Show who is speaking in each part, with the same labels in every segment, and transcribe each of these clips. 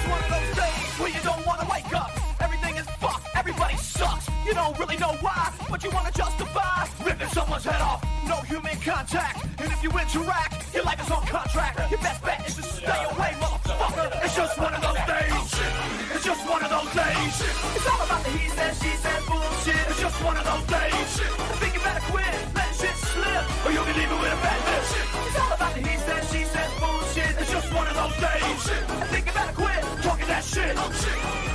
Speaker 1: It's one of those days where you don't want to wake up. Everything is fucked, everybody sucks. You don't really know why, but you want to justify ripping someone's head off. No human contact, and if you interact, your life is on contract. Your best bet is to stay away, motherfucker. It's just one of those days. It's just one of those days. It's all about the he said, she said bullshit. It's just one of those days. I think you better quit, let shit slip, or you'll be leaving with a bad lip. It's all about the he said, she said bullshit. It's just one of those days. I think you better quit talking that shit.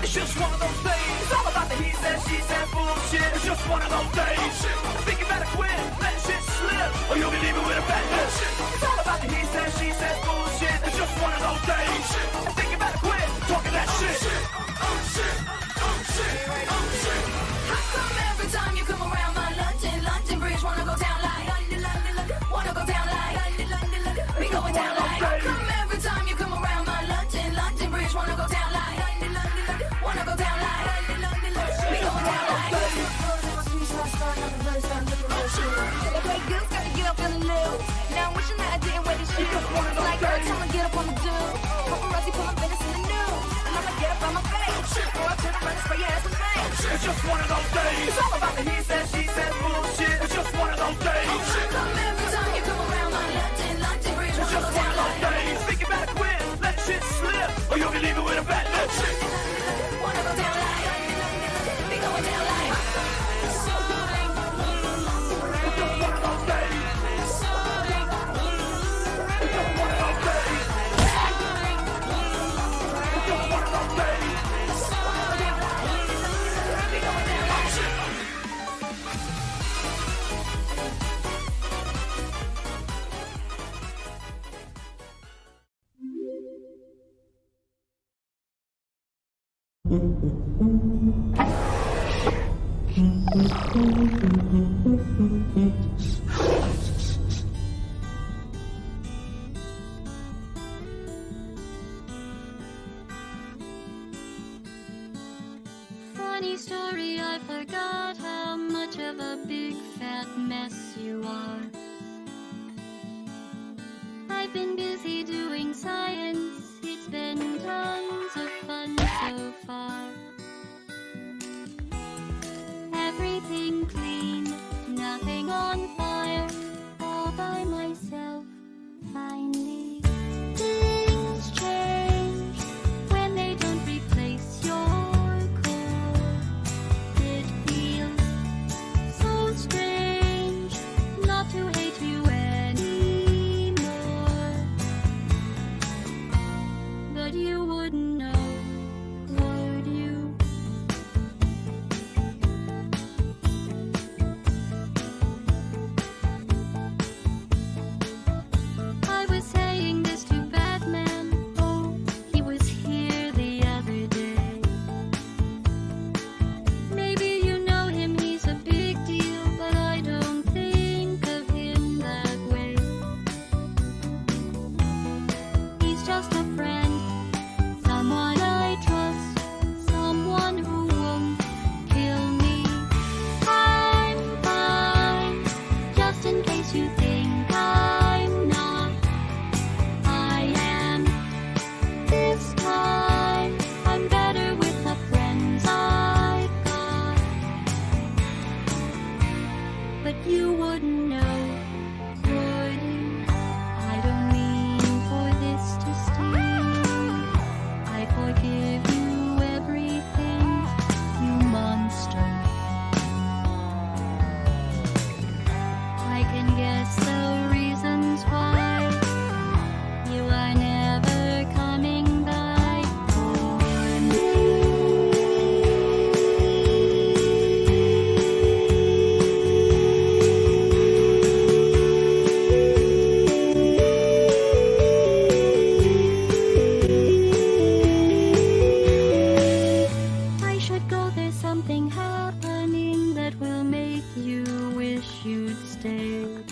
Speaker 1: It's just one of those days. It's all about the he said, she said bullshit. It's just one of those days. I think you better quit, let shit slip, or you'll be leaving with a bad lip. It's all about the he said, she said bullshit. It's just one of those days. I think you better quit talking that shit.
Speaker 2: How come every time you come around my London Bridge wanna go down like wanna go down like we going down like? How come every time you come around my London Bridge wanna go down like wanna go down like we going down like? The way girls gotta get up in the news. Now I'm wishing that I didn't wear these shoes. Like every time I get up on the do, paparazzi pulling business in the news, and I'ma get up on my face, or I turn around and spray your ass with paint.
Speaker 1: It's just one of those days. It's all about the he said, she said bullshit. It's just one of those days.
Speaker 2: Come every time you come around my London Bridge.
Speaker 1: It's just one of those days. Think you better quit, let shit slip, or you'll be leaving with a bad lip.
Speaker 2: Wanna go down like we going down like.
Speaker 1: It's just one of those days. It's just one of those days. It's just one of those days.
Speaker 3: Funny story, I forgot how much of a big fat mess you are. I've been busy doing science, it's been tons of fun so far. Everything clean, nothing on fire, all by myself, finally. Things change when they don't replace your core. It feels so strange not to hate you anymore. But you wouldn't know, would you? I was saying this to Batman, oh, he was here the other day. Maybe you know him, he's a big deal, but I don't think of him that way. He's just a friend, someone I trust, someone who won't kill me. I'm fine, just in case you think I'm not. I am. This time, I'm better with the friends I've got. But you wouldn't know, would you? I don't mean for this to sting. I forgive you everything, you monster. I can guess the reasons why you are never coming back for me. I should go, there's something happening that will make you wish you'd stayed.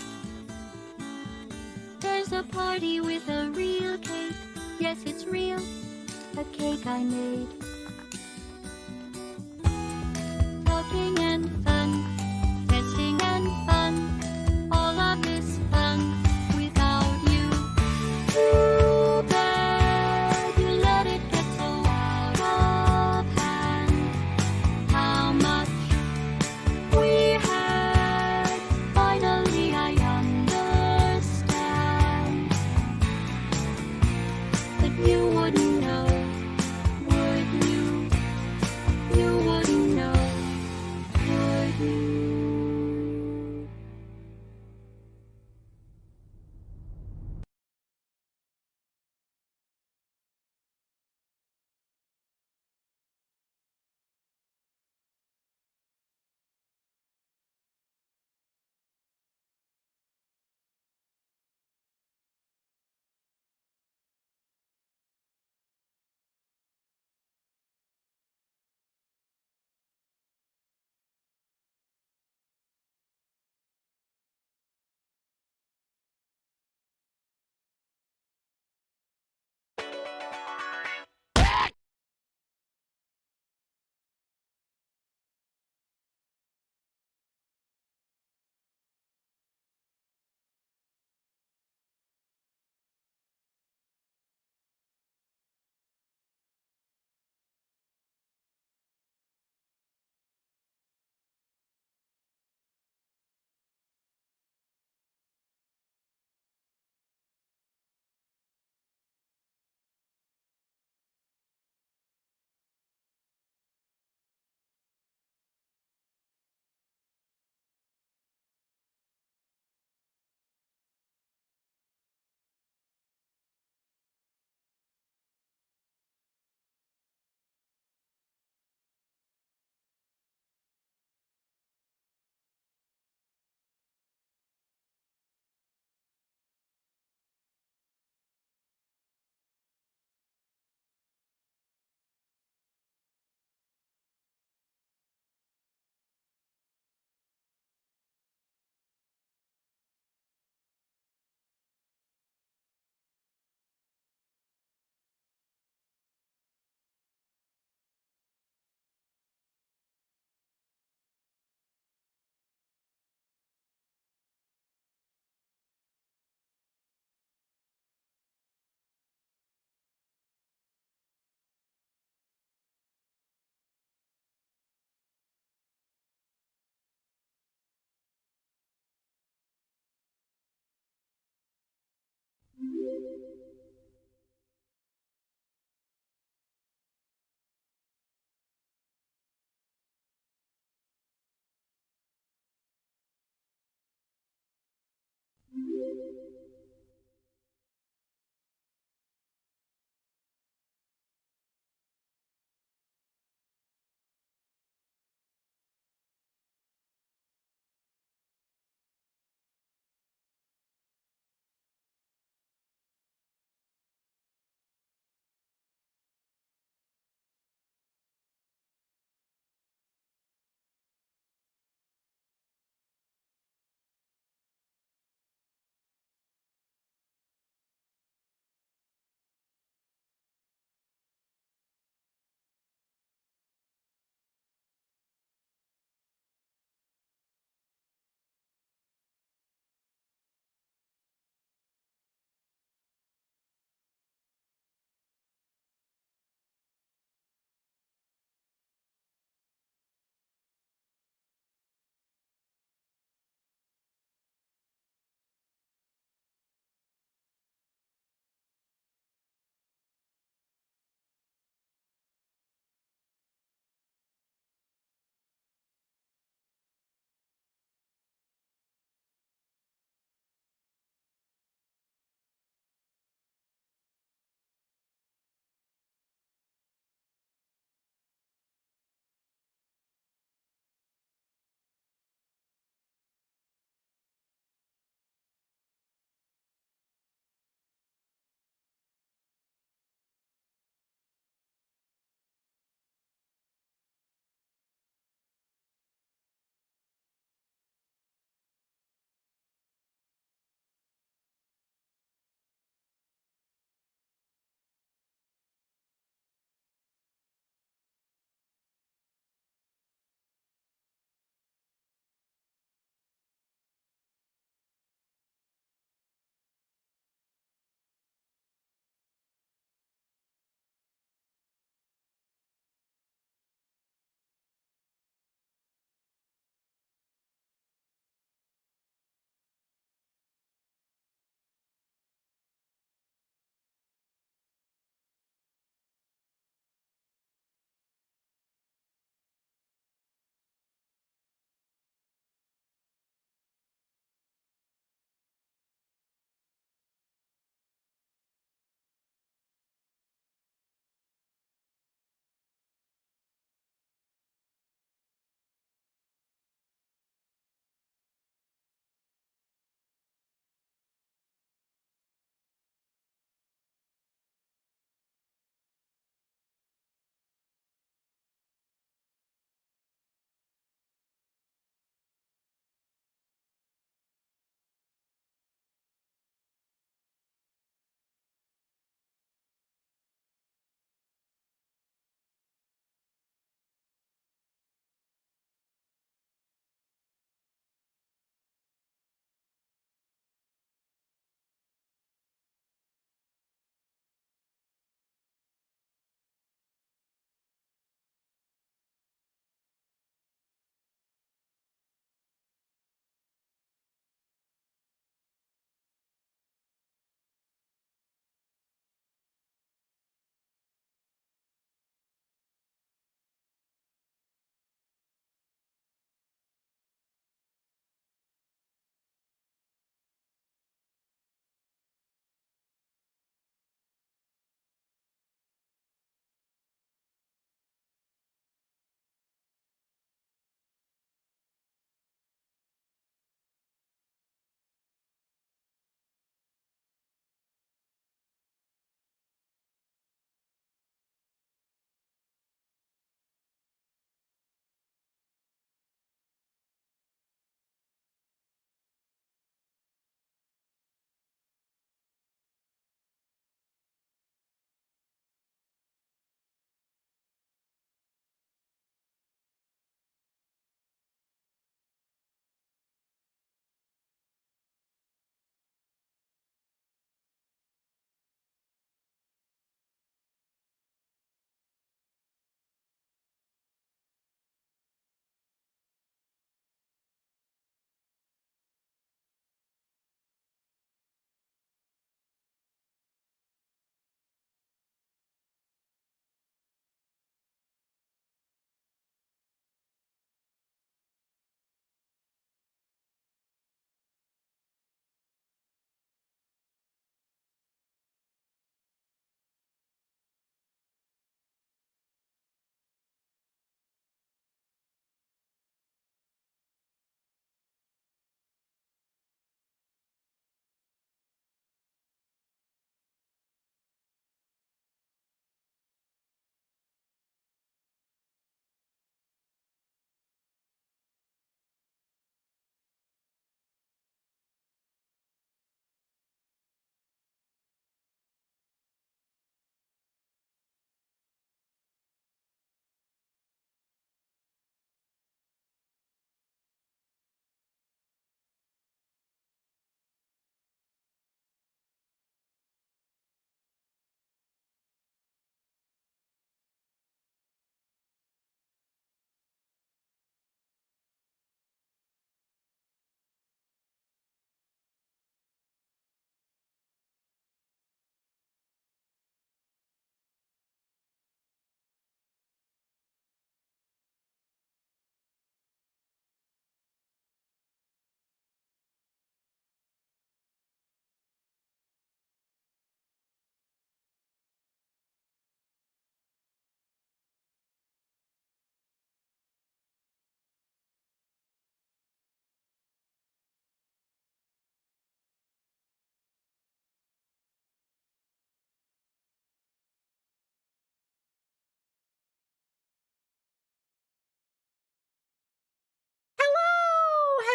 Speaker 3: There's a party with a real cake. Yes, it's real, a cake I made. Talking and fun, testing and fun, all of this fun without you. Too bad you let it get so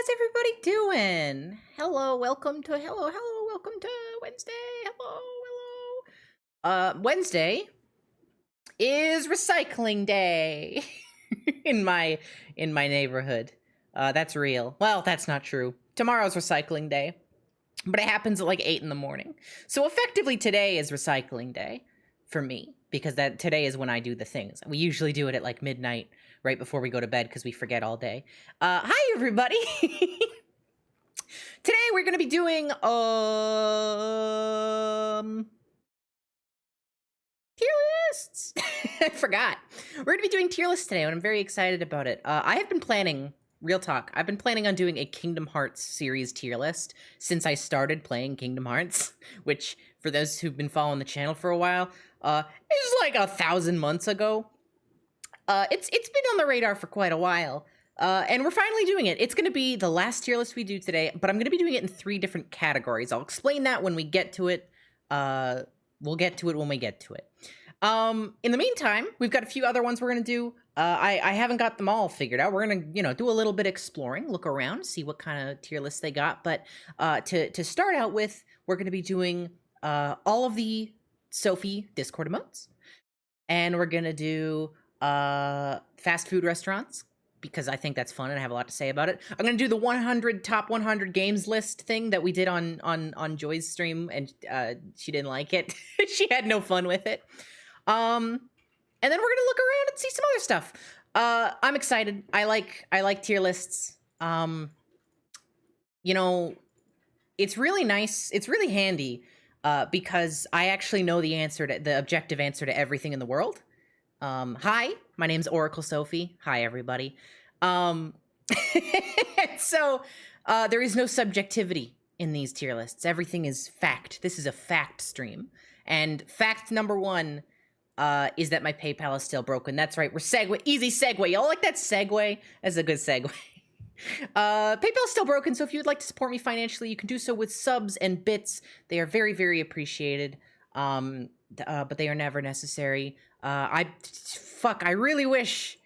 Speaker 4: How's everybody doing? Hello, welcome to Wednesday. Hello. Wednesday is recycling day in my neighborhood. That's real. Well, that's not true. Tomorrow's recycling day, but it happens at like 8 in the morning. So effectively today is recycling day for me, because today is when I do the things. We usually do it at like midnight, right before we go to bed, because we forget all day. Hi, everybody. Today we're going to be doing tier lists. I forgot. We're going to be doing tier lists today, and I'm very excited about it. I have been planning, real talk, I've been planning on doing a Kingdom Hearts series tier list since I started playing Kingdom Hearts, which, for those who've been following the channel for a while, is like 1,000 months ago. It's been on the radar for quite a while, and we're finally doing it. It's going to be the last tier list we do today, but I'm going to be doing it in 3 different categories. I'll explain that when we get to it. We'll get to it when we get to it. In the meantime, we've got a few other ones we're going to do. I haven't got them all figured out. We're going to, do a little bit exploring, look around, see what kind of tier lists they got. But to start out with, we're going to be doing all of the Sophie Discord emotes, and we're going to do fast food restaurants, because I think that's fun and I have a lot to say about it. I'm going to do the top 100 games list thing that we did on Joy's stream, and she didn't like it. She had no fun with it. And then we're going to look around and see some other stuff. I'm excited. I like tier lists. It's really nice. It's really handy because I actually know the objective answer to everything in the world. Hi, my name's Oracle Sophie. Hi, everybody. So there is no subjectivity in these tier lists. Everything is fact. This is a fact stream. And fact number 1 is that my PayPal is still broken. That's right. We're easy segue. Y'all like that segue? That's a good segue. PayPal's still broken, so if you'd like to support me financially, you can do so with subs and bits. They are very, very appreciated. But they are never necessary. I really wish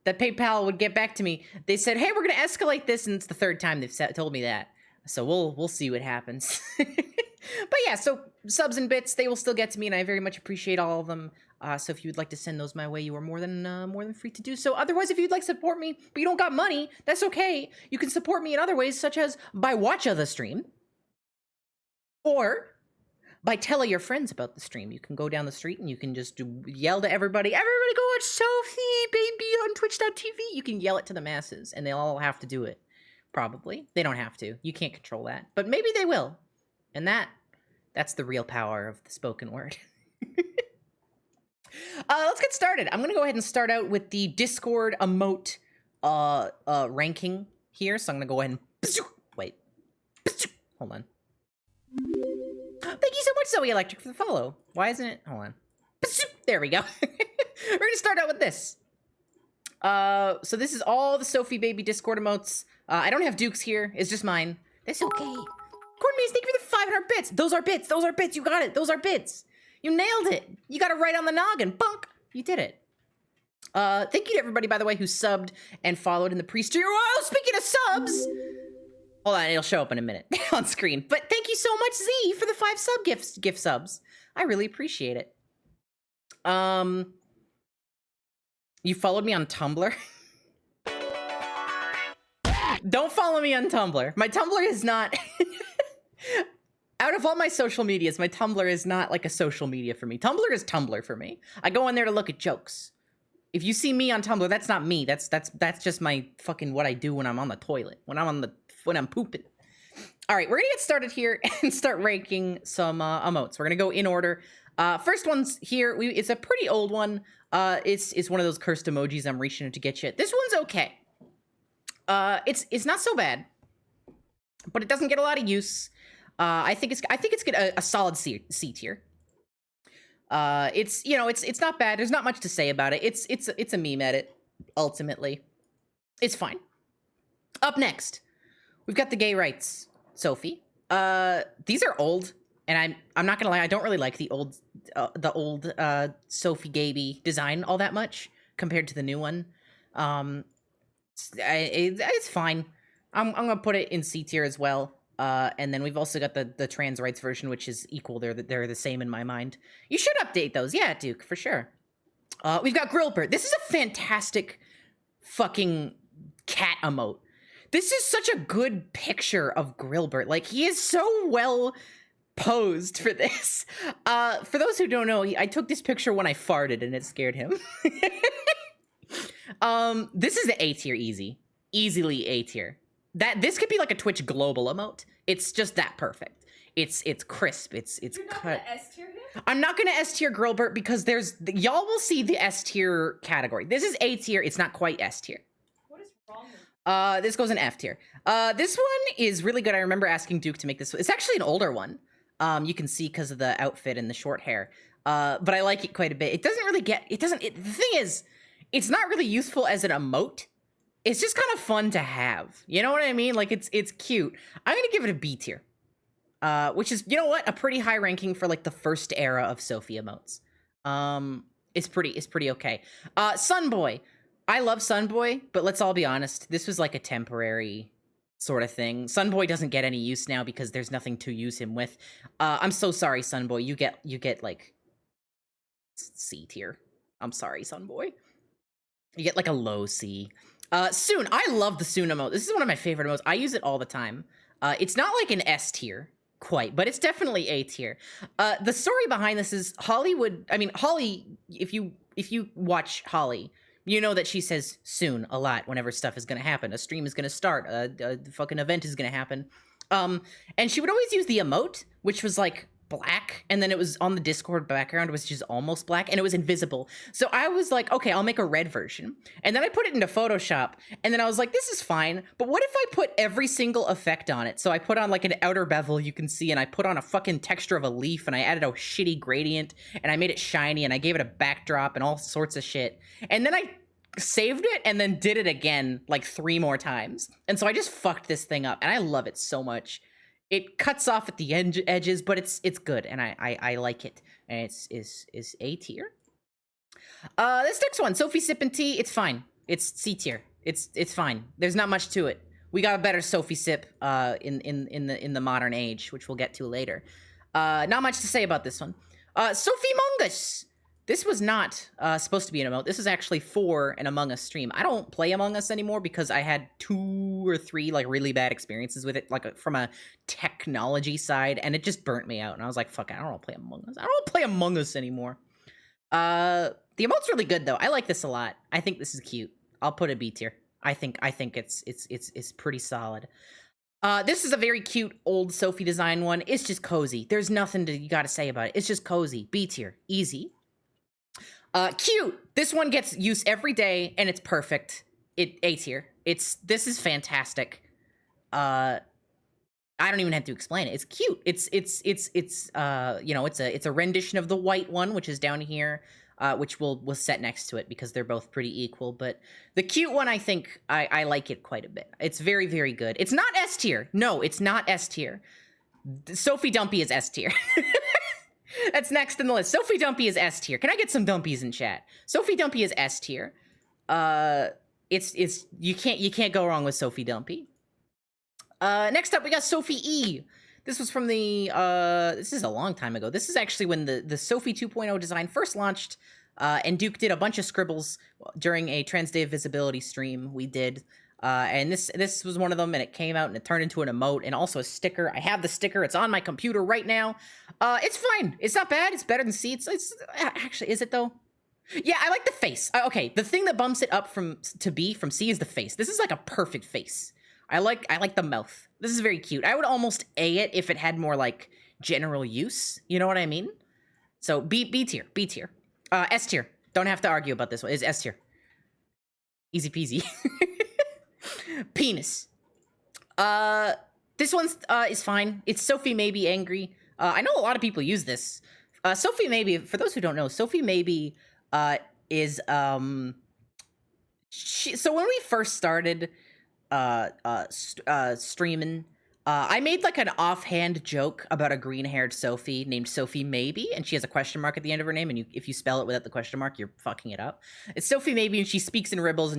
Speaker 4: that PayPal would get back to me. They said, hey, we're going to escalate this, and it's the 3rd time they've told me that. So we'll see what happens. But yeah, so subs and bits, they will still get to me, and I very much appreciate all of them. So if you would like to send those my way, you are more than free to do so. Otherwise, if you'd like to support me, but you don't got money, that's okay. You can support me in other ways, such as by watching the stream, or by telling your friends about the stream. You can go down the street and you can just yell to everybody go watch Sophie, baby, on twitch.tv. You can yell it to the masses, and they'll all have to do it. Probably. They don't have to. You can't control that. But maybe they will. And that's the real power of the spoken word. Let's get started. I'm going to go ahead and start out with the Discord emote ranking here. So I'm going to go ahead and... Wait. Hold on. Thank you so much, Zoe Electric, for the follow. Why isn't it? Hold on. There we go. We're going to start out with this. So this is all the Sophie Baby Discord emotes. I don't have Dukes here. It's just mine. That's okay. Courtney, thank you for the 500 bits. Those are bits. Those are bits. You got it. Those are bits. You nailed it. You got it right on the noggin. Bunk. You did it. Thank you to everybody, by the way, who subbed and followed in the pre-stream. Oh, speaking of subs... Hold on, it'll show up in a minute on screen. But thank you so much, Z, for the 5 gift subs. I really appreciate it. You followed me on Tumblr? Don't follow me on Tumblr. My Tumblr is not... Out of all my social medias, my Tumblr is not like a social media for me. Tumblr is Tumblr for me. I go in there to look at jokes. If you see me on Tumblr, that's not me. That's just my fucking what I do when I'm on the toilet. When I'm pooping. All right, we're gonna get started here and start ranking some emotes. We're gonna go in order. First one's here. It's a pretty old one. It's one of those cursed emojis I'm reaching to get you. This one's okay. It's not so bad, but it doesn't get a lot of use. I think it's good, a solid C tier. It's not bad. There's not much to say about it. It's a meme edit. Ultimately, it's fine. Up next, we've got the gay rights, Sophie. These are old, and I'm not gonna lie, I don't really like the old Sophie Gaby design all that much compared to the new one. It's fine. I'm gonna put it in C tier as well. And then we've also got the trans rights version, which is equal. They're the same in my mind. You should update those, yeah, Duke, for sure. We've got Grillbert. This is a fantastic fucking cat emote. This is such a good picture of Grillbert. Like, he is so well posed for this. For those who don't know, I took this picture when I farted and it scared him. This is the A tier easily A tier. This could be like a Twitch global emote. It's just that perfect. It's crisp. It's
Speaker 5: You're not
Speaker 4: cut.
Speaker 5: gonna S tier him?
Speaker 4: I'm not gonna S tier Grillbert because y'all will see the S tier category. This is A tier. It's not quite S tier.
Speaker 5: What is wrong with
Speaker 4: This goes in F tier. This one is really good. I remember asking Duke to make this. It's actually an older one. You can see because of the outfit and the short hair. But I like it quite a bit. It doesn't really the thing is, it's not really useful as an emote. It's just kind of fun to have. You know what I mean? Like, it's cute. I'm gonna give it a B tier. Which is, you know what? A pretty high ranking for like the first era of Sophie emotes. It's pretty okay. Sunboy. I love Sunboy, but let's all be honest. This was like a temporary sort of thing. Sunboy doesn't get any use now because there's nothing to use him with. I'm so sorry, Sunboy. You get like C tier. I'm sorry, Sunboy. You get like a low C. Soon. I love the Soon emote. This is one of my favorite emotes. I use it all the time. It's not like an S tier quite, but it's definitely A tier. The story behind this is Holly, if you watch Holly, you know that she says soon a lot whenever stuff is going to happen. A stream is going to start. A fucking event is going to happen. And she would always use the emote, which was like black, and then it was on the Discord background, which is almost black, and it was invisible. So I was like, okay, I'll make a red version. And then I put it into Photoshop, and then I was like, this is fine, but what if I put every single effect on it? So I put on like an outer bevel, you can see, and I put on a fucking texture of a leaf, and I added a shitty gradient, and I made it shiny, and I gave it a backdrop and all sorts of shit. And then I saved it and then did it again like 3 more times. And so I just fucked this thing up, and I love it so much. It cuts off at the edges, but it's good, and I like it. And it's A tier. This next one, Sophie Sippin' Tea, it's fine. It's C tier. It's fine. There's not much to it. We got a better Sophie Sip in the modern age, which we'll get to later. Not much to say about this one. Sophie Mungus. This was not supposed to be an emote. This is actually for an Among Us stream. I don't play Among Us anymore because I had 2 or 3 like really bad experiences with it, like from a technology side, and it just burnt me out. And I was like, fuck, I don't want to play Among Us. I don't want to play Among Us anymore. The emote's really good though. I like this a lot. I think this is cute. I'll put a B tier. I think it's pretty solid. This is a very cute old Sophie design one. It's just cozy. There's nothing you got to say about it. It's just cozy. B tier. Easy. Cute. This one gets use every day, and it's perfect. A tier. This is fantastic. I don't even have to explain it. It's cute. It's a rendition of the white one, which is down here, which we'll set next to it because they're both pretty equal. But the cute one, I think I like it quite a bit. It's very, very good. It's not S tier. No, it's not S tier. Sophie Dumpy is S tier. That's next in the list. Sophie Dumpy is S tier. Can I get some dumpies in chat? Sophie Dumpy is S tier. It's you can't go wrong with Sophie Dumpy. Next up we got Sophie E. This was from the this is a long time ago. This is actually when the Sophie 2.0 design first launched, and Duke did a bunch of scribbles during a Trans Day of Visibility stream we did. And this was one of them, and it came out and it turned into an emote and also a sticker. I have the sticker. It's on my computer right now. It's fine. It's not bad. It's better than C. It's actually, is it though? Yeah, I like the face. Okay, the thing that bumps it up to B from C is the face. This is like a perfect face. I like the mouth. This is very cute. I would almost A it if it had more like general use. You know what I mean? So B tier. S tier. Don't have to argue about this one. It's S tier. Easy peasy. Penis. This one's is fine. It's Sophie Maybe Angry. I know a lot of people use this. Sophie Maybe, for those who don't know, Sophie Maybe is so when we first started streaming, I made like an offhand joke about a green-haired Sophie named Sophie Maybe, and she has a question mark at the end of her name, and if you spell it without the question mark, you're fucking it up. It's Sophie Maybe, and she speaks in riddles.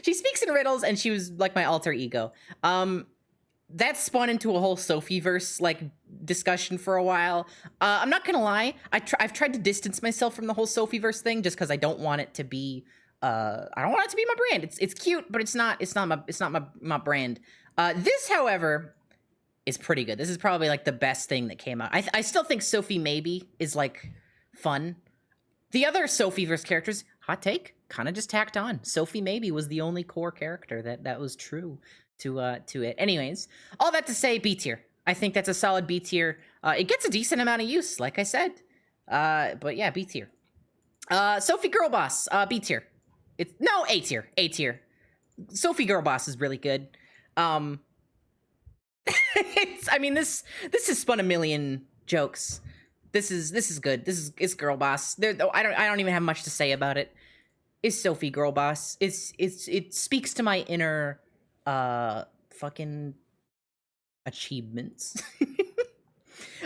Speaker 4: She speaks in riddles, and she was like my alter ego. That spun into a whole Sophie-verse like discussion for a while. I'm not gonna lie, I've tried to distance myself from the whole Sophie-verse thing just because I don't want it to be I don't want it to be my brand. It's cute, but it's not my brand. This, however, is pretty good. This is probably like the best thing that came out. I still think Sophie Maybe is like fun. The other Sophie-verse characters, hot take, kind of just tacked on. Sophie Maybe was the only core character that was true to it. Anyways, all that to say, B tier. I think that's a solid B tier. It gets a decent amount of use, like I said. But yeah, B tier. Sophie Girl Boss, B tier. A tier. A tier. Sophie Girl Boss is really good. I mean, this has spun a million jokes. This is good. It's Girl Boss. I don't even have much to say about it. It's Sophie Girl Boss. It speaks to my inner fucking achievements.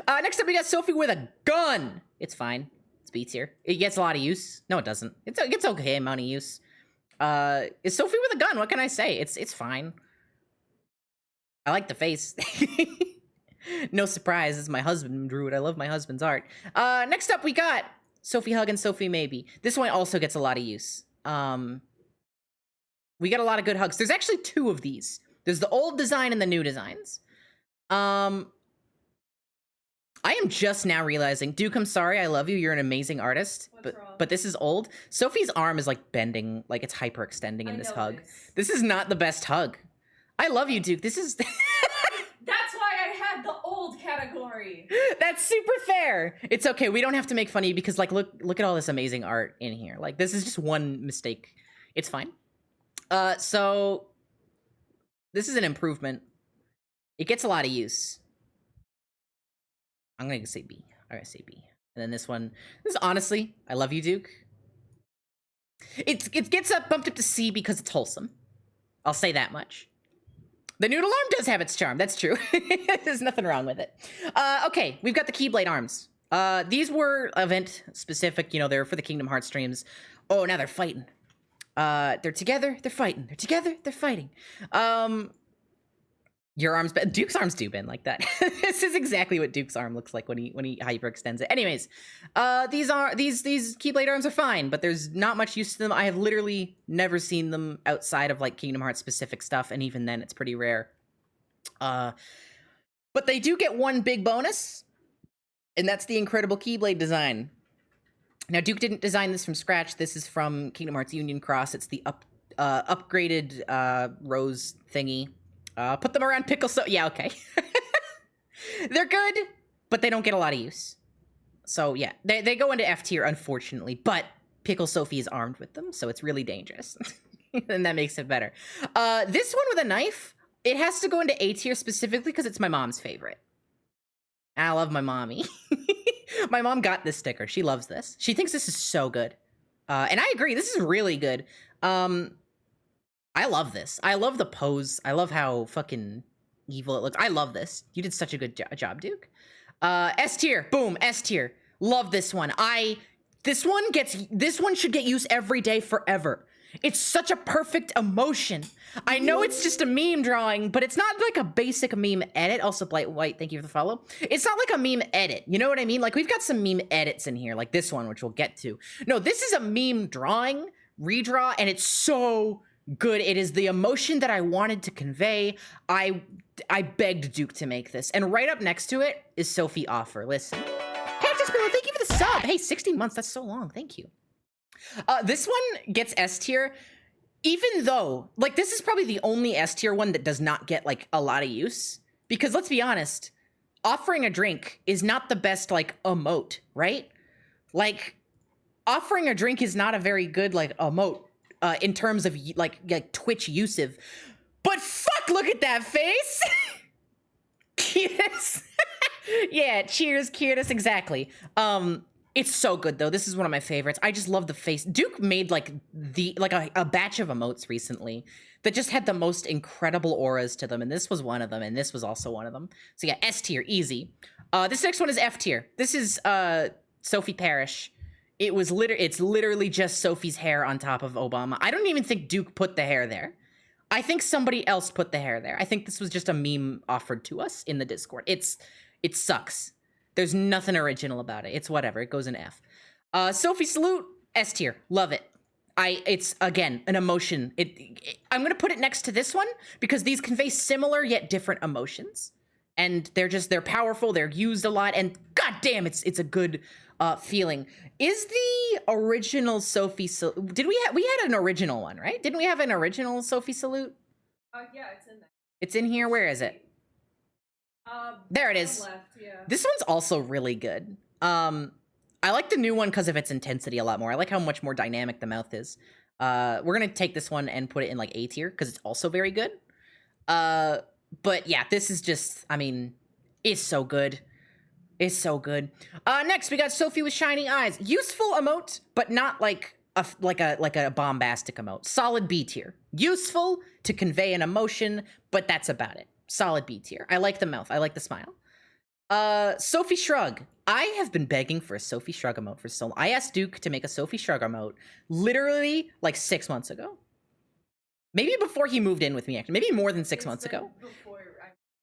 Speaker 4: Next up we got Sophie with a gun. It's fine. It's B tier. It gets a lot of use. No, it doesn't. It gets okay amount of use. It's Sophie with a gun. What can I say? It's fine. I like the face. No surprise, this is my husband drew it. I love my husband's art. Next up we got Sophie Hug and Sophie Maybe. This one also gets a lot of use. We get a lot of good hugs. There's actually two of these. There's the old design and the new designs. I am just now realizing, Duke, I'm sorry, I love you. You're an amazing artist.
Speaker 5: What's wrong?
Speaker 4: But this is old. Sophie's arm is like bending, like it's hyperextending in this hug. This is not the best hug. I love you, Duke. This is...
Speaker 5: That's why I had the old category.
Speaker 4: That's super fair. It's okay. We don't have to make fun of you because, like, look at all this amazing art in here. Like, this is just one mistake. It's fine. So this is an improvement. It gets a lot of use. I'm gonna say B. I'm gonna say B. And then this one. This is honestly, I love you, Duke. It gets bumped up to C because it's wholesome. I'll say that much. The noodle arm does have its charm. That's true. There's nothing wrong with it. Okay, we've got the Keyblade Arms. These were event specific. You know, they're for the Kingdom Hearts streams. Oh, now they're fighting. They're together. They're fighting. They're together. They're fighting. Your arms, Duke's arms do bend like that. This is exactly what Duke's arm looks like when he hyperextends it. Anyways, these Keyblade Arms are fine, but there's not much use to them. I have literally never seen them outside of like Kingdom Hearts specific stuff, and even then, it's pretty rare. But they do get one big bonus, and that's the incredible Keyblade design. Now, Duke didn't design this from scratch. This is from Kingdom Hearts Union Cross. It's the upgraded rose thingy. Put them around Pickle yeah, okay. They're good, but they don't get a lot of use. So yeah, they go into F tier, unfortunately, but Pickle Sophie is armed with them, so it's really dangerous. And that makes it better. This one with a knife, it has to go into A tier specifically because it's my mom's favorite. I love my mommy. My mom got this sticker. She loves this. She thinks this is so good. And I agree, this is really good. I love this. I love the pose. I love how fucking evil it looks. I love this. You did such a good job, Duke. S tier. Boom. S tier. Love this one. This one should get used every day forever. It's such a perfect emotion. I know it's just a meme drawing, but it's not like a basic meme edit. Also, Blight White, thank you for the follow. It's not like a meme edit. You know what I mean? Like, we've got some meme edits in here, like this one, which we'll get to. No, this is a meme drawing, redraw, and it's so good. It is the emotion that I wanted to convey. I begged Duke to make this. And right up next to it is Sophie Offer. Listen. Hey, Miller, thank you for the sub. Hey, 16 months. That's so long. Thank you. This one gets S tier, even though, like, this is probably the only S tier one that does not get, like, a lot of use. Because let's be honest, offering a drink is not the best, like, emote, right? Like, offering a drink is not a very good, like, emote. In terms of like Twitch usive, but fuck, look at that face. Cuteness. Yeah, cheers, cuteness, exactly. It's so good though. This is one of my favorites. I just love the face. Duke made like a batch of emotes recently that just had the most incredible auras to them, and this was one of them, and this was also one of them. So yeah, S tier, easy. This next one is F tier. This is Sophie Parrish. It's literally just Sophie's hair on top of Obama. I don't even think Duke put the hair there. I think somebody else put the hair there. I think this was just a meme offered to us in the Discord. It sucks. There's nothing original about it. It's whatever. It goes in F. Sophie Salute, S tier. Love it. It's again an emotion. I'm gonna put it next to this one because these convey similar yet different emotions, and they're powerful. They're used a lot, and goddamn, it's a good feeling. Is the original Sophie did we had an original one, right? Didn't we have an original Sophie Salute?
Speaker 5: Yeah, it's in there.
Speaker 4: It's in here. Where is it? There it is.
Speaker 5: Left, yeah.
Speaker 4: This one's also really good. I like the new one because of its intensity a lot more. I like how much more dynamic the mouth is. We're gonna take this one and put it in like A tier because it's also very good. But yeah, this is just, I mean, it's so good. It's so good. Next we got Sophie with shining eyes. Useful emote, but not like a bombastic emote. Solid B tier. Useful to convey an emotion, but that's about it. Solid B tier. I like the mouth. I like the smile. Sophie Shrug. I have been begging for a Sophie Shrug emote for so long. I asked Duke to make a Sophie Shrug emote literally like 6 months ago. Maybe before he moved in with me, actually. Maybe more than 6 months ago.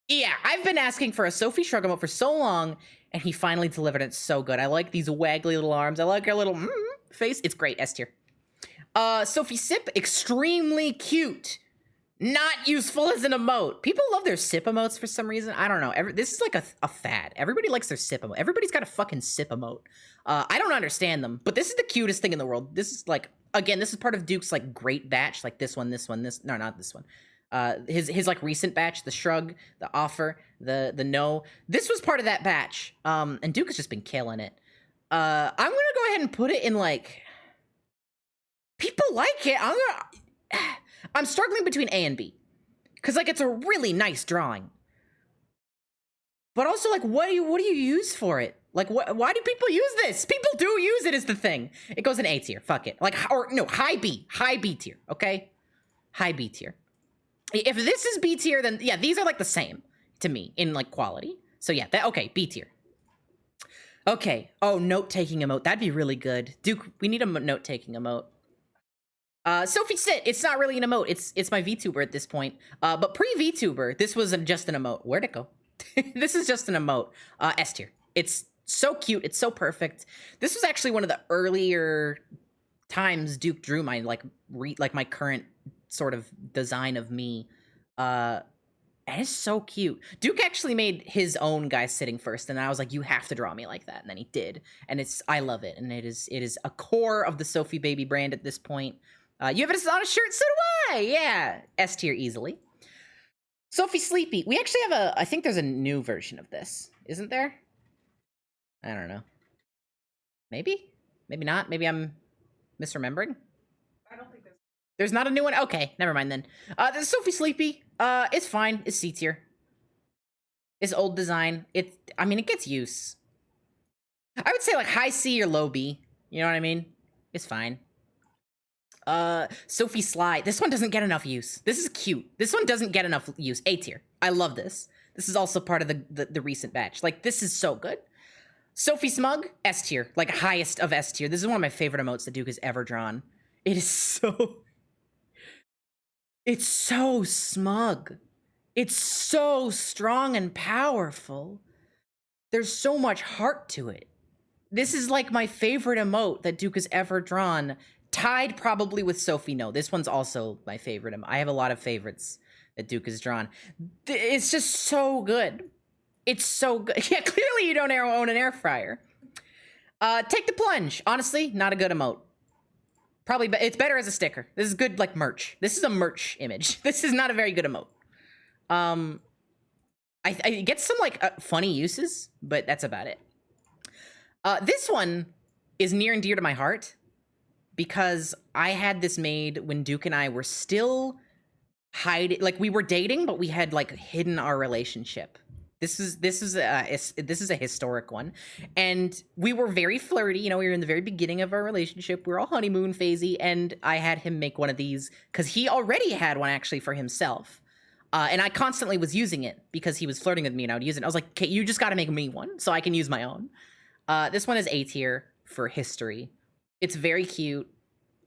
Speaker 4: Yeah, I've been asking for a Sophie Shrug emote for so long, and he finally delivered it. It's so good. I like these waggly little arms. I like her little face. It's great. S tier. Sophie Sip. Extremely cute. Not useful as an emote. People love their sip emotes for some reason. I don't know. This is like a fad. Everybody likes their sip emote. Everybody's got a fucking sip emote. I don't understand them, but this is the cutest thing in the world. This is like, again, this is part of Duke's like great batch. Like this one, no, not this one. His like recent batch, the shrug, the offer, the no. This was part of that batch. And Duke has just been killing it. I'm gonna go ahead and put it in like, people like it. I'm struggling between A and B, because like it's a really nice drawing, but also like what do you use for it? Like why do people use this? People do use it is the thing. It goes in A tier. Fuck it. Like or no, high B tier. Okay, high B tier. If this is B tier, then yeah, these are like the same to me in like quality. So yeah, okay, B tier. Okay. Oh, note taking emote. That'd be really good. Duke, we need a note taking emote. Sophie Sit, it's not really an emote. It's my VTuber at this point. But pre-VTuber, this was just an emote. Where'd it go? This is just an emote. S tier. It's so cute. It's so perfect. This was actually one of the earlier times Duke drew my like my current sort of design of me. And it's so cute. Duke actually made his own guy sitting first, and I was like, you have to draw me like that. And then he did. And I love it. And it is a core of the Sophie Baby brand at this point. You have it on a shirt, so do I. Yeah, S tier easily. Sophie Sleepy. We actually have I think there's a new version of this, isn't there? I don't know. Maybe? Maybe not. Maybe I'm misremembering.
Speaker 5: I don't think
Speaker 4: There's not a new one? Okay, never mind then. The Sophie Sleepy. It's fine. It's C tier. It's old design. It gets use. I would say like high C or low B. You know what I mean? It's fine. Sophie Sly. This one doesn't get enough use. This is cute. This one doesn't get enough use. A tier. I love this. This is also part of the recent batch. Like, this is so good. Sophie Smug. S tier. Like, highest of S tier. This is one of my favorite emotes that Duke has ever drawn. It is so... It's so smug. It's so strong and powerful. There's so much heart to it. This is like my favorite emote that Duke has ever drawn. Tied probably with Sophie No. This one's also my favorite. I have a lot of favorites that Duke has drawn. It's just so good. It's so good. Yeah, clearly you don't own an air fryer. Take the Plunge. Honestly, not a good emote. Probably, but it's better as a sticker. This is good, like, merch. This is a merch image. This is not a very good emote. I get some, like, funny uses, but that's about it. This one is near and dear to my heart because I had this made when Duke and I were still hiding, like, we were dating, but we had, like, hidden our relationship. This is a historic one, and we were very flirty. You know, we were in the very beginning of our relationship. We were all honeymoon phasey, and I had him make one of these because he already had one actually for himself, and I constantly was using it because he was flirting with me, and I would use it. I was like, "Okay, you just got to make me one so I can use my own." This one is A tier for history. It's very cute.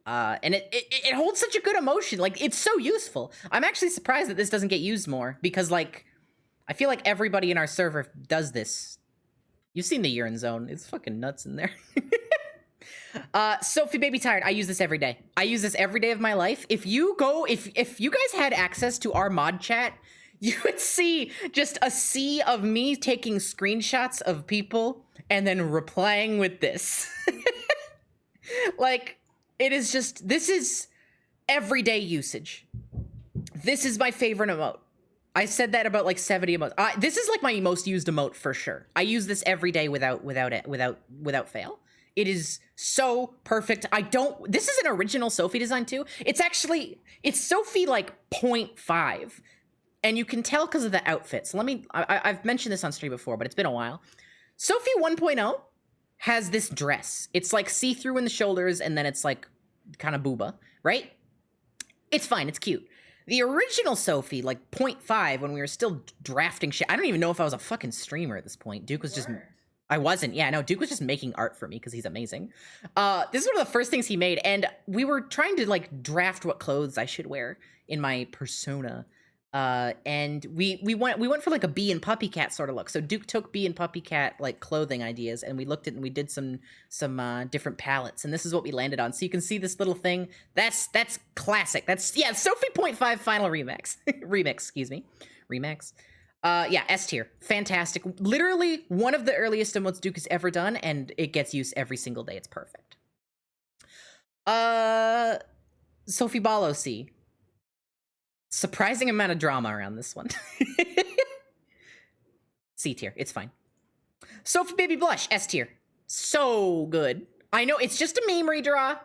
Speaker 4: And it holds such a good emotion. Like, it's so useful. I'm actually surprised that this doesn't get used more because, like, I feel like everybody in our server does this. You've seen the urine zone. It's fucking nuts in there. Sophie Baby Tired. I use this every day. I use this every day of my life. If you guys had access to our mod chat, you would see just a sea of me taking screenshots of people and then replying with this. Like, this is everyday usage. This is my favorite emote. I said that about like 70 emotes. This is like my most used emote for sure. I use this every day without fail. It is so perfect. This is an original Sophie design too. It's Sophie like 0.5. And you can tell because of the outfits. I've mentioned this on stream before, but it's been a while. Sophie 1.0 has this dress. It's like see-through in the shoulders, and then it's like kind of booba, right? It's fine, it's cute. The original Sophie, like 0.5, when we were still drafting shit, I don't even know if I was a fucking streamer at this point. Duke was just... I wasn't. Yeah, no, Duke was just making art for me because he's amazing. This is one of the first things he made, and we were trying to like draft what clothes I should wear in my persona. And we went for like a bee and puppy cat sort of look. So Duke took bee and puppy cat like clothing ideas, and we looked at and we did some different palettes, and this is what we landed on. So you can see this little thing. That's classic. That's Sophie 0.5 final remix. Remix. Yeah, S tier. Fantastic. Literally one of the earliest emotes Duke has ever done, and it gets used every single day. It's perfect. Sophie Balo C. Surprising amount of drama around this one. C tier, it's fine. Sophie Baby Blush, S tier. So good. I know it's just a meme redraw,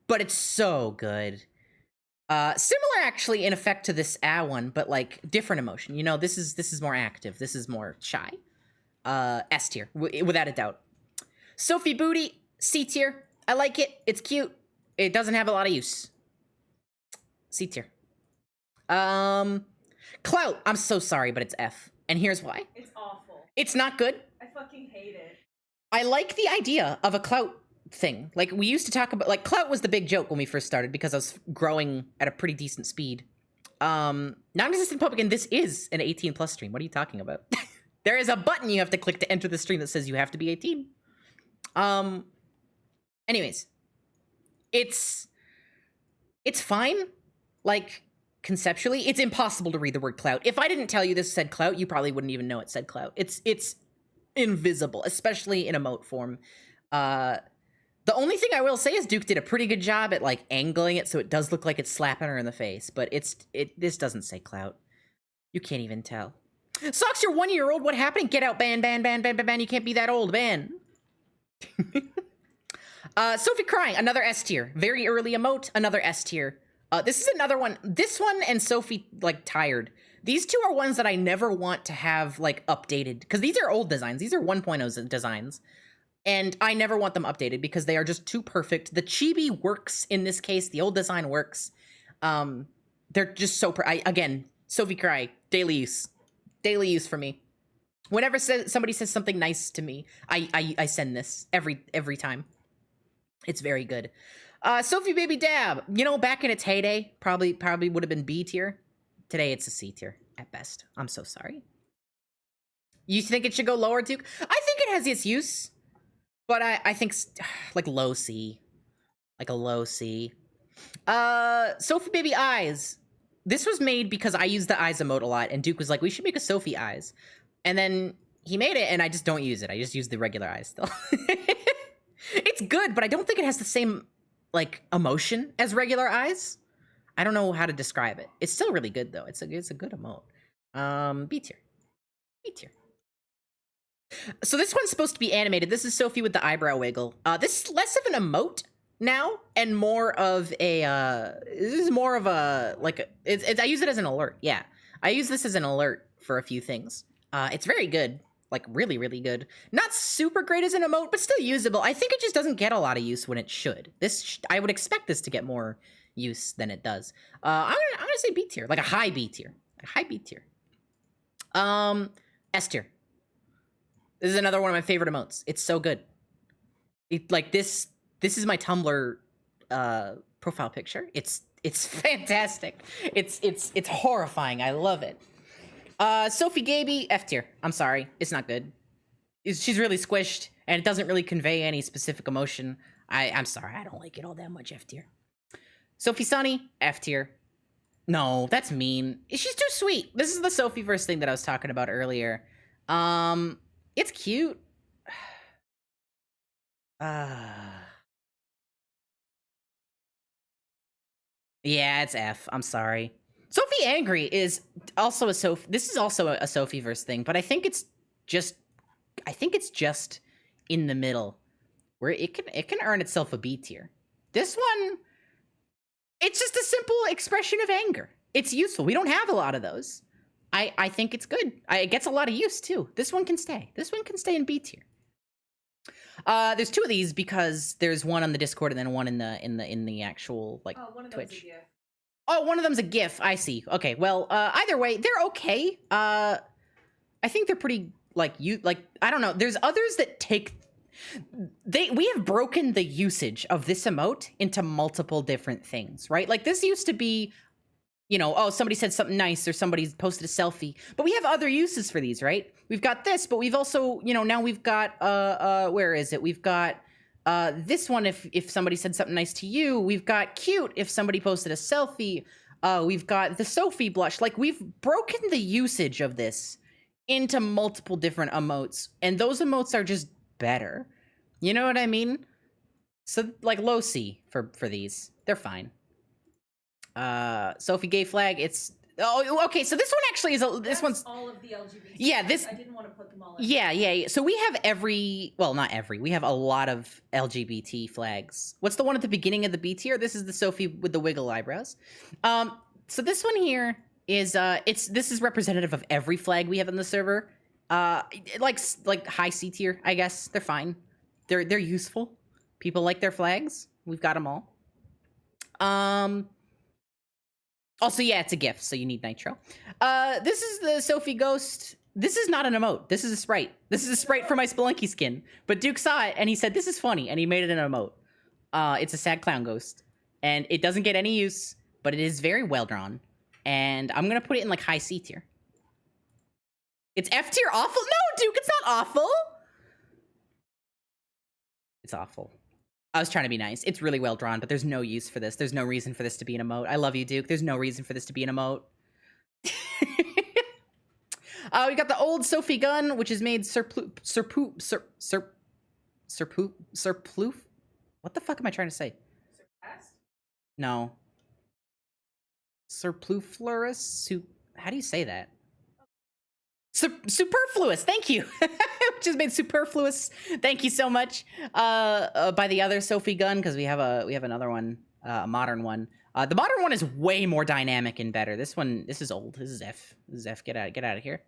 Speaker 4: but it's so good. Similar actually in effect to this one, but like different emotion. You know, this is more active. This is more shy. S tier, without a doubt. Sophie Booty, C tier. I like it. It's cute. It doesn't have a lot of use. C tier. Clout, I'm so sorry, but it's F. And here's why.
Speaker 5: It's awful.
Speaker 4: It's not good.
Speaker 5: I fucking hate it.
Speaker 4: I like the idea of a clout thing. Like, we used to talk about, like, clout was the big joke when we first started because I was growing at a pretty decent speed. Non-existent public, and this is an 18 plus stream. What are you talking about? There is a button you have to click to enter the stream that says you have to be 18. Anyways. It's fine. Like, conceptually, it's impossible to read the word clout. If I didn't tell you this said clout, you probably wouldn't even know it said clout. It's invisible, especially in emote form. The only thing I will say is Duke did a pretty good job at like angling it so it does look like it's slapping her in the face, but this doesn't say clout. You can't even tell. Socks, you're 1 year old. What happened? Get out, ban. You can't be that old, ban. Sophie crying, another S tier. Very early emote, another S tier. This is another one. This one and Sophie, like, tired. These two are ones that I never want to have, like, updated. Because these are old designs. These are 1.0 designs. And I never want them updated because they are just too perfect. The chibi works in this case. The old design works. They're just so... Again, Sophie Cry, daily use. Daily use for me. Whenever somebody says something nice to me, I send this every time. It's very good. Sophie Baby Dab, you know, back in its heyday, probably would have been B tier. Today it's a C tier at best. I'm so sorry. You think it should go lower, Duke? I think it has its use, but I think like low C, like a low C. Sophie Baby Eyes. This was made because I use the eyes emote a lot, and Duke was like, we should make a Sophie Eyes, and then he made it, and I just don't use it. I just use the regular eyes still. It's good, but I don't think it has the same like emotion as regular eyes. I don't know how to describe it. It's still really good though. It's a good emote. B tier. B tier. So this one's supposed to be animated. This is Sophie with the eyebrow wiggle. This is less of an emote now and more of a this is more of a like I use it as an alert. Yeah. I use this as an alert for a few things. It's very good. Like, really, really good. Not super great as an emote, but still usable. I think it just doesn't get a lot of use when it should. I would expect this to get more use than it does. I'm gonna say B tier, like a high B tier. A high B tier. S tier. This is another one of my favorite emotes. It's so good. This is my Tumblr profile picture. It's fantastic. It's horrifying. I love it. Sophie Gaby, F tier. I'm sorry, it's not good. She's really squished, and it doesn't really convey any specific emotion. I'm sorry, I don't like it all that much. F tier. Sophie Sunny, F tier. No, that's mean. She's too sweet. This is the Sophie-verse thing that I was talking about earlier. It's cute. Yeah, it's F. I'm sorry. Sophie Angry is also a Sophie. This is also a Sophie-verse thing, but I think it's just in the middle, where it can earn itself a B tier. This one, it's just a simple expression of anger. It's useful. We don't have a lot of those. I think it's good. It gets a lot of use too. This one can stay. This one can stay in B tier. There's two of these because there's one on the Discord and then one in the actual like Twitch. Oh, one of them's a GIF. I see. Okay, well, either way, they're okay. I think they're pretty like I don't know. There's others that take. We have broken the usage of this emote into multiple different things, right? Like this used to be, oh, somebody said something nice or somebody posted a selfie, but we have other uses for these, right? We've got this, but we've also, now we've got where is it? We've got this one if somebody said something nice to you. We've got cute if somebody posted a selfie. We've got the Sophie blush. Like, we've broken the usage of this into multiple different emotes, and those emotes are just better. You know what I mean? So, like, low C for these. They're fine. Sophie gay flag, it's... Oh, okay, so this one actually is this one's
Speaker 5: all of the LGBT.
Speaker 4: Yeah, this
Speaker 5: I didn't want to put them all in.
Speaker 4: Yeah. So we have we have a lot of LGBT flags. What's the one at the beginning of the B tier? This is the Sophie with the wiggle eyebrows. So this one here is this is representative of every flag we have in the server. Like high C tier, I guess. They're fine. They're useful. People like their flags. We've got them all. Also, yeah, it's a GIF, so you need nitro. This is the Sophie Ghost. This is not an emote. This is a sprite. This is a sprite for my Spelunky skin. But Duke saw it, and he said, this is funny, and he made it an emote. It's a sad clown ghost. And it doesn't get any use, but it is very well drawn. And I'm going to put it in, like, high C tier. It's F tier awful? No, Duke, it's not awful. It's awful. I was trying to be nice. It's really well drawn, but there's no use for this. There's no reason for this to be an emote. I love you, Duke. There's no reason for this to be an emote. We got the old Sophie gun, which is made surploof. What the fuck am I trying to say?
Speaker 5: Surpassed?
Speaker 4: No. Surpluflorous? How do you say that? Superfluous, thank you. Which is made superfluous. Thank you so much. By the other Sophie gun, because we have another one, a modern one. The modern one is way more dynamic and better. This is old. This is F. This is F. Get out of here.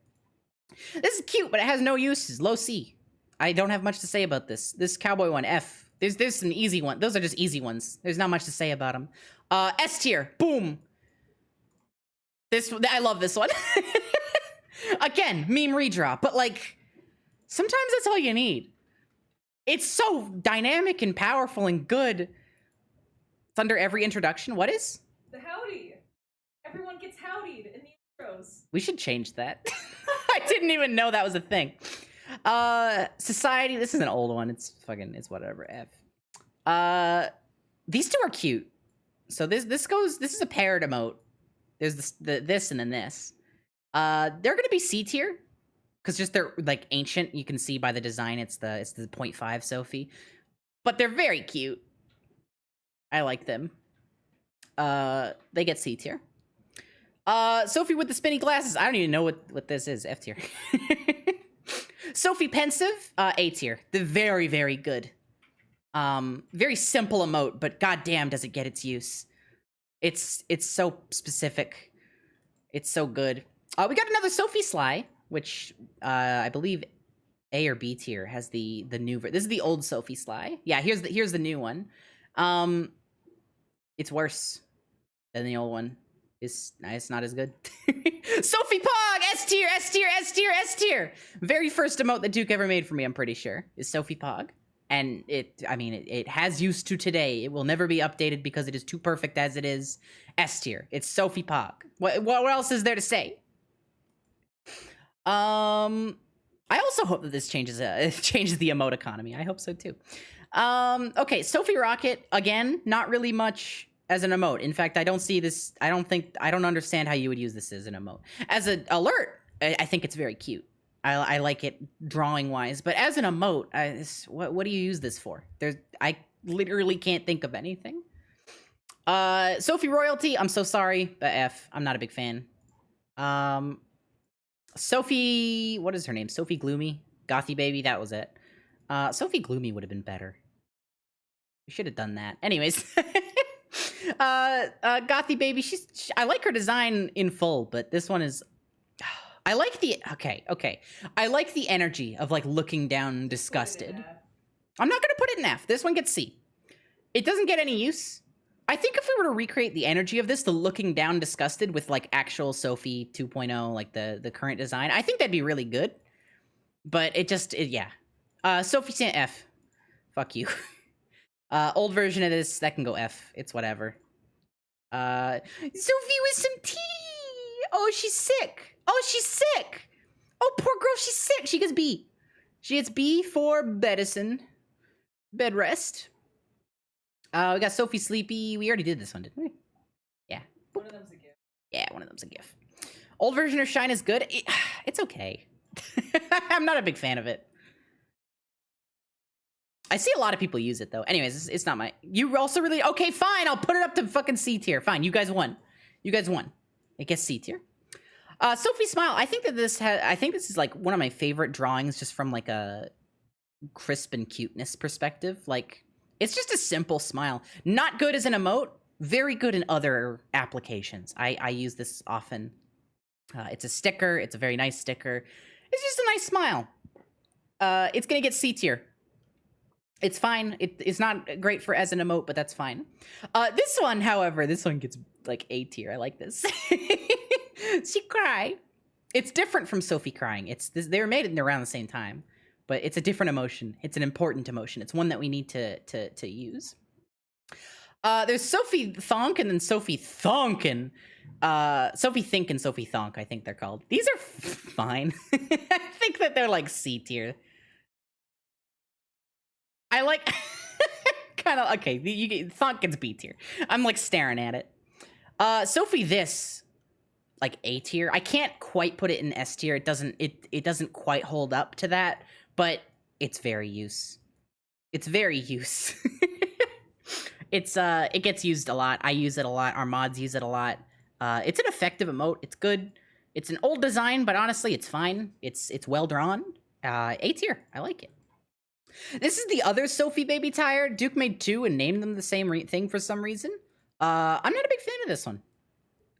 Speaker 4: This is cute, but it has no uses. Low C. I don't have much to say about this. This cowboy one, F. There's some easy one. Those are just easy ones. There's not much to say about them. S tier. Boom. I love this one. Again, meme redraw, but like, sometimes that's all you need. It's so dynamic and powerful and good. It's under every introduction. What is?
Speaker 5: The howdy. Everyone gets howdied in the intros.
Speaker 4: We should change that. I didn't even know that was a thing. Society, this is an old one. It's whatever. F. These two are cute. So this is a paired emote. There's this and then this. They're gonna be C tier because just they're like ancient. You can see by the design it's the 0.5 Sophie, but they're very cute. I like them. They get C tier. Sophie with the spinny glasses. I don't even know what this is. F tier. Sophie pensive. A tier. They're very, very good. Very simple emote, but goddamn does it get its use. It's so specific. It's so good. We got another Sophie Sly, which I believe A or B tier has the new. This is the old Sophie Sly. Yeah, here's the new one. It's worse than the old one. It's not as good. Sophie Pog, S tier, S tier, S tier, S tier. Very first emote that Duke ever made for me, I'm pretty sure, is Sophie Pog. And it has use to today. It will never be updated because it is too perfect as it is. S tier. It's Sophie Pog. What else is there to say? I also hope that this changes the emote economy. I hope so too. Okay, Sophie Rocket, again, not really much as an emote. In fact, I don't see this. I don't understand how you would use this as an emote. As an alert, I think it's very cute. I like it drawing wise, but as an emote, what do you use this for? I literally can't think of anything. Sophie Royalty, I'm so sorry, but F. I'm not a big fan. Sophie, what is her name? Sophie Gloomy, Gothy Baby, that was it. Sophie Gloomy would have been better. We should have done that. Anyways, Gothy Baby, I like her design in full, but this one is. I like the okay. I like the energy of like looking down disgusted. I'm not gonna put it in F. This one gets C. It doesn't get any use. I think if we were to recreate the energy of this, the looking down disgusted with like actual Sophie 2.0, like the current design, I think that'd be really good. But yeah. Sophie Sand F. Fuck you. Old version of this, that can go F. It's whatever. Sophie with some tea. Oh, she's sick. Oh, she's sick. Oh, poor girl, she's sick. She gets B. She gets B for medicine. Bed rest. We got Sophie Sleepy. We already did this one, didn't we? Yeah.
Speaker 5: One of them's a gift.
Speaker 4: Yeah, one of them's a GIF. Old version of Shine is good. It's okay. I'm not a big fan of it. I see a lot of people use it, though. Anyways, it's not my... You also really... Okay, fine. I'll put it up to fucking C tier. Fine, you guys won. You guys won. It gets C tier. Sophie Smile. I think that this is like one of my favorite drawings just from like a crisp and cuteness perspective. Like, it's just a simple smile. Not good as an emote. Very good in other applications. I use this often. It's a sticker. It's a very nice sticker. It's just a nice smile. It's gonna get C tier. It's fine. It's not great for as an emote, but that's fine. This one, however, this one gets like A tier. I like this. She cry. It's different from Sophie crying. They were made around the same time, but it's a different emotion. It's an important emotion. It's one that we need to use. There's Sophie Thonk and then Sophie Thonkin. Sophie Think and Sophie Thonk, I think they're called. These are fine. I think that they're like C tier. I like kind of okay. Thonk gets B tier. I'm like staring at it. Sophie this. Like A tier. I can't quite put it in S tier. It doesn't quite hold up to that, but it's very use. It's very use. It gets used a lot. I use it a lot. Our mods use it a lot. It's an effective emote. It's good. It's an old design, but honestly, it's fine. It's well drawn. A tier. I like it. This is the other Sophie Baby tire. Duke made two and named them the same thing for some reason. I'm not a big fan of this one.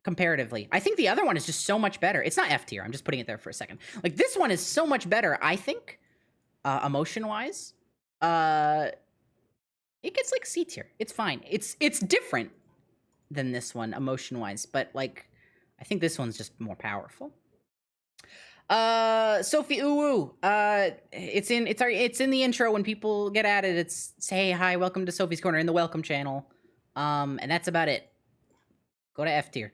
Speaker 4: Comparatively. I think the other one is just so much better. It's not F tier. I'm just putting it there for a second. Like, this one is so much better, I think, emotion-wise. It gets, like, C tier. It's fine. It's different than this one, emotion-wise, but, like, I think this one's just more powerful. Sophie Uwu. It's in the intro when people get at it. It's, say, hi, welcome to Sophie's Corner in the welcome channel. And that's about it. Go to F tier.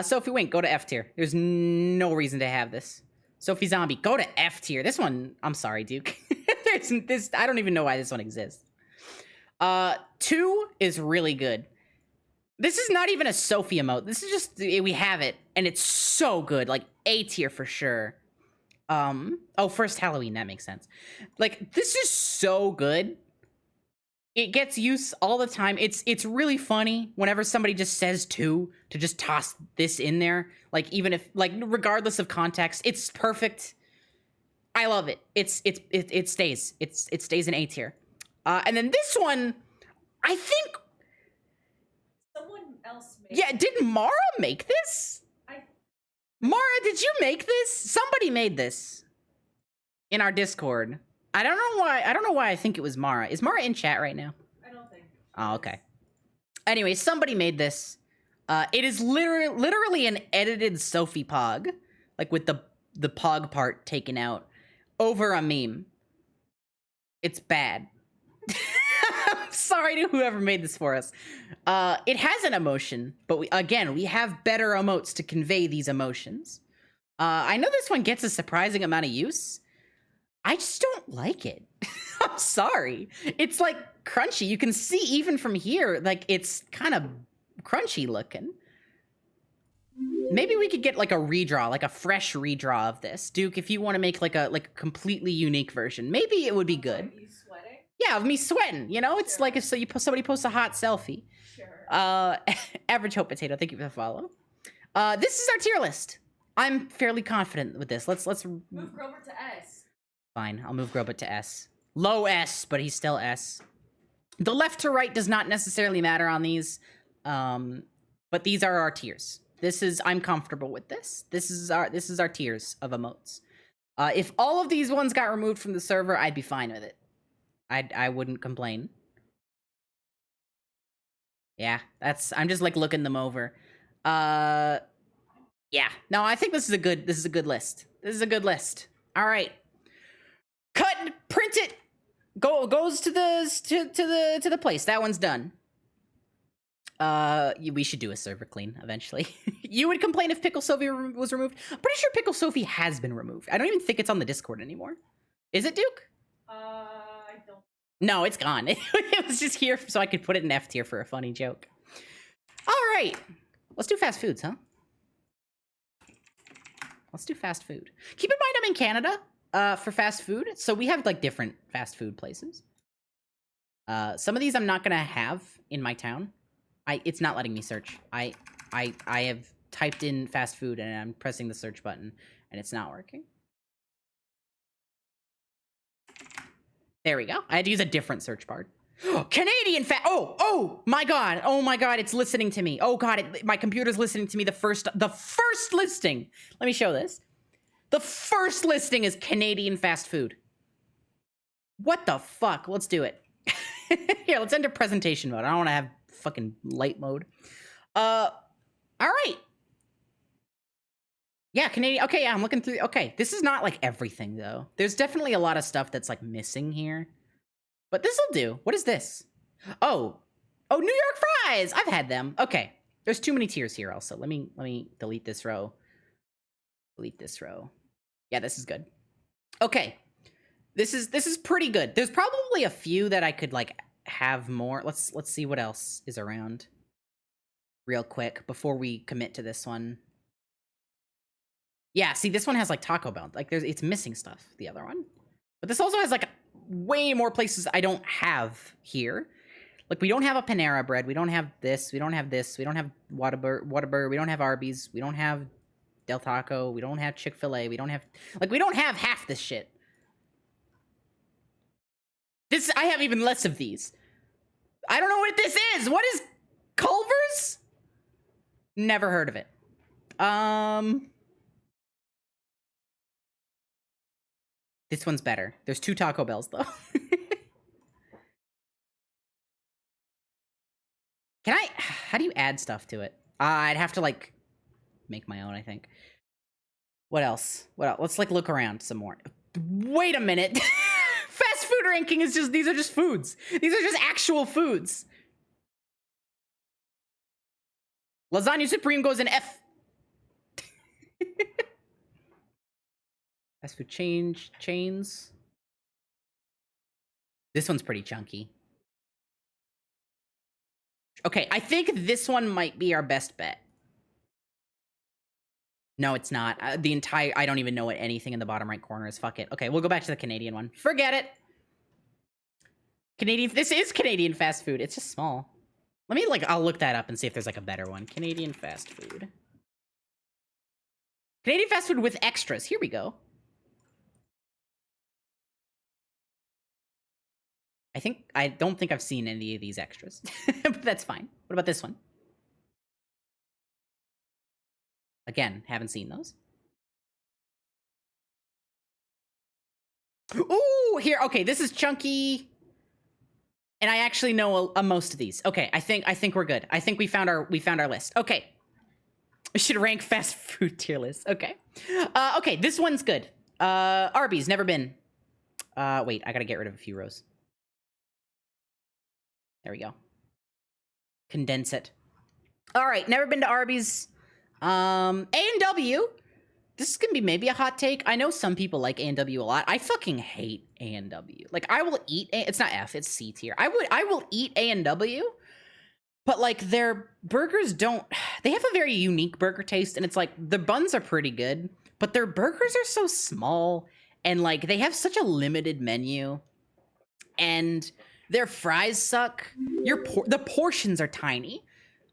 Speaker 4: Sophie Wink, go to F tier. There's no reason to have this. Sophie Zombie, go to F tier. This one, I'm sorry, Duke. I don't even know why this one exists. 2 is really good. This is not even a Sophie emote. This is just, we have it, and it's so good. Like, A tier for sure. First Halloween, that makes sense. Like, this is so good. It gets use all the time. It's really funny whenever somebody just says 2 to just toss this in there. Like, even if, like, regardless of context, it's perfect. I love it. It stays. It stays in A tier. And then this one, I think
Speaker 5: Someone else made
Speaker 4: yeah, did Mara make this? Mara, did you make this? Somebody made this in our Discord. I don't know why I think it was Mara. Is Mara in chat right now?
Speaker 5: I don't think.
Speaker 4: Oh, okay. Anyway, somebody made this. It is literally an edited Sophie Pog, like with the Pog part taken out, over a meme. It's bad. I'm sorry to whoever made this for us. It has an emotion, but we have better emotes to convey these emotions. I know this one gets a surprising amount of use. I just don't like it. I'm sorry. It's like crunchy. You can see even from here, like it's kind of crunchy looking. Maybe we could get like a redraw, like a fresh redraw of this. Duke, if you want to make like a completely unique version, maybe it would be good.
Speaker 5: Are you sweating?
Speaker 4: Yeah, of me sweating. You know, it's
Speaker 5: Sure.
Speaker 4: like if somebody posts a hot selfie.
Speaker 5: Sure.
Speaker 4: Average Hope Potato, thank you for the follow. This is our tier list. I'm fairly confident with this. Let's
Speaker 5: Move Grover to S.
Speaker 4: Fine, I'll move Grobit to S. Low S, but he's still S. The left to right does not necessarily matter on these, but these are our tiers. I'm comfortable with this. This is our tiers of emotes. If all of these ones got removed from the server, I'd be fine with it. I wouldn't complain. Yeah, I'm just like looking them over. Yeah, no, I think this is a good list. This is a good list. All right. Cut, print it. Goes to the place. That one's done. We should do a server clean eventually. You would complain if Pickle Sophie was removed. I'm pretty sure Pickle Sophie has been removed. I don't even think it's on the Discord anymore. Is it, Duke?
Speaker 5: I don't.
Speaker 4: No, it's gone. It was just here so I could put it in F tier for a funny joke. All right, let's do fast foods, huh? Let's do fast food. Keep in mind I'm in Canada. For fast food, so we have like different fast food places. Some of these I'm not gonna have in my town. It's not letting me search. I have typed in fast food and I'm pressing the search button and it's not working. There we go. I had to use a different search bar. Canadian fast. Oh my god. Oh my god. It's listening to me. Oh god. My computer's listening to me. The first listing. Let me show this. The first listing is Canadian fast food. What the fuck? Let's do it. Here, let's enter presentation mode. I don't want to have fucking light mode. All right. Yeah, Canadian. Okay, yeah, I'm looking through. Okay, this is not like everything though. There's definitely a lot of stuff that's like missing here. But this'll do. What is this? Oh, New York fries. I've had them. Okay. There's too many tiers here also. Let me delete this row. Delete this row. Yeah, this is good. Okay. This is pretty good. There's probably a few that I could like have more. Let's see what else is around real quick before we commit to this one. Yeah, see, this one has like Taco Bell. Like it's missing stuff, the other one. But this also has like way more places I don't have here. Like we don't have a Panera Bread, we don't have this, we don't have this, we don't have Whataburger, we don't have Arby's, we don't have Del Taco, we don't have Chick-fil-A, we don't have half this shit. I have even less of these. I don't know what this is. What is Culver's? Never heard of it. This one's better. There's 2 Taco Bells though. How do you add stuff to it? I'd have to like make my own, I think. What else? Let's like look around some more. Wait a minute. Fast food ranking is these are just foods. These are just actual foods. Lasagna Supreme goes in F. Fast food chains. This one's pretty chunky. Okay, I think this one might be our best bet. No, it's not. I don't even know what anything in the bottom right corner is. Fuck it. Okay, we'll go back to the Canadian one. Forget it. This is Canadian fast food. It's just small. Let me, I'll look that up and see if there's, a better one. Canadian fast food. Canadian fast food with extras. Here we go. I don't think I've seen any of these extras. But that's fine. What about this one? Again, haven't seen those. Ooh, here. Okay, this is chunky, and I actually know most of these. Okay, I think we're good. I think we found our list. Okay, we should rank fast food tier list. Okay, okay, this one's good. Arby's, never been. Wait, I gotta get rid of a few rows. There we go. Condense it. All right, never been to Arby's. A&W. This is gonna be maybe a hot take. I know some people like A&W a lot. I fucking hate A&W. Like, I will eat it's not F, it's C tier. I will eat A&W, but like their burgers don't, they have a very unique burger taste, and it's like the buns are pretty good, but their burgers are so small, and like they have such a limited menu, and their fries suck. The portions are tiny.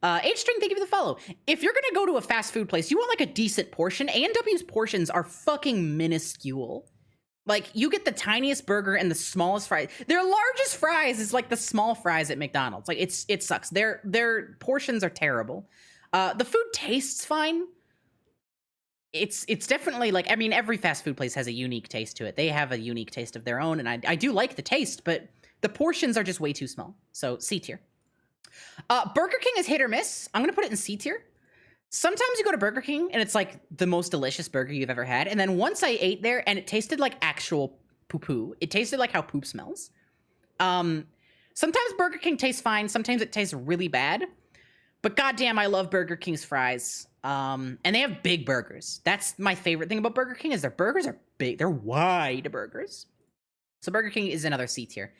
Speaker 4: H-String, thank you for the follow. If you're gonna go to a fast food place, you want like a decent portion. A&W's portions are fucking minuscule. Like, you get the tiniest burger and the smallest fries. Their largest fries is like the small fries at McDonald's. Like, it sucks. Their portions are terrible. The food tastes fine. It's definitely like, I mean, every fast food place has a unique taste to it. They have a unique taste of their own, and I do like the taste, but the portions are just way too small. So C tier. Burger King is hit or miss. I'm gonna put it in C tier. Sometimes you go to Burger King and it's like the most delicious burger you've ever had. And then once I ate there and it tasted like actual poo-poo. It tasted like how poop smells. Sometimes Burger King tastes fine. Sometimes it tastes really bad. But goddamn, I love Burger King's fries. And they have big burgers. That's my favorite thing about Burger King is their burgers are big. They're wide burgers. So Burger King is another C tier.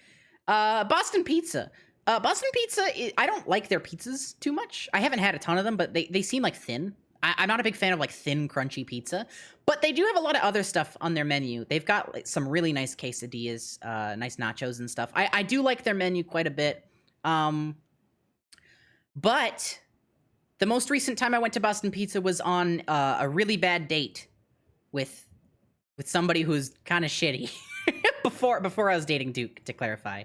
Speaker 4: Boston Pizza. Boston Pizza, I don't like their pizzas too much. I haven't had a ton of them, but they seem like thin. I'm not a big fan of like thin, crunchy pizza, but they do have a lot of other stuff on their menu. They've got like some really nice quesadillas, nice nachos and stuff. I do like their menu quite a bit. But the most recent time I went to Boston Pizza was on a really bad date with somebody who's kind of shitty before I was dating Duke, to clarify.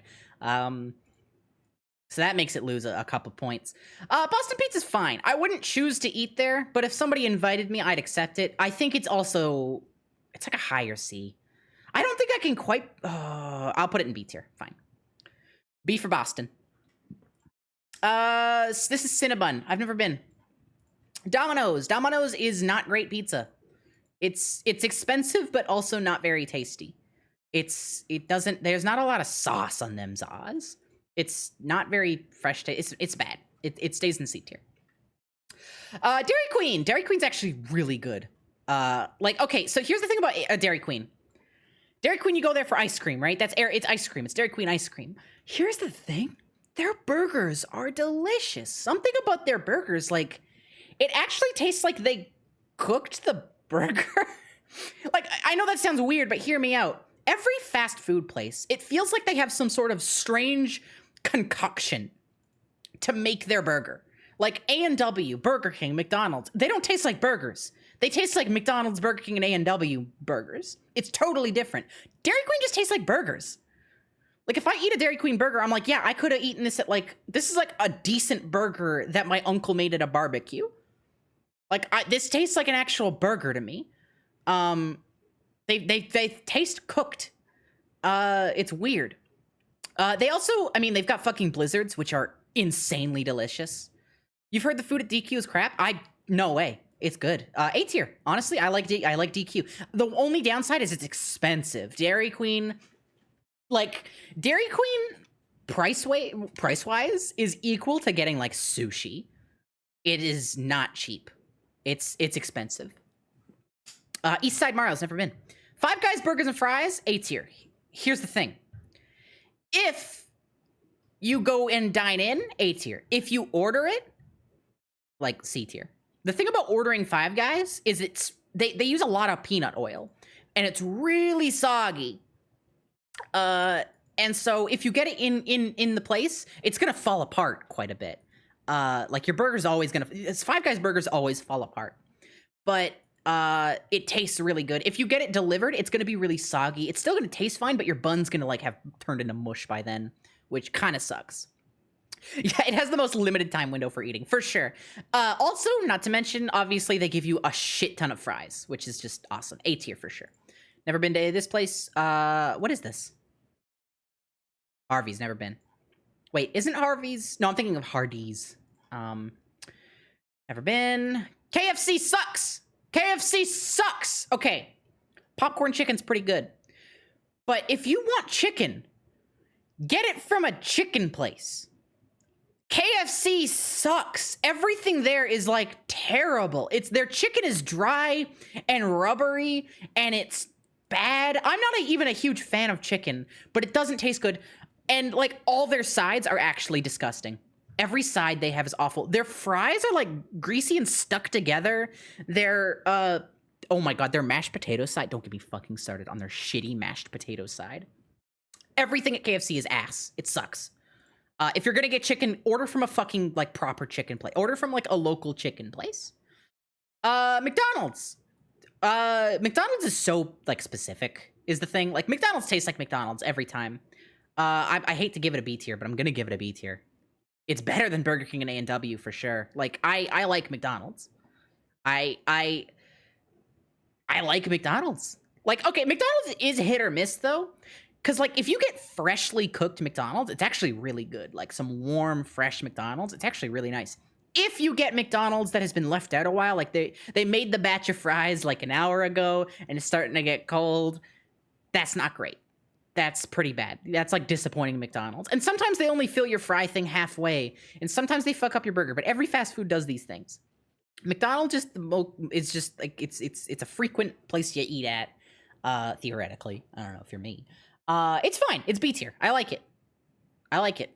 Speaker 4: So that makes it lose a couple points. Boston Pizza's fine. I wouldn't choose to eat there, but if somebody invited me, I'd accept it. I think it's like a higher C. I don't think I can quite, I'll put it in B tier, fine. B for Boston. This is Cinnabon. I've never been. Domino's. Domino's is not great pizza. It's expensive, but also not very tasty. There's not a lot of sauce on them Zaws. It's not very fresh taste. It's bad. It stays in C tier. Dairy Queen. Dairy Queen's actually really good. Okay, so here's the thing about Dairy Queen. Dairy Queen, you go there for ice cream, right? It's ice cream. It's Dairy Queen ice cream. Here's the thing. Their burgers are delicious. Something about their burgers, like, it actually tastes like they cooked the burger. Like, I know that sounds weird, but hear me out. Every fast food place, it feels like they have some sort of strange concoction to make their burger. Like A&W, Burger King, McDonald's, they don't taste like burgers. They taste like McDonald's, Burger King, and A&W burgers. It's totally different. Dairy Queen just tastes like burgers. Like, if I eat a Dairy Queen burger, I'm like, yeah, I could have eaten this at, like, this is like a decent burger that my uncle made at a barbecue. Like, this tastes like an actual burger to me. They taste cooked. It's weird. They also, I mean, they've got fucking blizzards, which are insanely delicious. You've heard the food at DQ is crap? No way. It's good. A tier. Honestly, I like DQ. The only downside is it's expensive. Dairy Queen, price-wise is equal to getting like sushi. It is not cheap. It's expensive. East Side Mario's never been. Five Guys Burgers and Fries, A tier. Here's the thing. If you go and dine in, A tier. If you order it, like C tier. The thing about ordering Five Guys is they use a lot of peanut oil, and it's really soggy. And so if you get it in the place, it's gonna fall apart quite a bit. Like, your burger's always Five Guys burgers always fall apart. But it tastes really good. If you get it delivered, it's gonna be really soggy. It's still gonna taste fine, but your bun's gonna like have turned into mush by then, which kind of sucks. Yeah, it has the most limited time window for eating, for sure. Also, not to mention, obviously, they give you a shit ton of fries, which is just awesome. A tier for sure. Never been to this place. What is this? Harvey's, never been. Wait, isn't Harvey's? No, I'm thinking of Hardee's. Never been. KFC sucks! KFC sucks! Okay, popcorn chicken's pretty good. But if you want chicken, get it from a chicken place. KFC sucks. Everything there is like terrible. Their chicken is dry and rubbery and it's bad. I'm not even a huge fan of chicken, but it doesn't taste good. And like all their sides are actually disgusting. Every side they have is awful. Their fries are like greasy and stuck together. Their oh my god, their mashed potato side. Don't get me fucking started on their shitty mashed potato side. Everything at KFC is ass. It sucks. If you're gonna get chicken, order from a fucking like proper chicken place. Order from like a local chicken place. McDonald's. McDonald's is so like specific is the thing. Like McDonald's tastes like McDonald's every time. I hate to give it a B tier, but I'm gonna give it a B tier. It's better than Burger King and A&W for sure. Like I like McDonald's. I like McDonald's. Like okay, McDonald's is hit or miss though. Cause like if you get freshly cooked McDonald's, it's actually really good. Like some warm, fresh McDonald's, it's actually really nice. If you get McDonald's that has been left out a while, like they made the batch of fries like an hour ago and it's starting to get cold, that's not great. That's pretty bad. That's like disappointing McDonald's. And sometimes they only fill your fry thing halfway, and sometimes they fuck up your burger. But every fast food does these things. McDonald's it's just like it's a frequent place you eat at. Theoretically, I don't know if you're me. It's fine. It's B tier. I like it.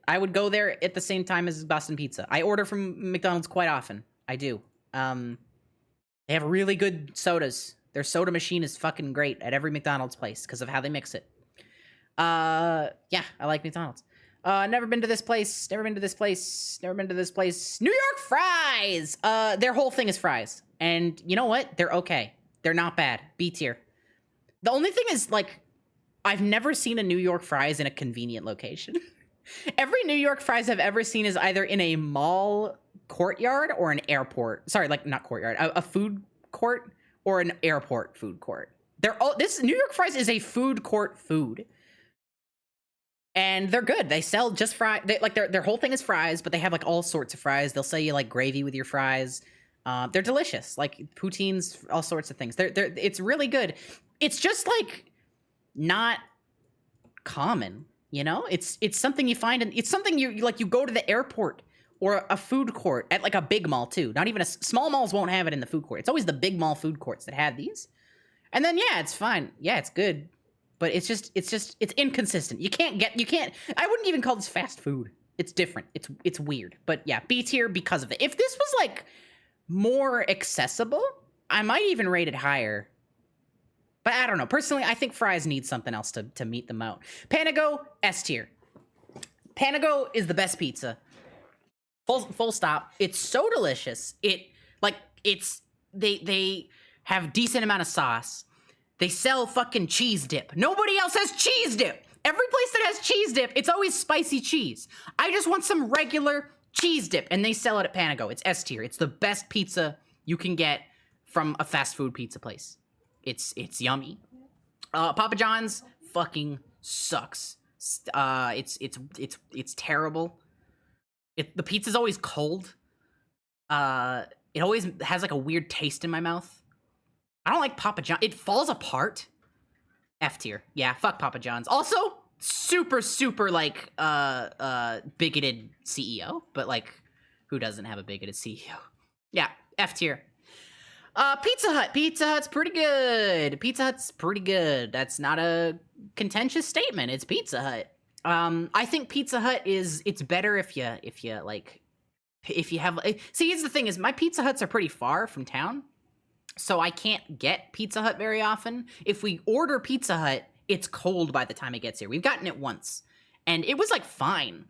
Speaker 4: I would go there at the same time as Boston Pizza. I order from McDonald's quite often. I do. They have really good sodas. Their soda machine is fucking great at every McDonald's place because of how they mix it. Yeah, I like McDonald's. Never been to this place. Never been to this place. New York fries! Their whole thing is fries. And you know what? They're okay. They're not bad. B tier. The only thing is, like, I've never seen a New York fries in a convenient location. Every New York fries I've ever seen is either in a mall courtyard or an airport. Sorry, like, not courtyard. A food court or an airport food court. This New York fries is a food court food. And they're good. They sell just fries. Their whole thing is fries, but they have like all sorts of fries. They'll sell you like gravy with your fries. They're delicious, like poutines, all sorts of things. It's really good. It's just like not common, you know. It's something you find, and it's something you go to the airport or a food court at like a big mall too. Not even small malls won't have it in the food court. It's always the big mall food courts that have these. And then yeah, it's fine. Yeah, it's good. But it's inconsistent. You can't. I wouldn't even call this fast food. It's different. It's weird. But yeah, B tier because of it. If this was like more accessible, I might even rate it higher. But I don't know. Personally, I think fries need something else to meet them out. Panago, S tier. Panago is the best pizza. Full stop. It's so delicious. They have decent amount of sauce. They sell fucking cheese dip. Nobody else has cheese dip. Every place that has cheese dip, it's always spicy cheese. I just want some regular cheese dip, and they sell it at Panago. It's S tier. It's the best pizza you can get from a fast food pizza place. It's yummy. Papa John's fucking sucks. It's terrible. The pizza's always cold. It always has like a weird taste in my mouth. I don't like Papa John. It falls apart. F tier. Yeah, fuck Papa John's. Also, super like bigoted CEO, but like who doesn't have a bigoted CEO? Yeah, F tier. Pizza Hut. Pizza Hut's pretty good. That's not a contentious statement. It's Pizza Hut. I think Pizza Hut it's better if you have. See, here's the thing: is my Pizza Huts are pretty far from town. So I can't get Pizza Hut very often. If we order Pizza Hut, it's cold by the time it gets here. We've gotten it once, and it was like fine,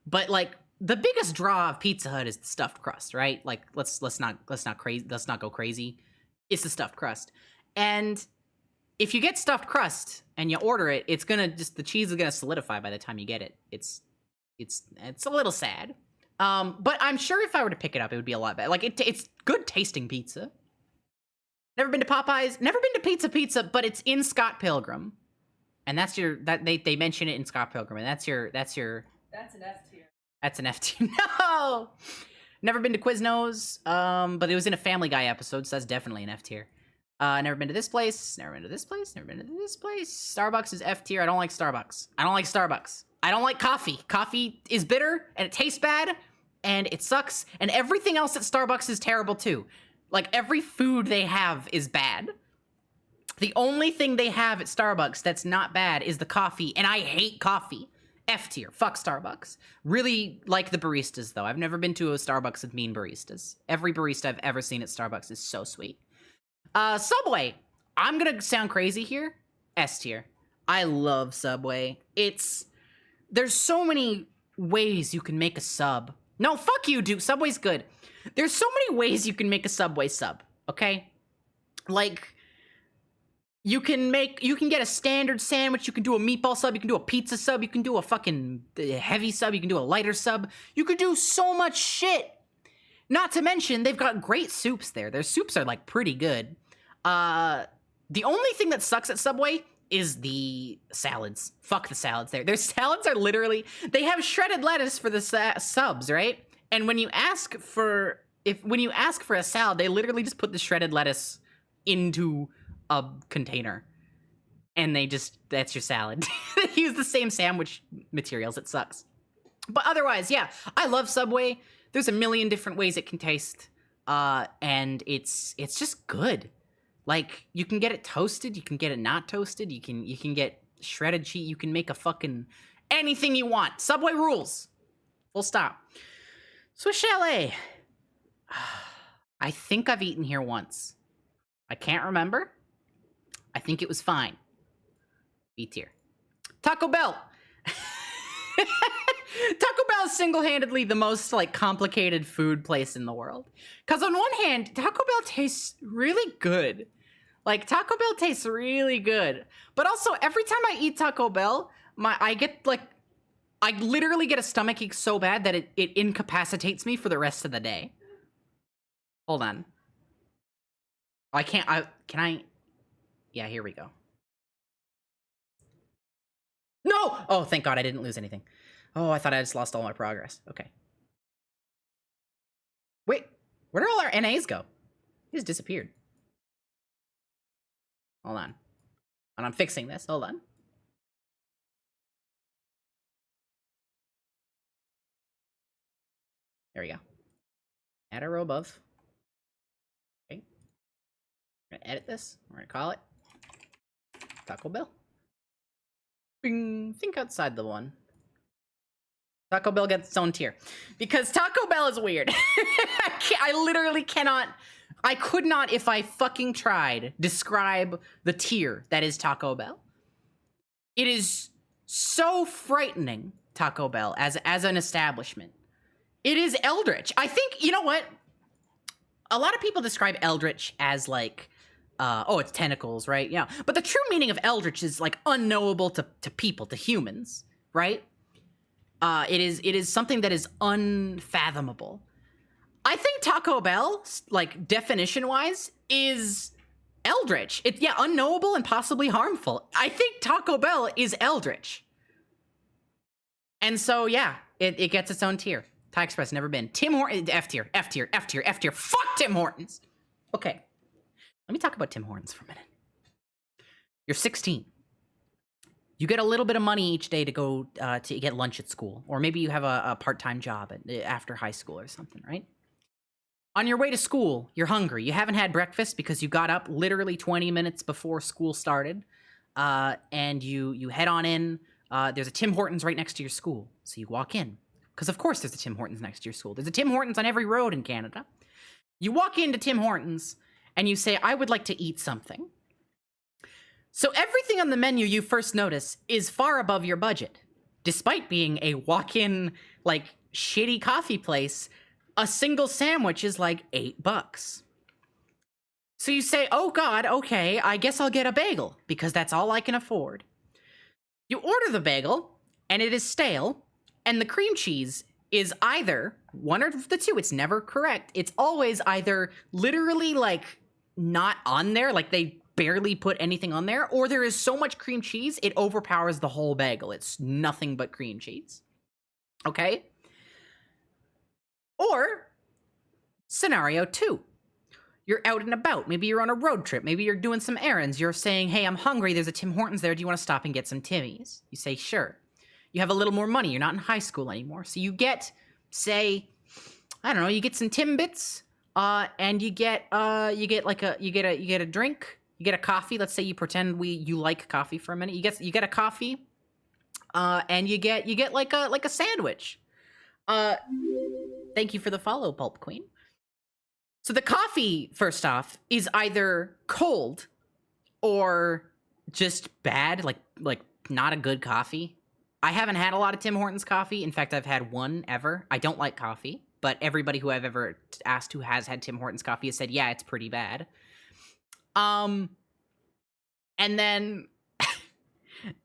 Speaker 4: but like the biggest draw of Pizza Hut is the stuffed crust, right? Like let's not go crazy. It's the stuffed crust, and if you get stuffed crust and you order it, the cheese is gonna solidify by the time you get it. It's a little sad. But I'm sure if I were to pick it up, it would be a lot better. Like, it's good tasting pizza. Never been to Popeyes, never been to Pizza, but it's in Scott Pilgrim. And that's they mention it in Scott Pilgrim, and that's an F tier. That's an F tier. No! Never been to Quiznos, but it was in a Family Guy episode, so that's definitely an F tier. Never been to this place, never been to this place, never been to this place. Starbucks is F tier. I don't like Starbucks. I don't like coffee. Coffee is bitter, and it tastes bad, and it sucks, and everything else at Starbucks is terrible too. Like, every food they have is bad. The only thing they have at Starbucks that's not bad is the coffee, and I hate coffee. F tier. Fuck Starbucks. Really like the baristas, though. I've never been to a Starbucks with mean baristas. Every barista I've ever seen at Starbucks is so sweet. Subway. I'm gonna sound crazy here. S tier. I love Subway. There's so many ways you can make a sub. No, fuck you, dude. Subway's good. There's so many ways you can make a Subway sub, okay? Like, you can get a standard sandwich, you can do a meatball sub, you can do a pizza sub, you can do a fucking heavy sub, you can do a lighter sub. You could do so much shit. Not to mention, they've got great soups there. Their soups are, like, pretty good. The only thing that sucks at Subway is the salads. Fuck the salads there. Their salads are literally, they have shredded lettuce for the subs, right? And when you ask for a salad, they literally just put the shredded lettuce into a container. And that's your salad. They use the same sandwich materials. It sucks. But otherwise, yeah, I love Subway. There's a million different ways it can taste. And it's just good. Like, you can get it toasted, you can get it not toasted, you can get shredded cheese, you can make a fucking anything you want. Subway rules. Full stop. Swiss Chalet. I think I've eaten here once. I can't remember. I think it was fine. B tier. Taco Bell. Taco Bell is single-handedly the most, like, complicated food place in the world. Because on one hand, Taco Bell tastes really good. Like, Taco Bell tastes really good. But also, every time I eat Taco Bell, I literally get a stomachache so bad that it incapacitates me for the rest of the day. Hold on. Can I? Yeah, here we go. No! Oh, thank God I didn't lose anything. Oh, I thought I just lost all my progress. Okay. Wait, where did all our NAs go? They just disappeared. Hold on. And I'm fixing this. Hold on. There we go. Add a row above. Okay. I'm gonna edit this. We're gonna call it Taco Bell. Bing. Think outside the one. Taco Bell gets its own tier. Because Taco Bell is weird. I literally cannot... I could not, if I fucking tried, describe the tier that is Taco Bell. It is so frightening, Taco Bell, as an establishment. It is eldritch. I think, you know what? A lot of people describe eldritch as, like, it's tentacles, right? Yeah. But the true meaning of eldritch is, like, unknowable to people, to humans, right? It is something that is unfathomable. I think Taco Bell, like, definition-wise, is eldritch. Unknowable and possibly harmful. I think Taco Bell is eldritch. And so, yeah, it gets its own tier. Thai Express, never been. Tim Hortons, F tier, F tier, F tier, F tier. Fuck Tim Hortons! Okay, let me talk about Tim Hortons for a minute. You're 16. You get a little bit of money each day to go to get lunch at school. Or maybe you have a part-time job after high school or something, right? On your way to school, you're hungry. You haven't had breakfast because you got up literally 20 minutes before school started. And you head on in. There's a Tim Hortons right next to your school. So you walk in. Because of course there's a Tim Hortons next to your school. There's a Tim Hortons on every road in Canada. You walk into Tim Hortons and you say, I would like to eat something. So everything on the menu you first notice is far above your budget. Despite being a walk-in, like, shitty coffee place, a single sandwich is like $8. So you say, oh God, okay, I guess I'll get a bagel, because that's all I can afford. You order the bagel, and it is stale, and the cream cheese is either one of the two. It's never correct. It's always either literally like not on there, like they barely put anything on there, or there is so much cream cheese it overpowers the whole bagel. It's nothing but cream cheese. Okay? Or scenario 2. You're out and about. Maybe you're on a road trip. Maybe you're doing some errands. You're saying, hey, I'm hungry. There's a Tim Hortons there. Do you want to stop and get some Timmies? You say, sure. You have a little more money. You're not in high school anymore. So you get, say, I don't know, you get some Timbits, and you get a drink. You get a coffee. Let's say you pretend you like coffee for a minute. You get a coffee, and you get like a sandwich. Thank you for the follow, Pulp Queen. So the coffee, first off, is either cold or just bad, like not a good coffee. I haven't had a lot of Tim Hortons coffee. In fact, I've had one ever. I don't like coffee, but everybody who I've ever asked who has had Tim Hortons coffee has said, yeah, it's pretty bad. And then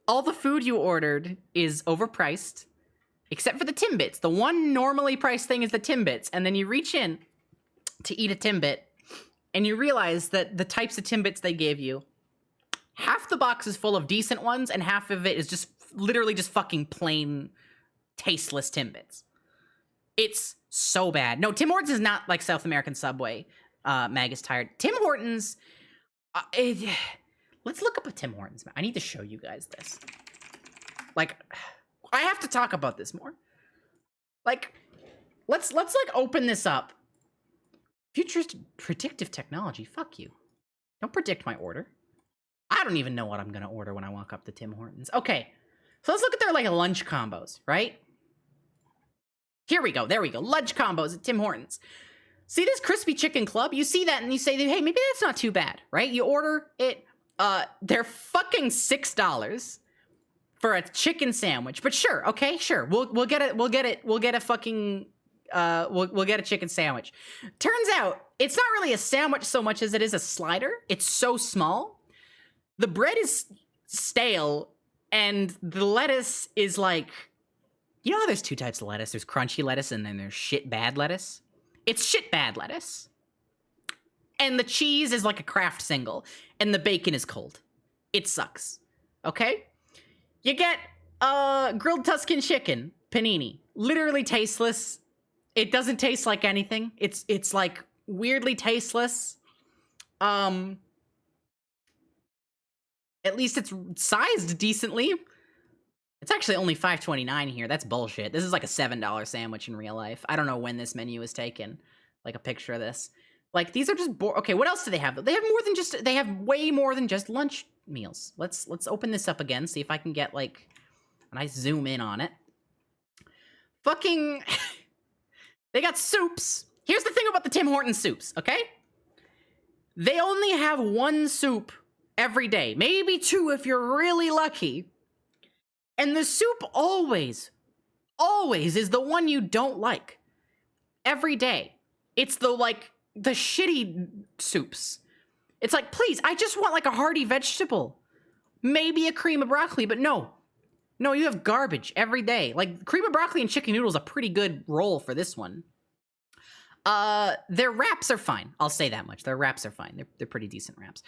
Speaker 4: all the food you ordered is overpriced, except for the Timbits. The one normally priced thing is the Timbits, and then you reach in to eat a Timbit, and you realize that the types of Timbits they gave you, half the box is full of decent ones, and half of it is just literally just fucking plain tasteless Timbits. It's so bad. No, Tim Hortons is not like South American Subway. Mag is tired. Tim Hortons, let's look up a Tim Hortons. I need to show you guys this. Like, I have to talk about this more. Like, let's like open this up. Futurist predictive technology, fuck you. Don't predict my order. I don't even know what I'm gonna order when I walk up to Tim Hortons. Okay, so let's look at their like lunch combos, right? Here we go, there we go, lunch combos at Tim Hortons. See this crispy chicken club? You see that and you say, hey, maybe that's not too bad, right? You order it, they're fucking $6 for a chicken sandwich. But sure, okay, sure, we'll get a fucking we'll get a chicken sandwich. Turns out, it's not really a sandwich so much as it is a slider. It's so small. The bread is stale, and the lettuce is like... You know how there's two types of lettuce? There's crunchy lettuce, and then there's shit bad lettuce? It's shit bad lettuce. And the cheese is like a Kraft single, and the bacon is cold. It sucks. Okay? You get grilled Tuscan chicken, panini. Literally tasteless. It doesn't taste like anything. It's like weirdly tasteless. At least it's sized decently. It's actually only $5.29 here. That's bullshit. This is like a $7 sandwich in real life. I don't know when this menu was taken. Like a picture of this. Like these are just okay, what else do they have? They have way more than just lunch meals. Let's open this up again, see if I can get like a nice zoom in on it. Fucking they got soups. Here's the thing about the Tim Hortons soups, okay? They only have one soup every day. Maybe two if you're really lucky. And the soup always is the one you don't like. Every day. It's the shitty soups. It's like, please, I just want like a hearty vegetable. Maybe a cream of broccoli, but no. No, you have garbage every day. Like, cream of broccoli and chicken noodles a pretty good roll for this one. Their wraps are fine. I'll say that much. Their wraps are fine. They're pretty decent wraps.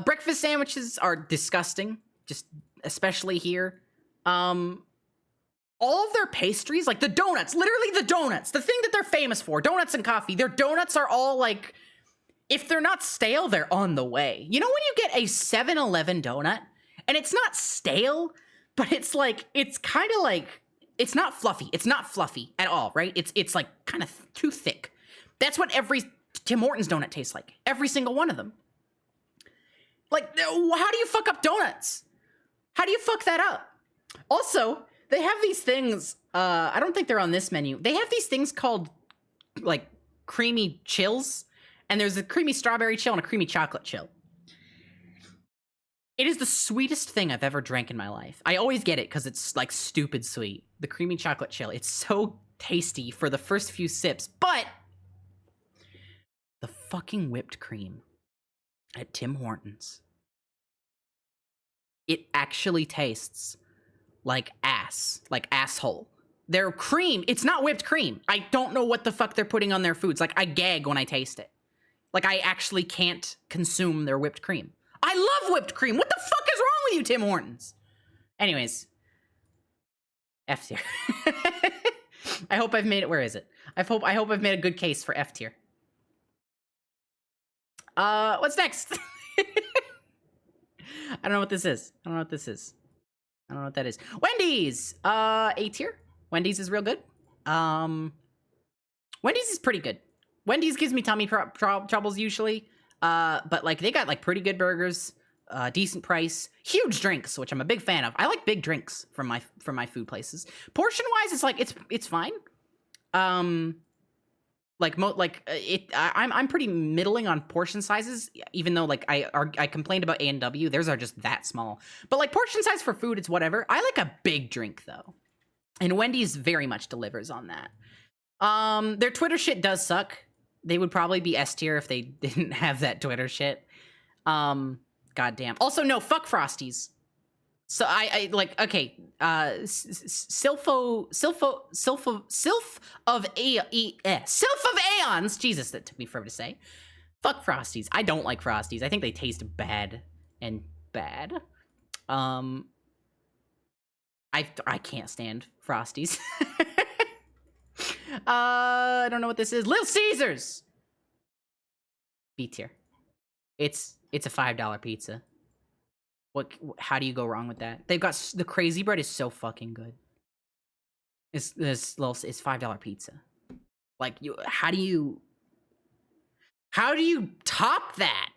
Speaker 4: Breakfast sandwiches are disgusting. Just especially here. All of their pastries, like the donuts, literally the donuts, the thing that they're famous for, donuts and coffee, their donuts are all like, if they're not stale, they're on the way. You know when you get a 7-Eleven donut, and it's not stale, but it's like, it's kind of like, it's not fluffy. It's not fluffy at all, right? It's like kind of too thick. That's what every Tim Hortons donut tastes like. Every single one of them. Like, how do you fuck up donuts? How do you fuck that up? Also, they have these things, I don't think they're on this menu. They have these things called, like, creamy chills. And there's a creamy strawberry chill and a creamy chocolate chill. It is the sweetest thing I've ever drank in my life. I always get it because it's, like, stupid sweet. The creamy chocolate chill. It's so tasty for the first few sips. But the fucking whipped cream at Tim Hortons. It actually tastes like ass. Like asshole. Their cream, it's not whipped cream. I don't know what the fuck they're putting on their foods. Like, I gag when I taste it. Like, I actually can't consume their whipped cream. I love whipped cream. What the fuck is wrong with you, Tim Hortons? Anyways. F tier. I hope I've made it. Where is it? I hope I've made a good case for F tier. What's next? I don't know what this is. I don't know what this is. I don't know what that is. Wendy's! A tier. Wendy's is real good. Wendy's is pretty good. Wendy's gives me tummy troubles usually. But like they got like pretty good burgers, decent price, huge drinks, which I'm a big fan of. I like big drinks from my food places. Portion wise, it's like it's fine. I'm pretty middling on portion sizes, even though like I complained about A&W. Theirs are just that small. But like portion size for food, it's whatever. I like a big drink though, and Wendy's very much delivers on that. Their Twitter shit does suck. They would probably be S tier if they didn't have that Twitter shit. Goddamn. Also, no, fuck Frosties. So I like, okay, Sylph of Aeons. Jesus, that took me forever to say. Fuck Frosties. I don't like Frosties. I think they taste bad and bad. I can't stand Frosties. I don't know what this is. Little Caesars! B tier. It's a $5 pizza. How do you go wrong with that? They've got the crazy bread is so fucking good. It's $5 pizza. Like how do you top that?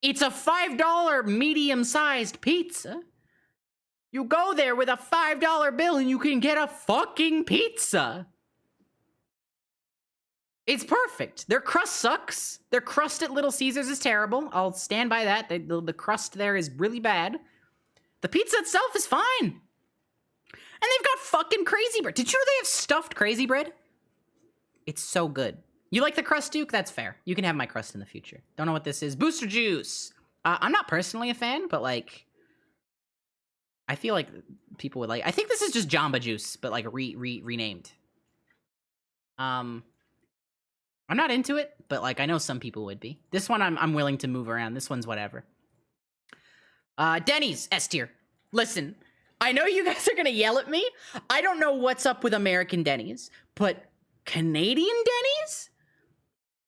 Speaker 4: It's a $5 medium-sized pizza. You go there with a $5 bill and you can get a fucking pizza. It's perfect. Their crust sucks. Their crust at Little Caesars is terrible. I'll stand by that. The crust there is really bad. The pizza itself is fine. And they've got fucking crazy bread. Did you know they have stuffed crazy bread? It's so good. You like the crust, Duke? That's fair. You can have my crust in the future. Don't know what this is. Booster Juice. I'm not personally a fan, but like... I feel like people would like... I think this is just Jamba Juice, but like renamed. I'm not into it, but like I know some people would be. This one I'm willing to move around. This one's whatever. Denny's, S tier. Listen, I know you guys are gonna yell at me. I don't know what's up with American Denny's, but Canadian Denny's?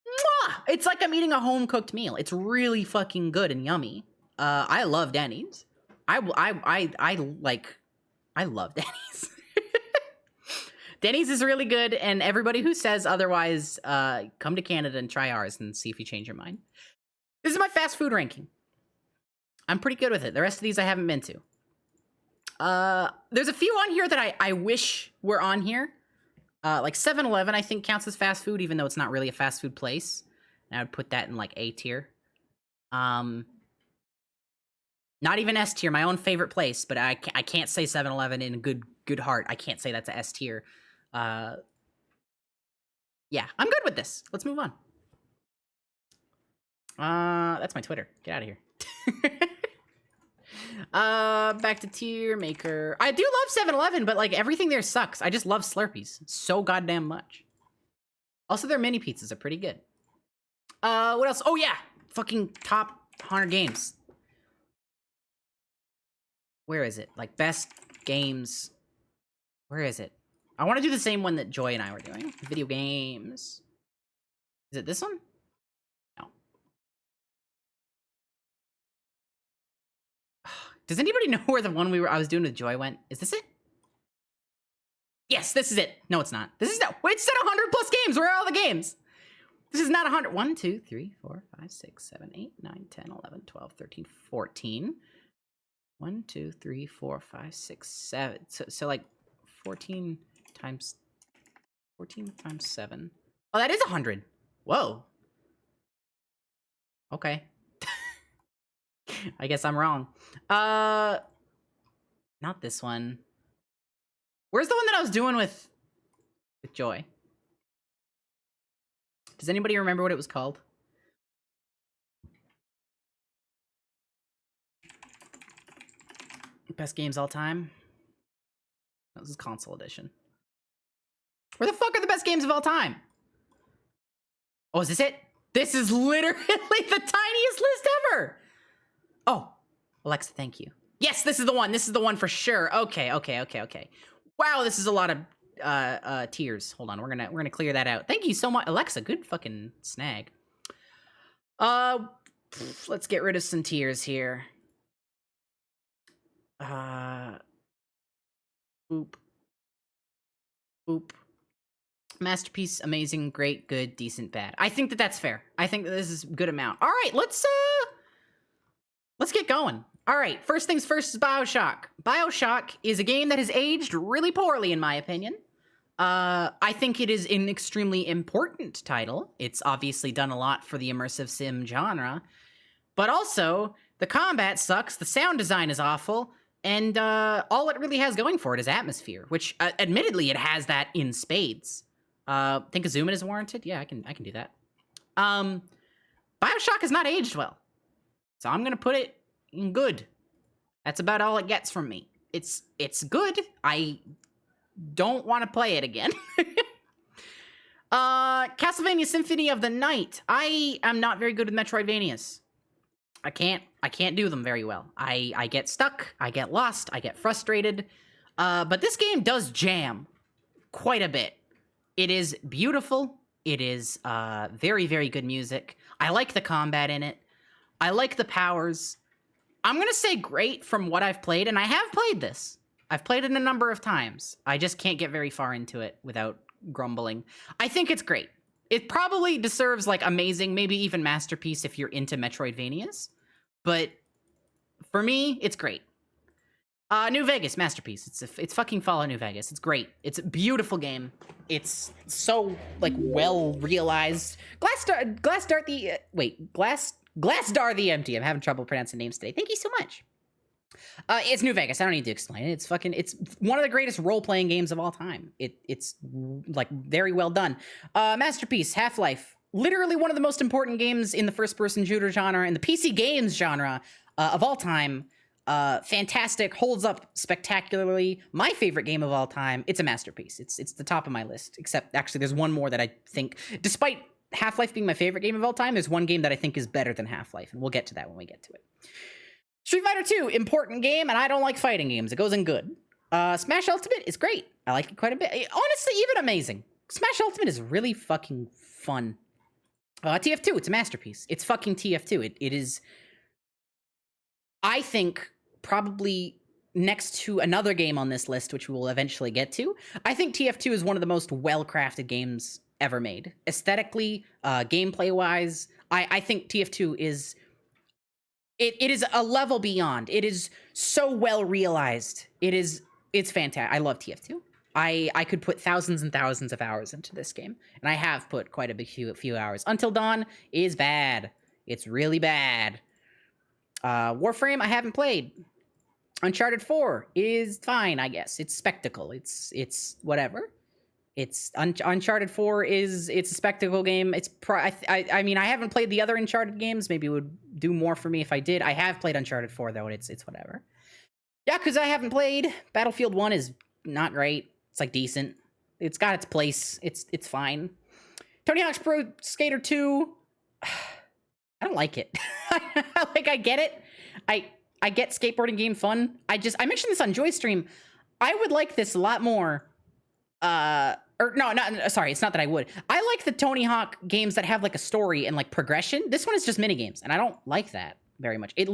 Speaker 4: Mwah! It's like I'm eating a home-cooked meal. It's really fucking good and yummy. I love Denny's. I love Denny's. Denny's is really good, and everybody who says otherwise, come to Canada and try ours and see if you change your mind. This is my fast food ranking. I'm pretty good with it. The rest of these I haven't been to. There's a few on here that I wish were on here. Like 7-Eleven, I think counts as fast food, even though it's not really a fast food place. And I would put that in like A tier. Not even S tier, my own favorite place, but I can't say 7-Eleven in good heart. I can't say that's a S tier. Yeah, I'm good with this. Let's move on. That's my Twitter. Get out of here. Back to tier maker. I do love 7-Eleven, but like everything there sucks. I just love Slurpees so goddamn much. Also, their mini pizzas are pretty good. What else? Oh yeah, fucking top 100 games. Where is it? Like best games. Where is it? I want to do the same one that Joy and I were doing. Video games. Is it this one? No. Does anybody know where the one I was doing with Joy went? Is this it? Yes, this is it. No, it's not. This is not. Wait, it said 100 plus games. Where are all the games? This is not 100. 1, 2, 3, 4, 5, 6, 7, 8, 9, 10, 11, 12, 13, 14. 1, 2, 3, 4, 5, 6, 7. So like 14 times 7. Oh, that is 100. Whoa. Okay. I guess I'm wrong. Not this one. Where's the one that I was doing with Joy? Does anybody remember what it was called? Best games all time. This is console edition. Where the fuck are the best games of all time? Oh, is this it? This is literally the tiniest list ever. Oh, Alexa, thank you. Yes, this is the one. This is the one for sure. Okay. Wow, this is a lot of tiers. Hold on, we're gonna clear that out. Thank you so much, Alexa. Good fucking snag. Let's get rid of some tiers here. Boop. Masterpiece, amazing, great, good, decent, bad. I think that that's fair. I think that this is a good amount. All right, let's get going. All right, first things first is Bioshock. Bioshock is a game that has aged really poorly, in my opinion. I think it is an extremely important title. It's obviously done a lot for the immersive sim genre, but also the combat sucks, the sound design is awful, and all it really has going for it is atmosphere, which admittedly it has that in spades. Think a zoom in is warranted? Yeah, I can do that. Bioshock has not aged well, so I'm gonna put it in good. That's about all it gets from me. It's good. I don't want to play it again. Castlevania Symphony of the Night. I am not very good with Metroidvanias. I can't do them very well. I get stuck, I get lost, I get frustrated. But this game does jam quite a bit. It is beautiful. It is very, very good music. I like the combat in it. I like the powers. I'm gonna say great from what I've played, and I have played this. I've played it a number of times. I just can't get very far into it without grumbling. I think it's great. It probably deserves like amazing, maybe even masterpiece if you're into Metroidvanias. But for me, it's great. New Vegas, masterpiece. It's fucking Fallout New Vegas. It's great. It's a beautiful game. It's so like well realized. Glassdar the Empty. I'm having trouble pronouncing names today. Thank you so much. It's New Vegas. I don't need to explain it. It's one of the greatest role-playing games of all time. It's like very well done. Masterpiece, Half-Life. Literally one of the most important games in the first-person shooter genre and the PC games genre of all time. Fantastic, holds up spectacularly. My favorite game of all time. It's a masterpiece. It's the top of my list. Except actually, there's one more that I think, despite Half-Life being my favorite game of all time, there's one game that I think is better than Half-Life, and we'll get to that when we get to it. Street Fighter 2, important game, and I don't like fighting games. It goes in good. Smash Ultimate is great. I like it quite a bit. Honestly, even amazing. Smash Ultimate is really fucking fun. TF2, it's a masterpiece. It's fucking TF2. It is, I think, probably next to another game on this list, which we will eventually get to. I think TF2 is one of the most well-crafted games ever made. Aesthetically, gameplay-wise, I think TF2 is... It is a level beyond. It is so well realized. It's fantastic. I love TF2. I could put thousands and thousands of hours into this game, and I have put quite a few hours. Until Dawn is bad. It's really bad. Warframe I haven't played. Uncharted 4 is fine, I guess. It's spectacle. It's whatever. It's Uncharted 4 it's a spectacle game. I mean, I haven't played the other Uncharted games. Maybe it would do more for me if I did. I have played Uncharted 4 though, and it's whatever. Yakuza I haven't played. Battlefield 1 is not great. It's like decent. It's got its place. It's fine. Tony Hawk's Pro Skater 2. I don't like it. I get it. I get skateboarding game fun. I mentioned this on Joystream. I would like this a lot more. Sorry, it's not that I would. I like the Tony Hawk games that have like a story and like progression. This one is just minigames, and I don't like that very much. I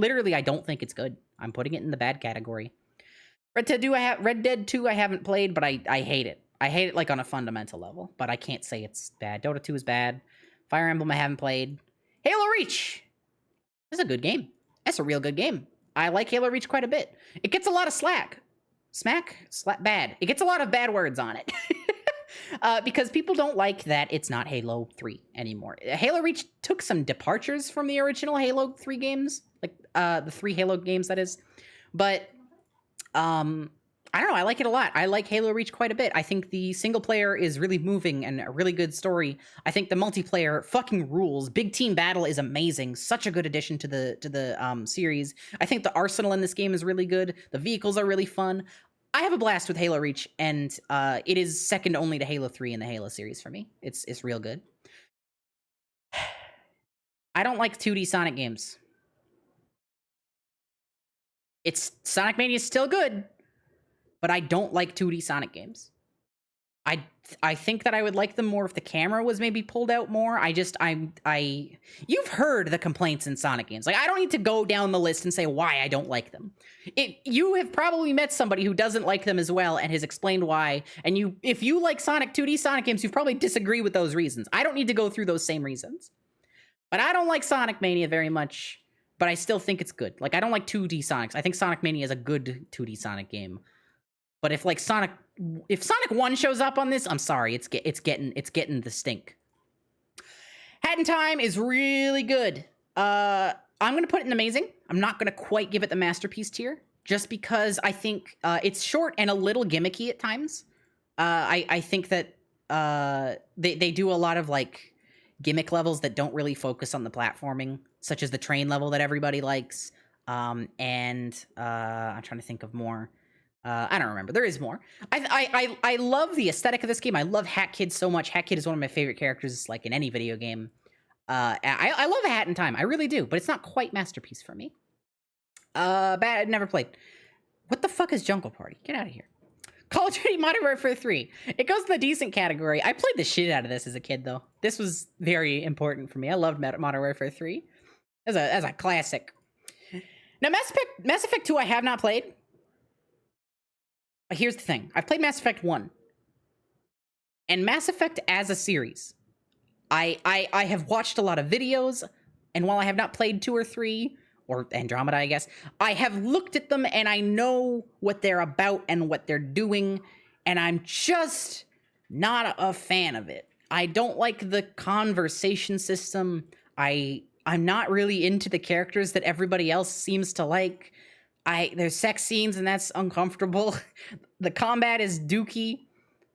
Speaker 4: don't think it's good. I'm putting it in the bad category. Red Dead 2 I haven't played, but I hate it. I hate it like on a fundamental level, but I can't say it's bad. Dota 2 is bad. Fire Emblem I haven't played. Halo Reach. This is a good game. That's a real good game. I like Halo Reach quite a bit. It gets a lot of slack. Bad. It gets a lot of bad words on it. Because people don't like that it's not Halo 3 anymore. Halo Reach took some departures from the original Halo 3 games. Like, the 3 Halo games, that is. But, I don't know, I like it a lot. I like Halo Reach quite a bit. I think the single player is really moving and a really good story. I think the multiplayer fucking rules. Big team battle is amazing. Such a good addition to the series. I think the arsenal in this game is really good. The vehicles are really fun. I have a blast with Halo Reach, and it is second only to Halo 3 in the Halo series for me. It's real good. I don't like 2D Sonic games. Sonic Mania is still good, but I don't like 2D Sonic games. I think that I would like them more if the camera was maybe pulled out more. You've heard the complaints in Sonic games. Like, I don't need to go down the list and say why I don't like them. You have probably met somebody who doesn't like them as well and has explained why. And if you like 2D Sonic games, you probably disagree with those reasons. I don't need to go through those same reasons. But I don't like Sonic Mania very much, but I still think it's good. Like, I don't like 2D Sonics. I think Sonic Mania is a good 2D Sonic game. But if Sonic 1 shows up on this, I'm sorry, it's getting the stink. Hat in Time is really good. I'm gonna put it in amazing. I'm not gonna quite give it the masterpiece tier, just because I think it's short and a little gimmicky at times. I think that they do a lot of like gimmick levels that don't really focus on the platforming, such as the train level that everybody likes. And I'm trying to think of more. I don't remember. There is more. I love the aesthetic of this game. I love Hat Kid so much. Hat Kid is one of my favorite characters, like in any video game. I love A Hat in Time. I really do, but it's not quite masterpiece for me. Bad. Never played. What the fuck is Jungle Party? Get out of here. Call of Duty Modern Warfare 3. It goes in the decent category. I played the shit out of this as a kid, though. This was very important for me. I loved Modern Warfare 3 as a classic. Now, Mass Effect 2 I have not played. Here's the thing. I've played Mass Effect 1. And Mass Effect as a series. I have watched a lot of videos, and while I have not played 2 or 3, or Andromeda, I guess, I have looked at them and I know what they're about and what they're doing, and I'm just not a fan of it. I don't like the conversation system. I'm not really into the characters that everybody else seems to like. There's sex scenes and that's uncomfortable. The combat is dookie.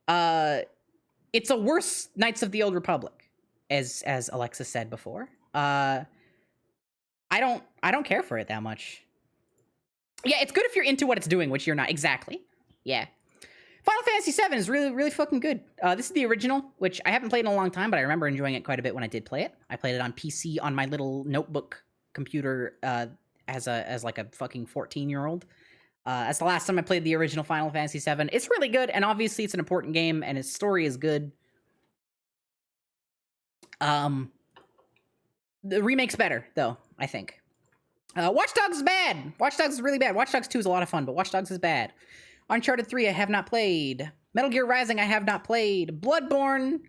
Speaker 4: It's a worse Knights of the Old Republic, as Alexa said before. I don't care for it that much. Yeah, it's good if you're into what it's doing, which you're not. Exactly. Yeah. Final Fantasy VII is really, really fucking good. This is the original, which I haven't played in a long time, but I remember enjoying it quite a bit when I did play it. I played it on PC on my little notebook computer as like a fucking 14-year-old. That's the last time I played the original Final Fantasy VII. It's really good, and obviously it's an important game, and its story is good. The remake's better, though, I think. Watch Dogs is bad. Watch Dogs is really bad. Watch Dogs 2 is a lot of fun, but Watch Dogs is bad. Uncharted 3 I have not played. Metal Gear Rising I have not played. Bloodborne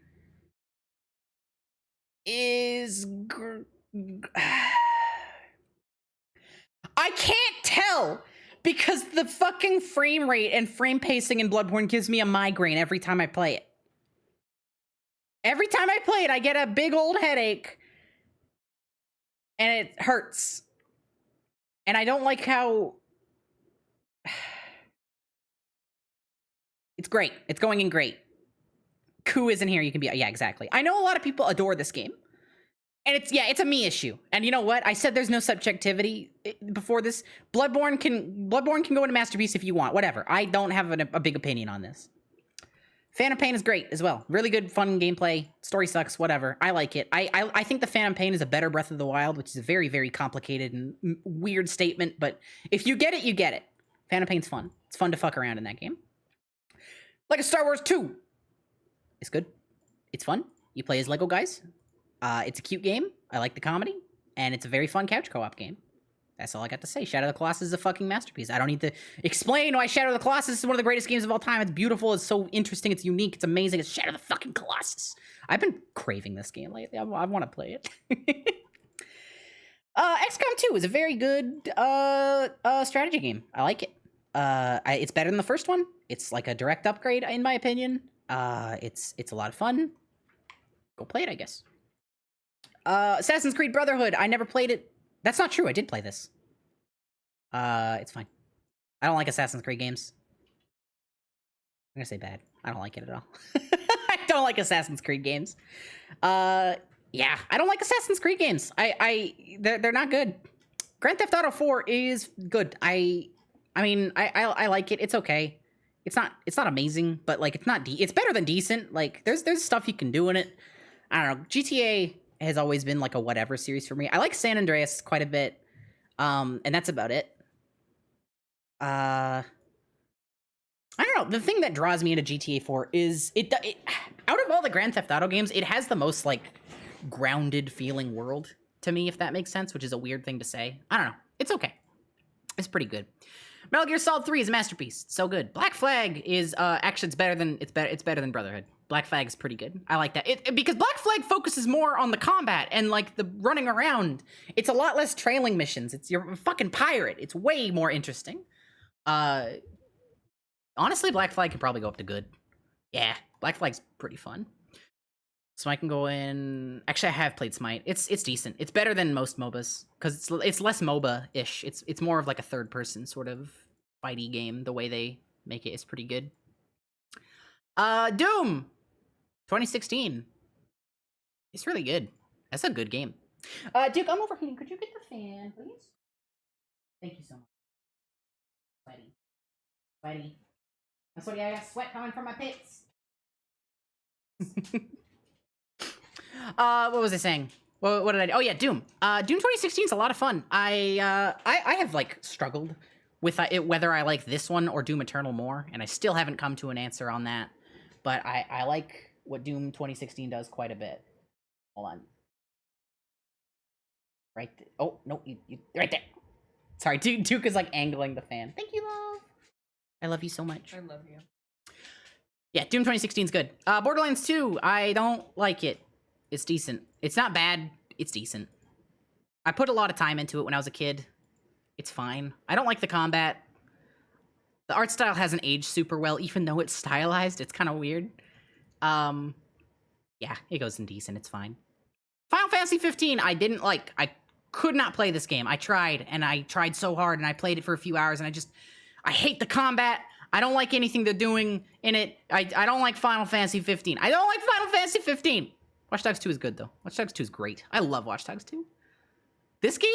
Speaker 4: is... I can't tell because the fucking frame rate and frame pacing in Bloodborne gives me a migraine every time I play it. Every time I play it, I get a big old headache and it hurts. And I don't like how... It's great. It's going in great. Ku isn't here. You can be... Yeah, exactly. I know a lot of people adore this game. And it's a me issue. And you know what? I said there's no subjectivity before this. Bloodborne can go into Masterpiece if you want. Whatever. I don't have a big opinion on this. Phantom Pain is great as well. Really good, fun gameplay. Story sucks, whatever. I like it. I think the Phantom Pain is a better Breath of the Wild, which is a very, very complicated and weird statement. But if you get it, you get it. Phantom Pain's fun. It's fun to fuck around in that game. Like a Star Wars 2. It's good. It's fun. You play as Lego guys. It's a cute game. I like the comedy. And it's a very fun couch co-op game. That's all I got to say. Shadow of the Colossus is a fucking masterpiece. I don't need to explain why Shadow of the Colossus is one of the greatest games of all time. It's beautiful. It's so interesting. It's unique. It's amazing. It's Shadow of the fucking Colossus. I've been craving this game lately. I want to play it. XCOM 2 is a very good strategy game. I like it. It's better than the first one. It's like a direct upgrade, in my opinion. It's a lot of fun. Go play it, I guess. Assassin's Creed Brotherhood. I never played it. That's not true. I did play this. It's fine. I don't like Assassin's Creed games. I'm gonna say bad. I don't like it at all. I don't like Assassin's Creed games. Yeah, I don't like Assassin's Creed games. They're not good. Grand Theft Auto 4 is good. I mean, I like it. It's okay. It's not amazing, but like it's not it's better than decent. Like there's stuff you can do in it. I don't know. GTA has always been like a whatever series for me. I like San Andreas quite a bit. And that's about it. I don't know. The thing that draws me into GTA 4 is it out of all the Grand Theft Auto games, it has the most like grounded feeling world to me, if that makes sense, which is a weird thing to say. I don't know. It's okay. It's pretty good. Metal Gear Solid 3 is a masterpiece. It's so good. Black Flag is actually it's better than Brotherhood. Black Flag is pretty good. I like that. Because Black Flag focuses more on the combat and like the running around. It's a lot less trailing missions. You're a fucking pirate. It's way more interesting. Honestly, Black Flag could probably go up to good. Yeah, Black Flag's pretty fun. Smite can go in. Actually, I have played Smite. It's decent. It's better than most MOBAs because it's less MOBA-ish. It's more of like a third-person sort of fighty game. The way they make it is pretty good. Doom 2016. It's really good. That's a good game. Duke, I'm overheating. Could you get the fan, please? Thank you so much. Sweaty. That's what I got sweat coming from my pits. What was I saying? What did I do? Oh yeah, Doom. Doom 2016 is a lot of fun. I have like struggled with it, whether I like this one or Doom Eternal more, and I still haven't come to an answer on that. But I like what Doom 2016 does quite a bit. Hold on. Right there. Oh, no, you right there. Sorry, Duke is like angling the fan. Thank you, love. I love you so much.
Speaker 5: I love you.
Speaker 4: Yeah, Doom 2016 is good. Borderlands 2, I don't like it. It's decent. It's not bad. It's decent. I put a lot of time into it when I was a kid. It's fine. I don't like the combat. The art style hasn't aged super well, even though it's stylized. It's kind of weird. Yeah, it goes in decent. It's fine. Final Fantasy 15, I didn't like. I could not play this game. I tried, and I tried so hard, and I played it for a few hours, and I hate the combat. I don't like anything they're doing in it. I don't like Final Fantasy 15. I don't like Final Fantasy 15. Watch Dogs 2 is good, though. Watch Dogs 2 is great. I love Watch Dogs 2. This game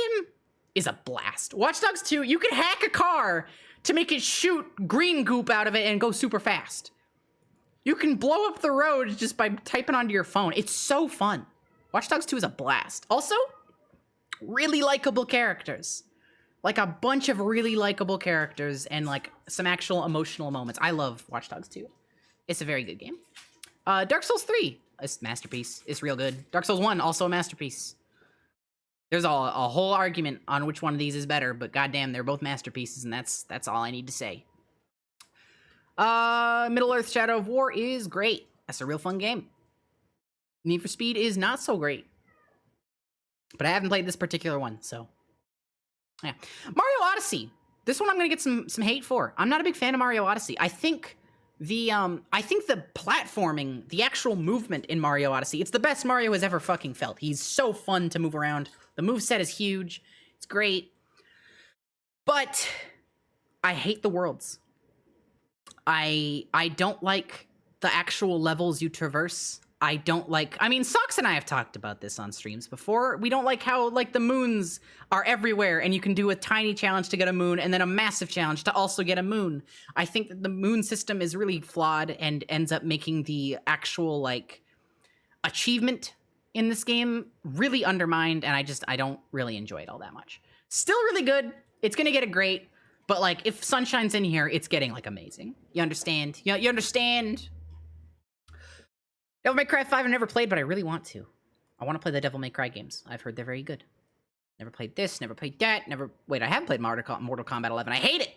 Speaker 4: is a blast. Watch Dogs 2, you can hack a car to make it shoot green goop out of it and go super fast. You can blow up the road just by typing onto your phone. It's so fun. Watch Dogs 2 is a blast. Also, really likable characters. Like a bunch of really likable characters and like some actual emotional moments. I love Watch Dogs 2. It's a very good game. Dark Souls 3 is a masterpiece. It's real good. Dark Souls 1, also a masterpiece. There's a whole argument on which one of these is better, but goddamn, they're both masterpieces, and that's all I need to say. Middle-earth Shadow of War is great. That's a real fun game. Need for Speed is not so great. But I haven't played this particular one, so... yeah. Mario Odyssey. This one I'm gonna get some hate for. I'm not a big fan of Mario Odyssey. I think the platforming, the actual movement in Mario Odyssey, it's the best Mario has ever fucking felt. He's so fun to move around. The moveset is huge. It's great. But I hate the worlds. I don't like the actual levels you traverse. I don't like... I mean, Socks and I have talked about this on streams before. We don't like how, like, the moons are everywhere, and you can do a tiny challenge to get a moon, and then a massive challenge to also get a moon. I think that the moon system is really flawed and ends up making the actual, like, achievement in this game really undermined, and I don't really enjoy it all that much. Still really good. It's gonna get a great, but, like, if Sunshine's in here, it's getting, like, amazing. You understand? You understand? Devil May Cry 5 I've never played, but I really want to. I want to play the Devil May Cry games. I've heard they're very good. Never played this, never played that, Wait, I have played Mortal Kombat 11. I hate it!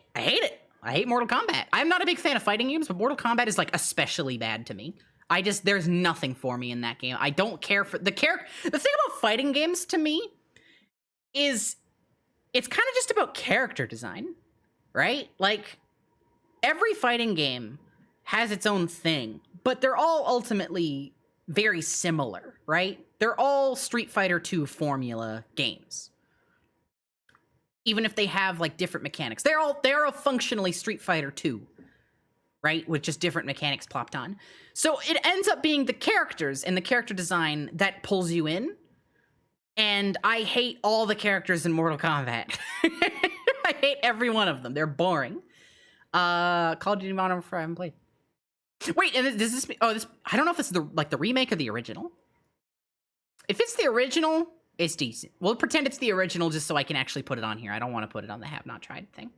Speaker 4: I hate Mortal Kombat. I'm not a big fan of fighting games, but Mortal Kombat is, like, especially bad to me. There's nothing for me in that game. I don't care for... The thing about fighting games, to me, is... it's kind of just about character design, right? Like, every fighting game has its own thing, but they're all ultimately very similar, right? They're all Street Fighter 2 formula games. Even if they have, like, different mechanics. They're all functionally Street Fighter 2, right? With just different mechanics plopped on. So it ends up being the characters and the character design that pulls you in. And I hate all the characters in Mortal Kombat. I hate every one of them. They're boring. Call of Duty Modern Warfare I haven't played. Wait, and does this? Oh, this. I don't know if this is the remake or the original. If it's the original, it's decent. We'll pretend it's the original just so I can actually put it on here. I don't want to put it on the have not tried thing.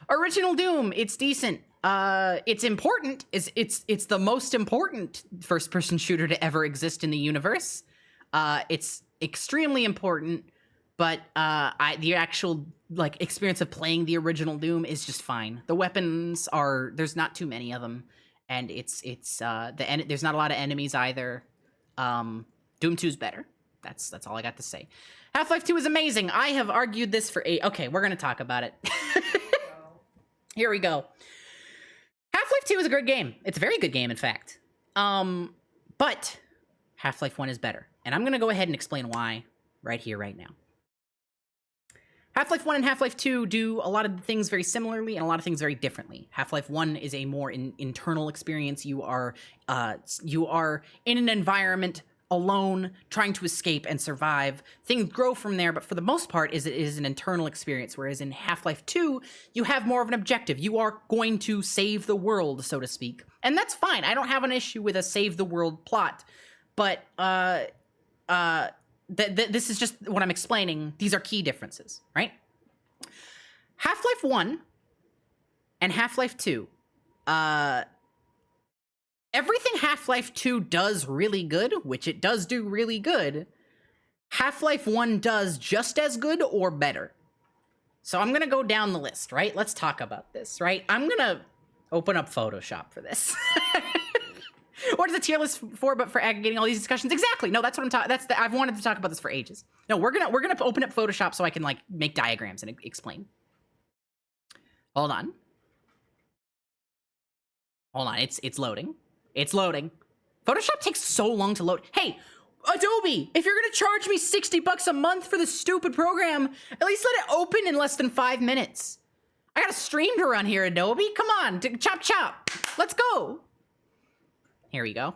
Speaker 4: Original Doom, it's decent. It's important. It's the most important first-person shooter to ever exist in the universe. It's extremely important, but the actual like experience of playing the original Doom is just fine. The weapons there's not too many of them, and there's not a lot of enemies either. Doom 2's better. That's all I got to say. Half-Life 2 is amazing. I have argued this for 8. Okay, we're gonna talk about it. Here we go. Half-Life 2 is a good game. It's a very good game, in fact. But Half-Life 1 is better. And I'm going to go ahead and explain why right here, right now. Half-Life 1 and Half-Life 2 do a lot of things very similarly and a lot of things very differently. Half-Life 1 is a more internal experience. You are in an environment alone, trying to escape and survive. Things grow from there, but for the most part, it is an internal experience, whereas in Half-Life 2, you have more of an objective. You are going to save the world, so to speak. And that's fine. I don't have an issue with a save-the-world plot, but this is just what I'm explaining. These are key differences, right? Half-Life 1 and Half-Life 2, everything Half-Life 2 does really good, which it does do really good, Half-Life 1 does just as good or better. So I'm going to go down the list, right? Let's talk about this, right? I'm going to open up Photoshop for this. What is a tier list for, but for aggregating all these discussions? Exactly. No, that's what I'm talking. I've wanted to talk about this for ages. No, we're gonna open up Photoshop so I can like make diagrams and explain. Hold on. It's loading. It's loading. Photoshop takes so long to load. Hey, Adobe, if you're gonna charge me $60 a month for this stupid program, at least let it open in less than 5 minutes. I got a stream to run here, Adobe. Come on, chop chop. Let's go. Here we go.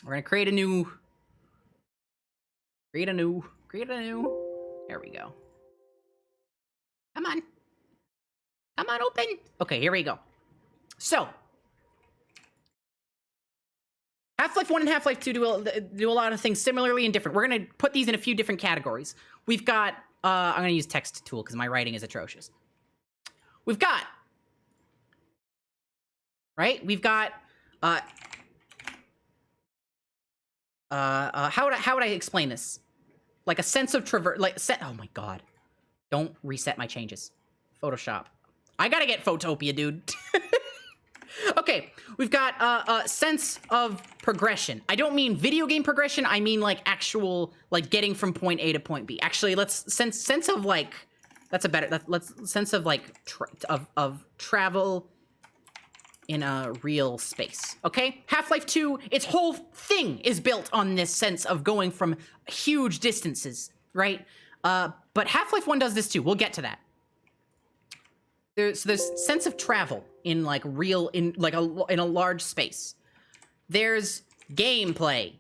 Speaker 4: We're gonna create a new. There we go. Come on, open. Okay, here we go. So, Half-Life 1 and Half-Life 2 do a lot of things similarly and different. We're gonna put these in a few different categories. We've got, I'm gonna use text tool because my writing is atrocious. We've got, how would I explain this? Like a sense of oh my god. Don't reset my changes. Photoshop. I gotta get Photopia, dude. Okay, we've got a sense of progression. I don't mean video game progression, I mean like actual, like getting from point A to point B. Actually, let's sense of like, let's sense of like, of travel in a real space, okay? Half-Life 2, its whole thing is built on this sense of going from huge distances, right? But Half-Life 1 does this too. We'll get to that. There's sense of travel in like in a large space. There's gameplay.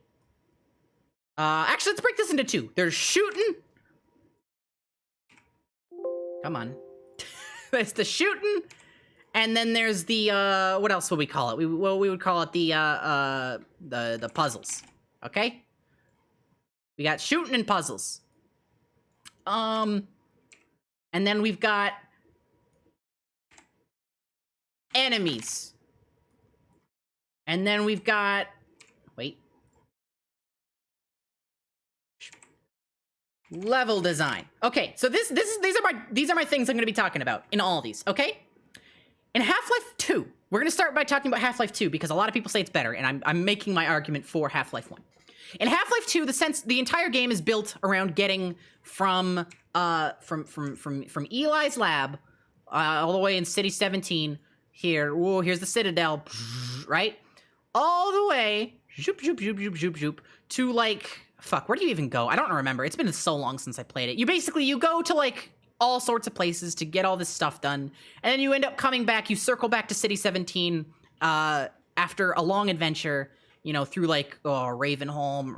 Speaker 4: Actually, let's break this into two. There's shooting. Come on. There's the shooting. And then there's the, what else would we call it? We would call it the puzzles, okay? We got shooting and puzzles. And then we've got enemies. And then we've got, level design. Okay, so these are my things I'm gonna be talking about in all of these, okay? In Half-Life 2, we're going to start by talking about Half-Life 2 because a lot of people say it's better, and I'm making my argument for Half-Life 1. In Half-Life 2, the entire game is built around getting from Eli's lab all the way in City 17 here. Whoa, here's the Citadel, right? All the way to like, fuck, where do you even go? I don't remember. It's been so long since I played it. You go to like all sorts of places to get all this stuff done, and then you end up coming back, you circle back to City 17 after a long adventure, you know, through like, Ravenholm,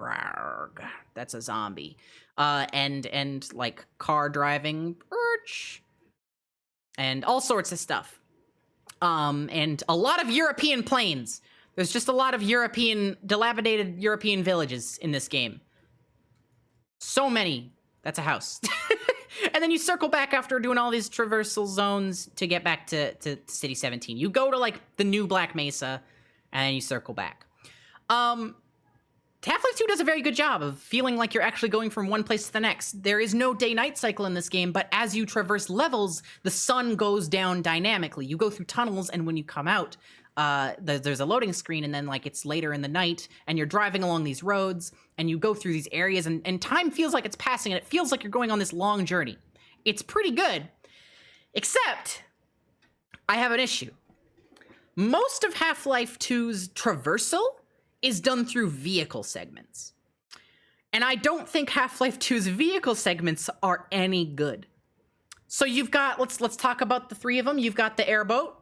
Speaker 4: that's a zombie, and like car driving, and all sorts of stuff. and a lot of European planes. There's just a lot of dilapidated European villages in this game. So many. That's a house. And then you circle back after doing all these traversal zones to get back to City 17. You go to, like, the new Black Mesa, and then you circle back. Half-Life 2 does a very good job of feeling like you're actually going from one place to the next. There is no day-night cycle in this game, but as you traverse levels, the sun goes down dynamically. You go through tunnels, and when you come out, there's a loading screen, and then, like, it's later in the night, and you're driving along these roads, and you go through these areas, and time feels like it's passing, and it feels like you're going on this long journey. It's pretty good, except I have an issue. Most of Half-Life 2's traversal is done through vehicle segments. And I don't think Half-Life 2's vehicle segments are any good. So you've got, let's talk about the three of them. You've got the airboat,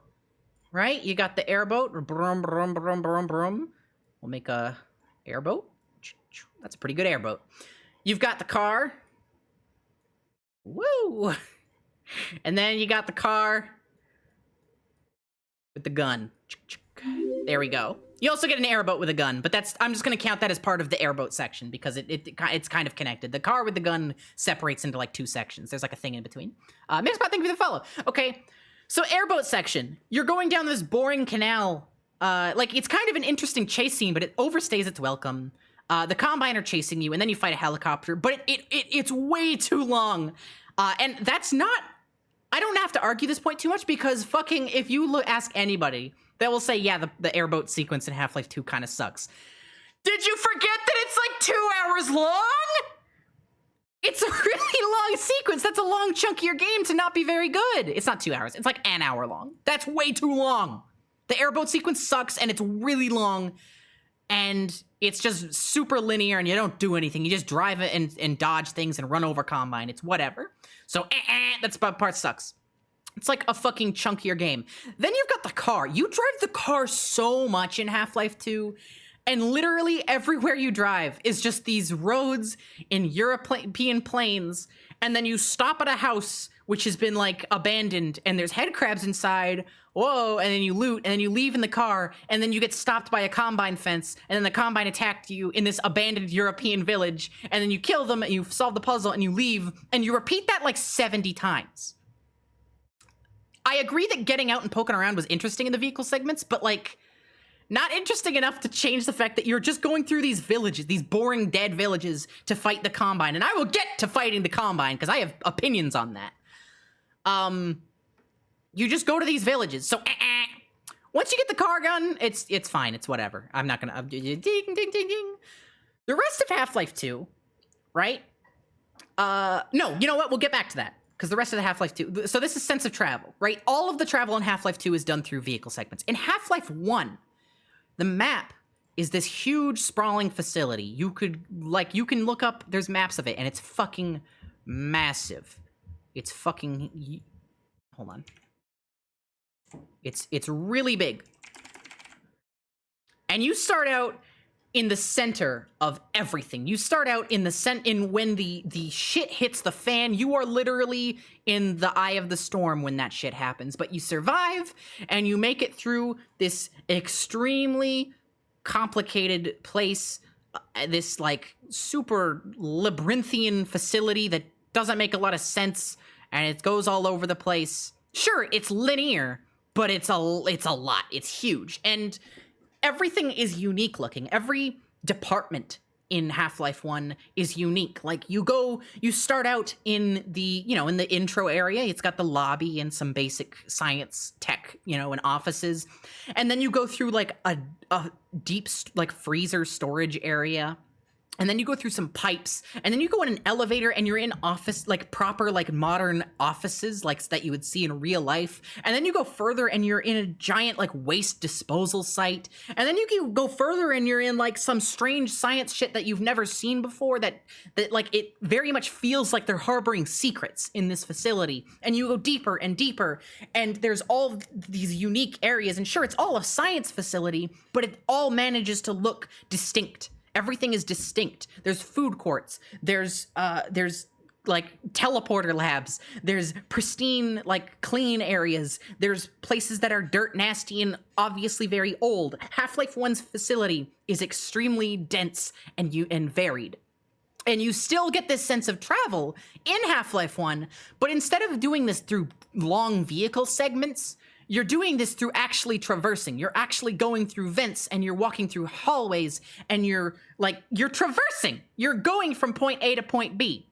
Speaker 4: right? You got the airboat, brum, brum, brum, brum, brum. We'll make a airboat. That's a pretty good airboat. You've got the car. Woo! And then you got the car with the gun. There we go. You also get an airboat with a gun, but I'm just going to count that as part of the airboat section because it's kind of connected. The car with the gun separates into like two sections. There's like a thing in between. Mixbot, thank you for the follow. Okay, so airboat section. You're going down this boring canal. Like, it's kind of an interesting chase scene, but it overstays its welcome. The Combine are chasing you, and then you fight a helicopter, but it's way too long. And that's not... I don't have to argue this point too much because fucking if you ask anybody... They will say, yeah, the airboat sequence in Half-Life 2 kind of sucks. Did you forget that it's like 2 hours long? It's a really long sequence. That's a long chunk of your game to not be very good. It's not 2 hours. It's like an hour long. That's way too long. The airboat sequence sucks, and it's really long, and it's just super linear, and you don't do anything. You just drive it and dodge things and run over Combine. It's whatever. So, that's part sucks. It's like a fucking chunkier game. Then you've got the car. You drive the car so much in Half-Life 2, and literally everywhere you drive is just these roads in European plains, and then you stop at a house which has been, like, abandoned, and there's head crabs inside, whoa, and then you loot, and then you leave in the car, and then you get stopped by a Combine fence, and then the Combine attacked you in this abandoned European village, and then you kill them, and you solve the puzzle, and you leave, and you repeat that, like, 70 times. I agree that getting out and poking around was interesting in the vehicle segments, but, like, not interesting enough to change the fact that you're just going through these villages, these boring dead villages to fight the Combine. And I will get to fighting the Combine because I have opinions on that. You just go to these villages. So, once you get the car gun, it's fine. It's whatever. I'm not gonna... Ding, ding, ding, ding. The rest of Half-Life 2, right? No, you know what? We'll get back to that. Because the rest of the Half-Life 2... So this is sense of travel, right? All of the travel in Half-Life 2 is done through vehicle segments. In Half-Life 1, the map is this huge, sprawling facility. You can look up... There's maps of it, and it's fucking massive. It's fucking... Hold on. It's really big. And you start out in the center of everything. You start out in when the shit hits the fan, you are literally in the eye of the storm when that shit happens. But you survive, and you make it through this extremely complicated place, this, like, super labyrinthian facility that doesn't make a lot of sense, and it goes all over the place. Sure, it's linear, but it's a lot. It's huge. And everything is unique looking. Every department in Half-Life 1 is unique. Like, you start out in the intro area. It's got the lobby and some basic science tech, and offices. And then you go through, like, a deep, like, freezer storage area. And then you go through some pipes, and then you go in an elevator, and you're in office, like, proper, like, modern offices, like, that you would see in real life. And then you go further, and you're in a giant, like, waste disposal site. And then you can go further, and you're in, like, some strange science shit that you've never seen before that like, it very much feels like they're harboring secrets in this facility. And you go deeper and deeper, and there's all these unique areas. And sure, it's all a science facility, but it all manages to look distinct. Everything is distinct. There's food courts. There's like teleporter labs. There's pristine, like clean areas. There's places that are dirt nasty and obviously very old. Half-Life 1's facility is extremely dense and varied. And you still get this sense of travel in Half-Life 1, but instead of doing this through long vehicle segments, you're doing this through actually traversing. You're actually going through vents and you're walking through hallways and you're traversing. You're going from point A to point B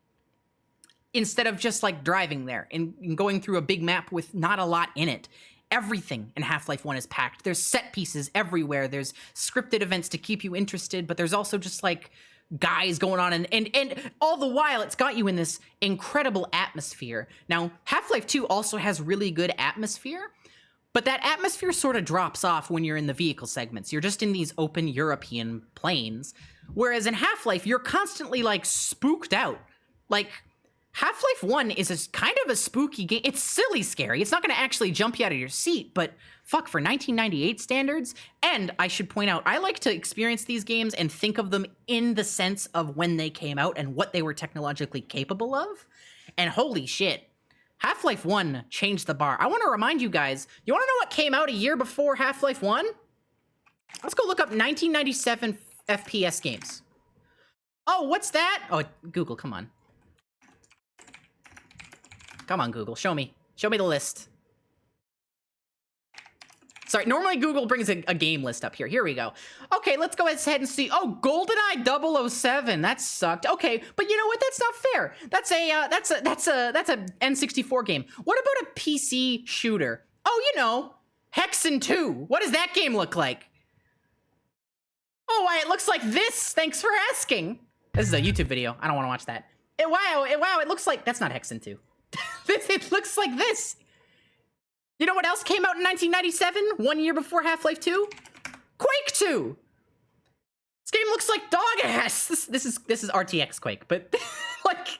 Speaker 4: instead of just like driving there and going through a big map with not a lot in it. Everything in Half-Life 1 is packed. There's set pieces everywhere. There's scripted events to keep you interested, but there's also just like guys going on and all the while it's got you in this incredible atmosphere. Now, Half-Life 2 also has really good atmosphere, but that atmosphere sort of drops off when you're in the vehicle segments. You're just in these open European plains. Whereas in Half-Life, you're constantly like spooked out. Like, Half-Life 1 is a kind of a spooky game. It's silly scary. It's not going to actually jump you out of your seat, but fuck, for 1998 standards, and I should point out, I like to experience these games and think of them in the sense of when they came out and what they were technologically capable of. And holy shit, Half-Life 1 changed the bar. I want to remind you guys, you want to know what came out a year before Half-Life 1? Let's go look up 1997 FPS games. Oh, what's that? Oh, Google, come on. Come on, Google, show me. Show me the list. Sorry, normally Google brings a game list up here. Here we go. Okay, let's go ahead and see. Oh, GoldenEye 007. That sucked. Okay, but you know what? That's not fair. That's a N64 game. What about a PC shooter? Oh, you know, Hexen 2. What does that game look like? Oh, why, it looks like this. Thanks for asking. This is a YouTube video. I don't want to watch that. Wow, it looks like, that's not Hexen 2. It looks like this. You know what else came out in 1997? 1 year before Half-Life 2? Quake 2! This game looks like dog ass! This is RTX Quake, but like...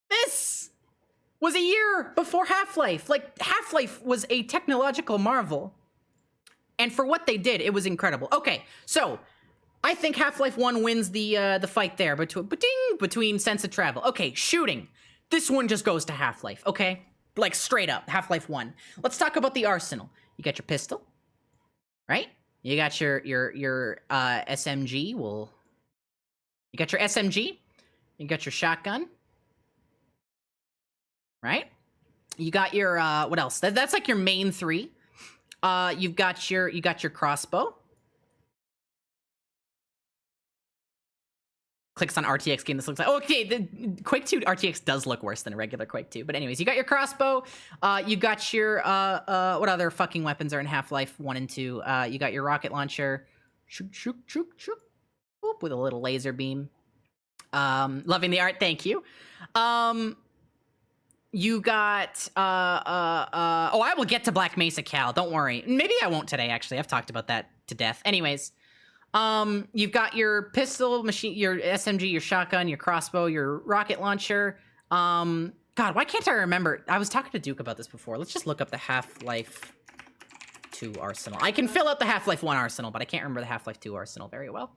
Speaker 4: This was a year before Half-Life. Like, Half-Life was a technological marvel. And for what they did, it was incredible. Okay, so... I think Half-Life 1 wins the fight there between sense of travel. Okay, shooting. This one just goes to Half-Life, okay? Like, straight up, Half-Life 1. Let's talk about the arsenal. You got your pistol, right? You got your SMG. You got your SMG. You got your shotgun, right? You got your, what else? That's like your main three. You got your crossbow. Clicks on RTX game. This looks like, okay, the Quake 2 RTX does look worse than a regular Quake 2. But anyways, you got your crossbow. You got your, what other fucking weapons are in Half-Life 1 and 2? You got your rocket launcher. Shoot, shoot, shoot, shoot. Whoop, with a little laser beam. Loving the art, thank you. You got, oh, I will get to Black Mesa Cal, don't worry. Maybe I won't today, actually. I've talked about that to death. Anyways. You've got your pistol, your SMG, your shotgun, your crossbow, your rocket launcher. God, why can't I remember? I was talking to Duke about this before. Let's just look up the Half-Life 2 arsenal. I can fill out the Half-Life 1 arsenal, but I can't remember the Half-Life 2 arsenal very well.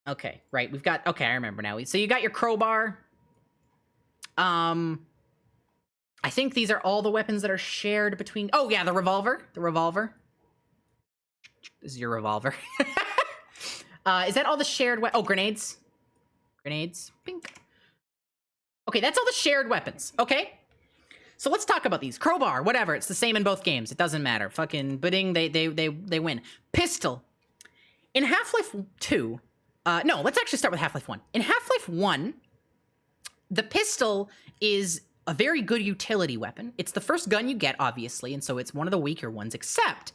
Speaker 4: Okay, right. We've got, okay, I remember now. So you got your crowbar. I think these are all the weapons that are shared between, oh yeah, the revolver. This is your revolver. Is that all the shared oh, grenades? Grenades. Pink. Okay, that's all the shared weapons, okay? So let's talk about these. Crowbar, whatever, it's the same in both games. It doesn't matter. Fucking bidding, they win. Pistol. In Half-Life 2, no, let's actually start with Half-Life 1. In Half-Life 1, the pistol is a very good utility weapon. It's the first gun you get, obviously, and so it's one of the weaker ones, except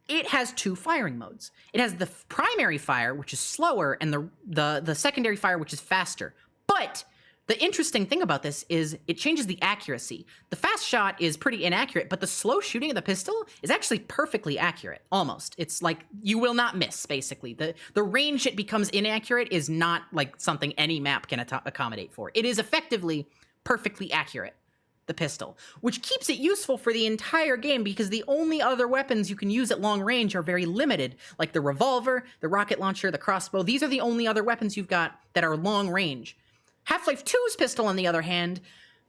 Speaker 4: it has two firing modes. It has the primary fire, which is slower, and the secondary fire, which is faster. But the interesting thing about this is it changes the accuracy. The fast shot is pretty inaccurate, but the slow shooting of the pistol is actually perfectly accurate, almost. It's like you will not miss, basically. The range it becomes inaccurate is not like something any map can accommodate for. It is effectively perfectly accurate. the pistol, which keeps it useful for the entire game because the only other weapons you can use at long range are very limited, like the revolver, the rocket launcher, the crossbow. These are the only other weapons you've got that are long range. Half-Life 2's pistol, on the other hand,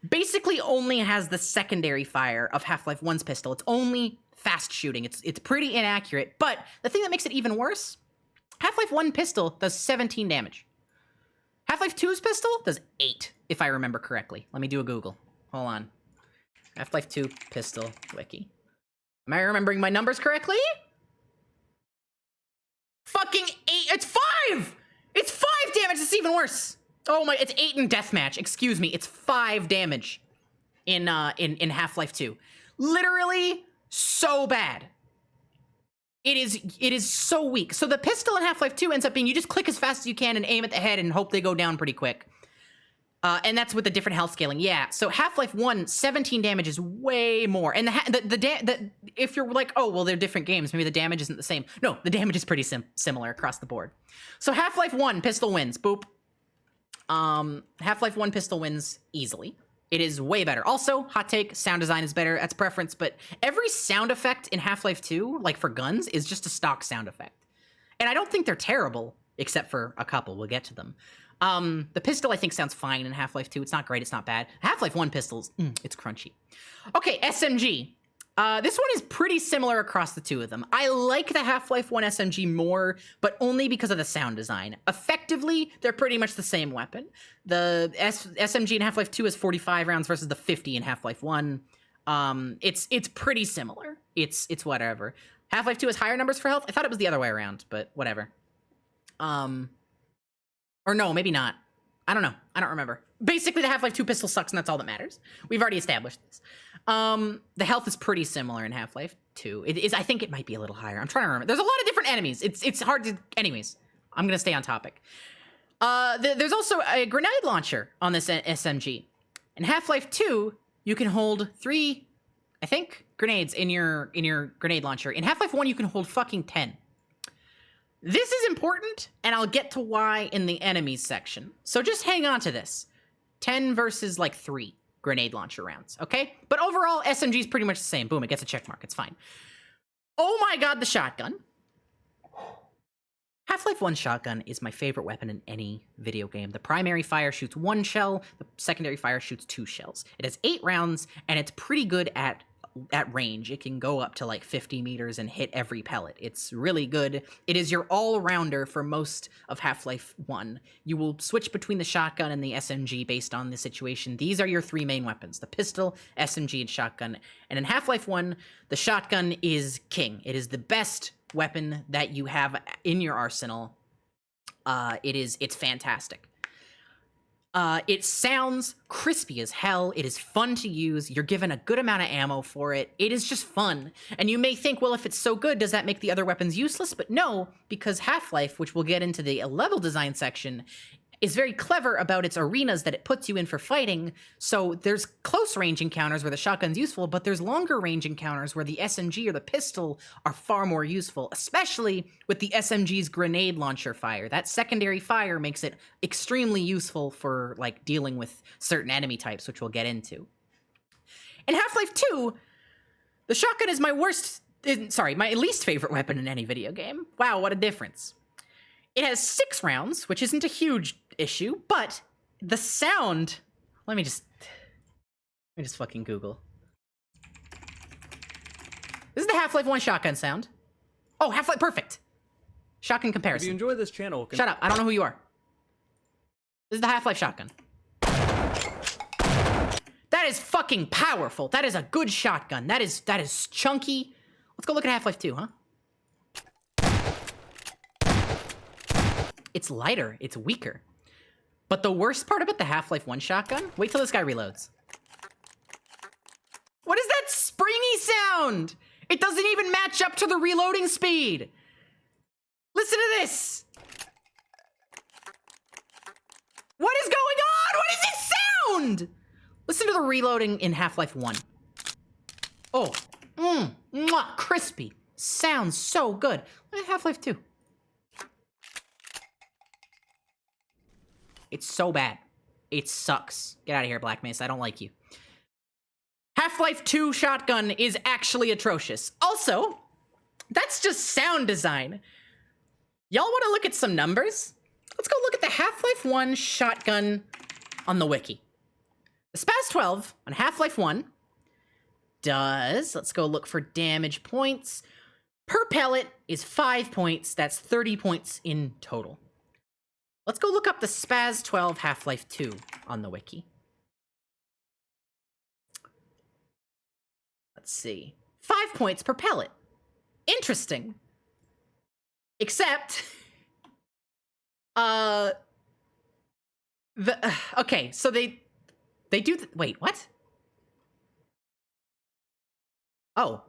Speaker 4: basically only has the secondary fire of Half-Life 1's pistol. It's only fast shooting. It's pretty inaccurate, but the thing that makes it even worse, Half-Life 1 pistol does 17 damage. Half-Life 2's pistol does 8, if I remember correctly. Let me do a Google. Hold on. Half-Life 2 pistol wiki. Am I remembering my numbers correctly? Fucking 8. It's 5! It's 5 damage. It's even worse. Oh my, it's 8 in deathmatch. Excuse me. It's 5 damage in Half-Life 2. Literally so bad. It is so weak. So the pistol in Half-Life 2 ends up being you just click as fast as you can and aim at the head and hope they go down pretty quick. And that's with the different health scaling. Yeah, so Half-Life 1, 17 damage is way more. And if you're like, oh, well, they're different games, maybe the damage isn't the same. No, the damage is pretty similar across the board. So Half-Life 1, pistol wins. Boop. Half-Life 1 pistol wins easily. It is way better. Also, hot take, sound design is better. That's preference, but every sound effect in Half-Life 2, like for guns, is just a stock sound effect. And I don't think they're terrible, except for a couple. We'll get to them. The pistol, I think, sounds fine in Half-Life 2. It's not great, it's not bad. Half-Life 1 pistols, it's crunchy. Okay, SMG. This one is pretty similar across the two of them. I like the Half-Life 1 SMG more, but only because of the sound design. Effectively, they're pretty much the same weapon. The SMG in Half-Life 2 is 45 rounds versus the 50 in Half-Life 1. It's pretty similar. It's whatever. Half-Life 2 has higher numbers for health. I thought it was the other way around, but whatever. Or no, maybe not. I don't know. I don't remember. Basically, the Half-Life 2 pistol sucks, and that's all that matters. We've already established this. The health is pretty similar in Half-Life 2. It is. I think it might be a little higher. I'm trying to remember. There's a lot of different enemies. It's hard to... Anyways, I'm going to stay on topic. There's also a grenade launcher on this SMG. In Half-Life 2, you can hold 3, I think, grenades in your grenade launcher. In Half-Life 1, you can hold fucking 10. This is important, and I'll get to why in the enemies section. So just hang on to this. 10 versus, like, 3 grenade launcher rounds, okay? But overall, SMG is pretty much the same. Boom, it gets a check mark. It's fine. Oh my god, the shotgun. Half-Life 1 shotgun is my favorite weapon in any video game. The primary fire shoots 1 shell, the secondary fire shoots 2 shells. It has 8 rounds, and it's pretty good at range. It can go up to like 50 meters and hit every pellet. It's really good. It is your all-rounder for most of Half-Life 1. You will switch between the shotgun and the SMG based on the situation. These are your 3 main weapons, the pistol, SMG, and shotgun. And in Half-Life 1, the shotgun is king. It is the best weapon that you have in your arsenal. It's fantastic. It sounds crispy as hell. It is fun to use. You're given a good amount of ammo for it. It is just fun. And you may think, well, if it's so good, does that make the other weapons useless? But no, because Half-Life, which we'll get into the level design section, is very clever about its arenas that it puts you in for fighting. So there's close range encounters where the shotgun's useful, but there's longer range encounters where the SMG or the pistol are far more useful, especially with the SMG's grenade launcher fire. That secondary fire makes it extremely useful for like dealing with certain enemy types, which we'll get into. In Half-Life 2, the shotgun is my least favorite weapon in any video game. Wow, what a difference. It has 6 rounds, which isn't a huge issue, but the sound... Let me just fucking Google. This is the Half-Life 1 shotgun sound. Oh, Half-Life, perfect. Shotgun comparison.
Speaker 6: If you enjoy this channel...
Speaker 4: Shut up, I don't know who you are. This is the Half-Life shotgun. That is fucking powerful. That is a good shotgun. That is chunky. Let's go look at Half-Life 2, huh? It's lighter, it's weaker. But the worst part about the Half-Life 1 shotgun, wait till this guy reloads. What is that springy sound? It doesn't even match up to the reloading speed. Listen to this. What is going on? What is this sound? Listen to the reloading in Half-Life 1. Oh, crispy. Sounds so good. Look at Half-Life 2. It's so bad. It sucks. Get out of here, Black Mesa. I don't like you. Half-Life 2 shotgun is actually atrocious. Also, that's just sound design. Y'all want to look at some numbers? Let's go look at the Half-Life 1 shotgun on the wiki. The Spaz 12 on Half-Life 1 does, let's go look for damage points. Per pellet is 5 points. That's 30 points in total. Let's go look up the Spaz 12 Half-Life 2 on the wiki. Let's see. 5 points per pellet. Interesting. Except, okay, so they do, wait, what? Oh,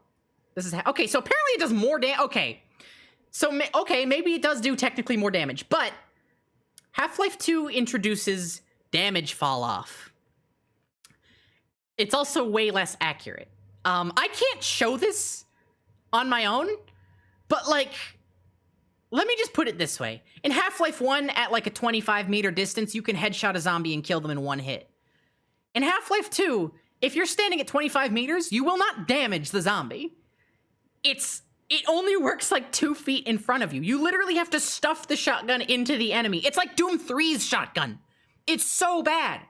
Speaker 4: this is, okay, so apparently it does more damage, okay. So, okay, maybe it does do technically more damage, but Half-Life 2 introduces damage fall off. It's also way less accurate. I can't show this on my own, but like, let me just put it this way. In Half-Life 1, at like a 25-meter distance, you can headshot a zombie and kill them in one hit. In Half-Life 2, if you're standing at 25 meters, you will not damage the zombie. It only works like 2 feet in front of you. You literally have to stuff the shotgun into the enemy. It's like Doom 3's shotgun. It's so bad.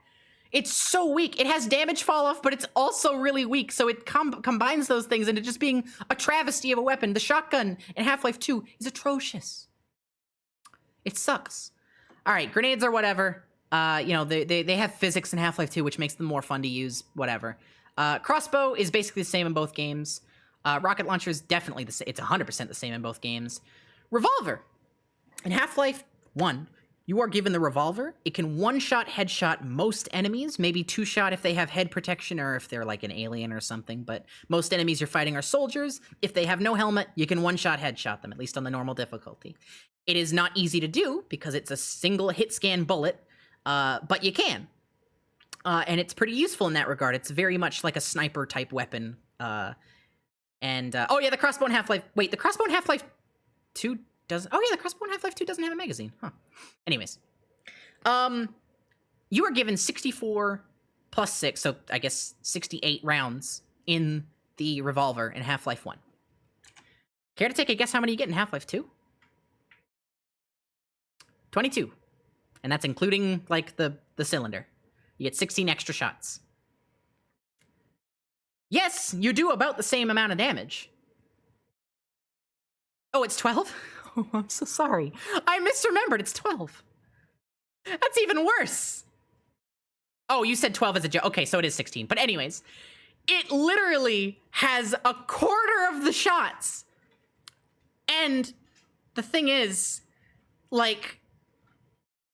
Speaker 4: It's so weak. It has damage fall off, but it's also really weak, so it combines those things into just being a travesty of a weapon. The shotgun in Half-Life 2 is atrocious. It sucks. All right, grenades or whatever. You know, they have physics in Half-Life 2, which makes them more fun to use, whatever. Crossbow is basically the same in both games. Rocket launcher is definitely the same. It's 100% the same in both games. Revolver. In Half-Life 1, you are given the revolver. It can one-shot, headshot most enemies, maybe two-shot if they have head protection or if they're like an alien or something, but most enemies you're fighting are soldiers. If they have no helmet, you can one-shot, headshot them, at least on the normal difficulty. It is not easy to do because it's a single hit scan bullet, but you can. And it's pretty useful in that regard. It's very much like a sniper-type weapon. Oh yeah, the crossbow in Half-Life... Wait, the crossbow in Half-Life 2 doesn't... Oh yeah, the crossbow in Half-Life 2 doesn't have a magazine. Huh. Anyways. You are given 64 plus 6, so I guess 68 rounds in the revolver in Half-Life 1. Care to take a guess how many you get in Half-Life 2? 22. And that's including, like, the cylinder. You get 16 extra shots. Yes, you do about the same amount of damage. Oh, it's 12? Oh, I'm so sorry. I misremembered. It's 12. That's even worse. Oh, you said 12 as a joke. Okay, so it is 16. But anyways, it literally has a quarter of the shots. And the thing is, like,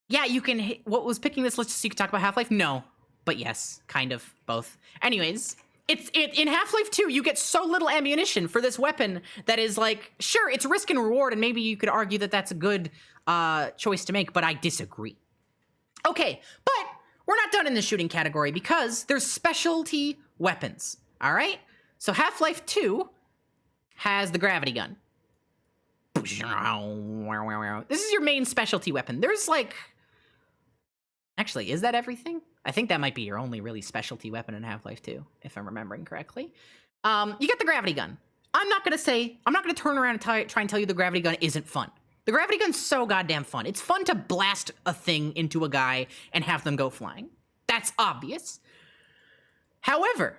Speaker 4: yeah, you can hit... What was picking this list so you could talk about Half-Life? No. But yes, kind of, both. Anyways... in Half-Life 2, you get so little ammunition for this weapon that is like, sure, it's risk and reward, and maybe you could argue that that's a good choice to make, but I disagree. Okay, but we're not done in the shooting category because there's specialty weapons, all right? So Half-Life 2 has the gravity gun. This is your main specialty weapon. There's like... Actually, is that everything? I think that might be your only really specialty weapon in Half-Life 2, if I'm remembering correctly. You get the gravity gun. I'm not gonna turn around and try and tell you the gravity gun isn't fun. The gravity gun's so goddamn fun. It's fun to blast a thing into a guy and have them go flying. That's obvious. However,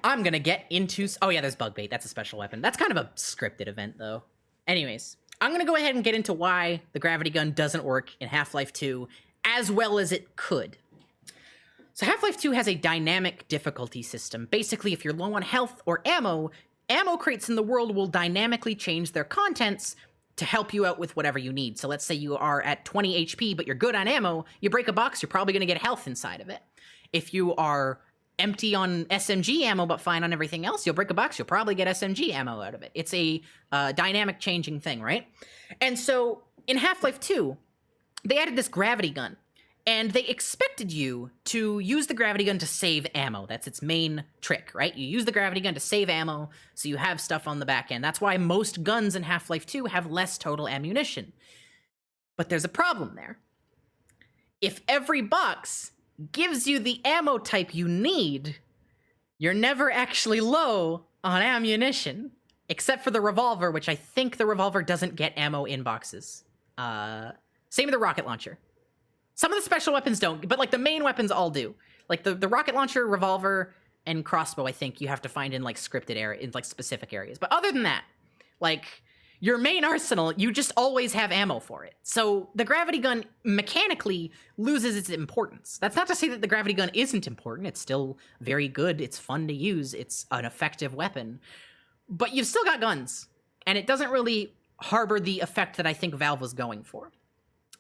Speaker 4: I'm gonna get into... Oh yeah, there's bug bait. That's a special weapon. That's kind of a scripted event, though. Anyways, I'm gonna go ahead and get into why the gravity gun doesn't work in Half-Life 2 as well as it could. So Half-Life 2 has a dynamic difficulty system. Basically, if you're low on health or ammo crates in the world will dynamically change their contents to help you out with whatever you need. So let's say you are at 20 HP, but you're good on ammo, you break a box, you're probably gonna get health inside of it. If you are empty on SMG ammo, but fine on everything else, you'll break a box, you'll probably get SMG ammo out of it. It's a dynamic changing thing, right? And so in Half-Life 2, they added this gravity gun, and they expected you to use the gravity gun to save ammo. That's its main trick, right? You use the gravity gun to save ammo, so you have stuff on the back end. That's why most guns in Half-Life 2 have less total ammunition. But there's a problem there. If every box gives you the ammo type you need, you're never actually low on ammunition, except for the revolver, which I think the revolver doesn't get ammo in boxes. Same with the rocket launcher. Some of the special weapons don't, but like the main weapons all do. Like the rocket launcher, revolver, and crossbow, I think you have to find in like scripted area, in like specific areas. But other than that, like your main arsenal, you just always have ammo for it. So the gravity gun mechanically loses its importance. That's not to say that the gravity gun isn't important. It's still very good. It's fun to use. It's an effective weapon. But you've still got guns, and it doesn't really harbor the effect that I think Valve was going for.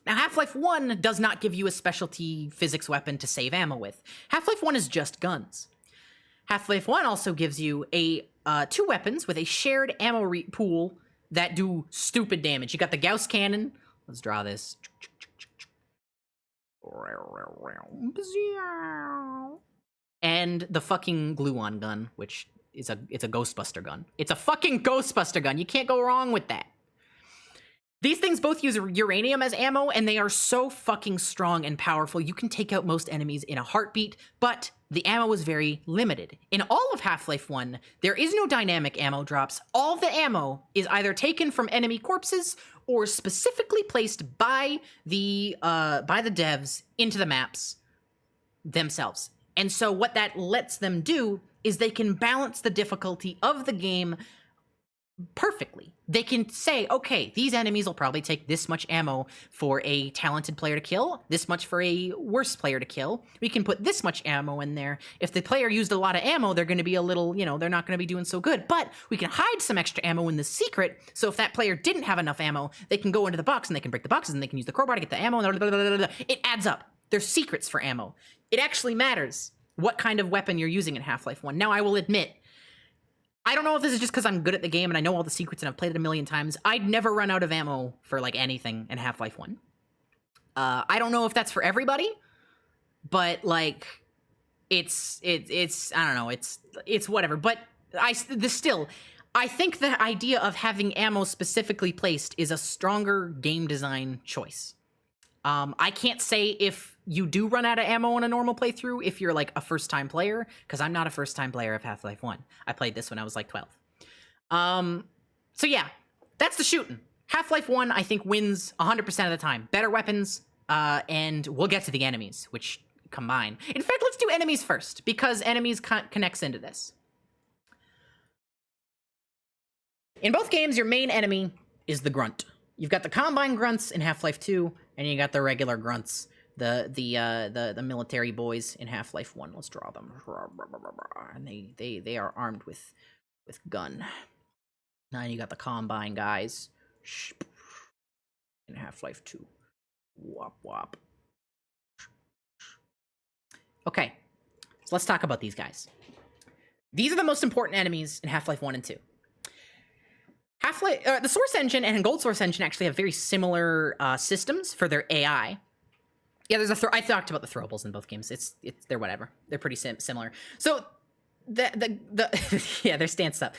Speaker 4: Now, Half-Life 1 does not give you a specialty physics weapon to save ammo with. Half-Life 1 is just guns. Half-Life 1 also gives you two weapons with a shared ammo pool that do stupid damage. You got the Gauss cannon. Let's draw this. And the fucking gluon gun, which is it's a Ghostbuster gun. It's a fucking Ghostbuster gun. You can't go wrong with that. These things both use uranium as ammo, and they are so fucking strong and powerful. You can take out most enemies in a heartbeat, but the ammo is very limited. In all of Half-Life 1, there is no dynamic ammo drops. All the ammo is either taken from enemy corpses or specifically placed by the devs into the maps themselves. And so what that lets them do is they can balance the difficulty of the game perfectly. They can say, okay, these enemies will probably take this much ammo for a talented player to kill, this much for a worse player to kill. We can put this much ammo in there. If the player used a lot of ammo, they're going to be a little, they're not going to be doing so good. But we can hide some extra ammo in the secret, so if that player didn't have enough ammo, they can go into the box and they can break the boxes and they can use the crowbar to get the ammo. And blah, blah, blah, blah, blah. It adds up. There's secrets for ammo. It actually matters what kind of weapon you're using in Half-Life 1. Now, I will admit, I don't know if this is just because I'm good at the game and I know all the secrets and I've played it a million times. I'd never run out of ammo for like anything in Half-Life 1. I don't know if that's for everybody, but like it's I don't know, it's whatever. But I think the idea of having ammo specifically placed is a stronger game design choice. I can't say if you do run out of ammo in a normal playthrough if you're like a first-time player, because I'm not a first-time player of Half-Life 1. I played this when I was like 12. So yeah, that's the shooting. Half-Life 1, I think, wins 100% of the time. Better weapons, and we'll get to the enemies, which combine. In fact, let's do enemies first, because enemies connects into this. In both games, your main enemy is the grunt. You've got the Combine grunts in Half-Life 2, and you got the regular grunts, the military boys in Half-Life 1. Let's draw them. And they are armed with gun. Now you got the Combine guys in Half-Life 2. Wop wop. Okay, so let's talk about these guys. These are the most important enemies in Half-Life 1 and 2. The Source Engine and Gold Source Engine actually have very similar systems for their AI. Yeah, I talked about the throwables in both games. They're whatever. They're pretty similar. So yeah, they're stance stuff.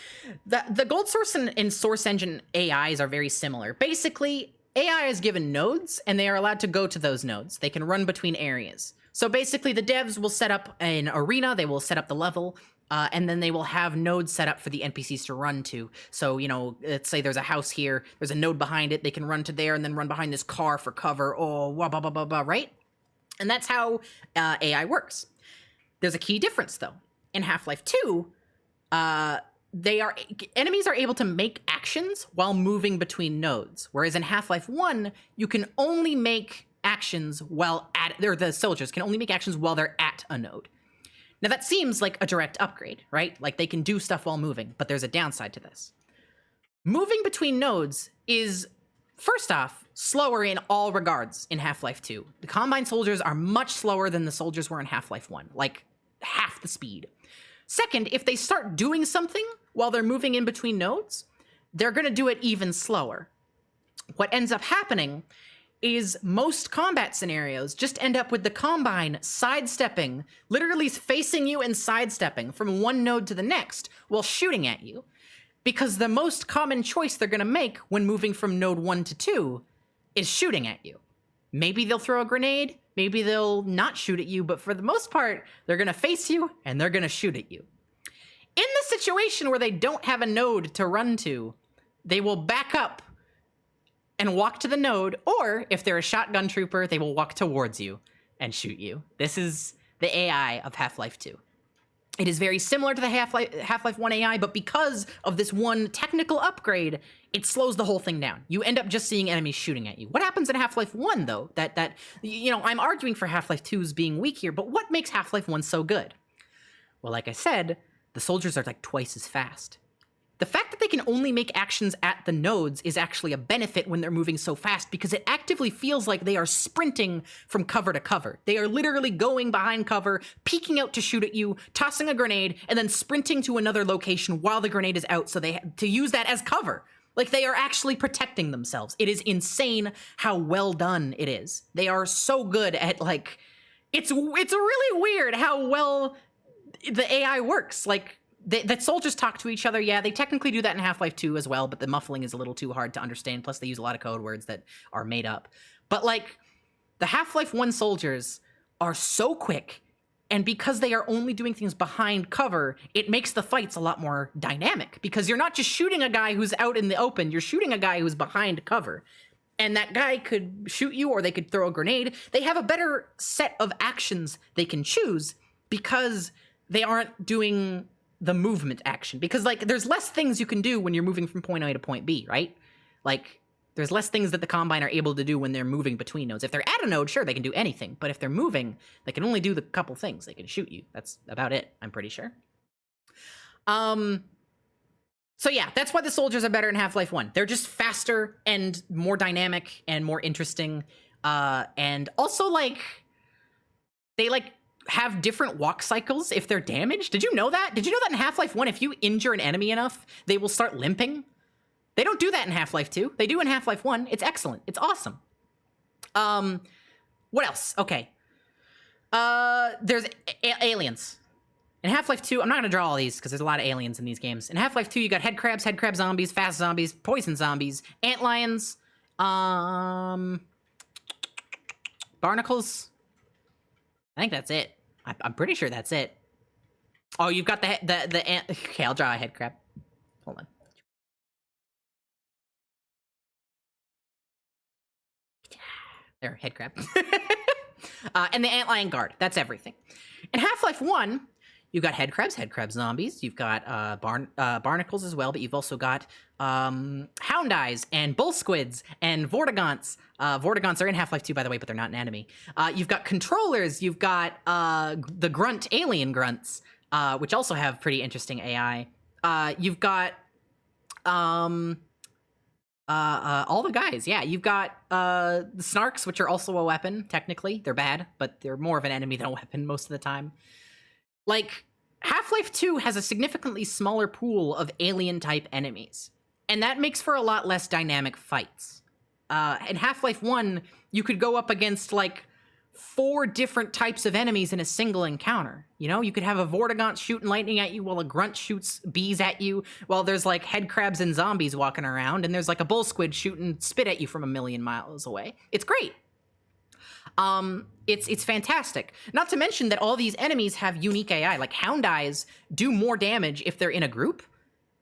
Speaker 4: The Gold Source and Source Engine AIs are very similar. Basically, AI is given nodes, and they are allowed to go to those nodes. They can run between areas. So basically, the devs will set up an arena. They will set up the level. And then they will have nodes set up for the NPCs to run to. So, let's say there's a house here, there's a node behind it, they can run to there and then run behind this car for cover, blah, blah, blah, blah, blah, right? And that's how AI works. There's a key difference, though. In Half-Life 2, enemies are able to make actions while moving between nodes, whereas in Half-Life 1, you can only make actions the soldiers can only make actions while they're at a node. Now, that seems like a direct upgrade, right? Like, they can do stuff while moving, but there's a downside to this. Moving between nodes is, first off, slower in all regards in Half-Life 2. The Combine soldiers are much slower than the soldiers were in Half-Life 1, like half the speed. Second, if they start doing something while they're moving in between nodes, they're going to do it even slower. What ends up happening is most combat scenarios just end up with the Combine sidestepping, literally facing you and sidestepping from one node to the next while shooting at you. Because the most common choice they're going to make when moving from node 1 to 2 is shooting at you. Maybe they'll throw a grenade, maybe they'll not shoot at you, but for the most part, they're going to face you and they're going to shoot at you. In the situation where they don't have a node to run to, they will back up and walk to the node, or if they're a shotgun trooper, they will walk towards you and shoot you. This is the AI of Half-Life 2. It is very similar to the Half-Life 1 AI, but because of this one technical upgrade, it slows the whole thing down. You end up just seeing enemies shooting at you. What happens in Half-Life 1, though? That you know, I'm arguing for Half-Life 2's being weak here, but what makes Half-Life 1 so good? Well, like I said, the soldiers are like twice as fast. The fact that they can only make actions at the nodes is actually a benefit when they're moving so fast, because it actively feels like they are sprinting from cover to cover. They are literally going behind cover, peeking out to shoot at you, tossing a grenade, and then sprinting to another location while the grenade is out, so they to use that as cover. Like, they are actually protecting themselves. It is insane how well done it is. They are so good at, like, it's really weird how well the AI works. Like, that soldiers talk to each other. Yeah, they technically do that in Half-Life 2 as well, but the muffling is a little too hard to understand. Plus, they use a lot of code words that are made up. But, like, the Half-Life 1 soldiers are so quick, and because they are only doing things behind cover, it makes the fights a lot more dynamic, because you're not just shooting a guy who's out in the open, you're shooting a guy who's behind cover. And that guy could shoot you, or they could throw a grenade. They have a better set of actions they can choose because they aren't doing the movement action, because like there's less things you can do when you're moving from point A to point B, right? Like there's less things that the Combine are able to do when they're moving between nodes. If they're at a node, sure, they can do anything, but if they're moving, they can only do the couple things. They can shoot you. That's about it, I'm pretty sure. So yeah, that's why the soldiers are better in Half-Life 1. They're just faster and more dynamic and more interesting, and also like they like have different walk cycles if they're damaged. Did you know that? Did you know that in Half-Life 1, if you injure an enemy enough, they will start limping? They don't do that in Half-Life 2. They do in Half-Life 1. It's excellent. It's awesome. What else? Okay. There's aliens. In Half-Life 2, I'm not going to draw all these because there's a lot of aliens in these games. In Half-Life 2, you got head crab zombies, fast zombies, poison zombies, antlions, barnacles. I think that's it. I'm pretty sure that's it. Oh, you've got the ant. Okay, I'll draw a head crab. Hold on. There, head crab. And the antlion guard. That's everything. In Half-Life 1, you've got head crab zombies. You've got barnacles as well, but you've also got hound eyes and bull squids and vortigaunts. Vortigaunts are in Half-Life 2, by the way, but they're not an enemy. You've got controllers. You've got the grunt alien grunts, which also have pretty interesting AI. You've got all the guys. Yeah, you've got the snarks, which are also a weapon. Technically, they're bad, but they're more of an enemy than a weapon most of the time. Like, Half-Life 2 has a significantly smaller pool of alien-type enemies, and that makes for a lot less dynamic fights. In Half-Life 1, you could go up against, like, 4 different types of enemies in a single encounter. You know, you could have a Vortigaunt shooting lightning at you while a grunt shoots bees at you, while there's, like, head crabs and zombies walking around, and there's, like, a bull squid shooting spit at you from a million miles away. It's great. It's fantastic. Not to mention that all these enemies have unique AI. Like, hound eyes do more damage if they're in a group.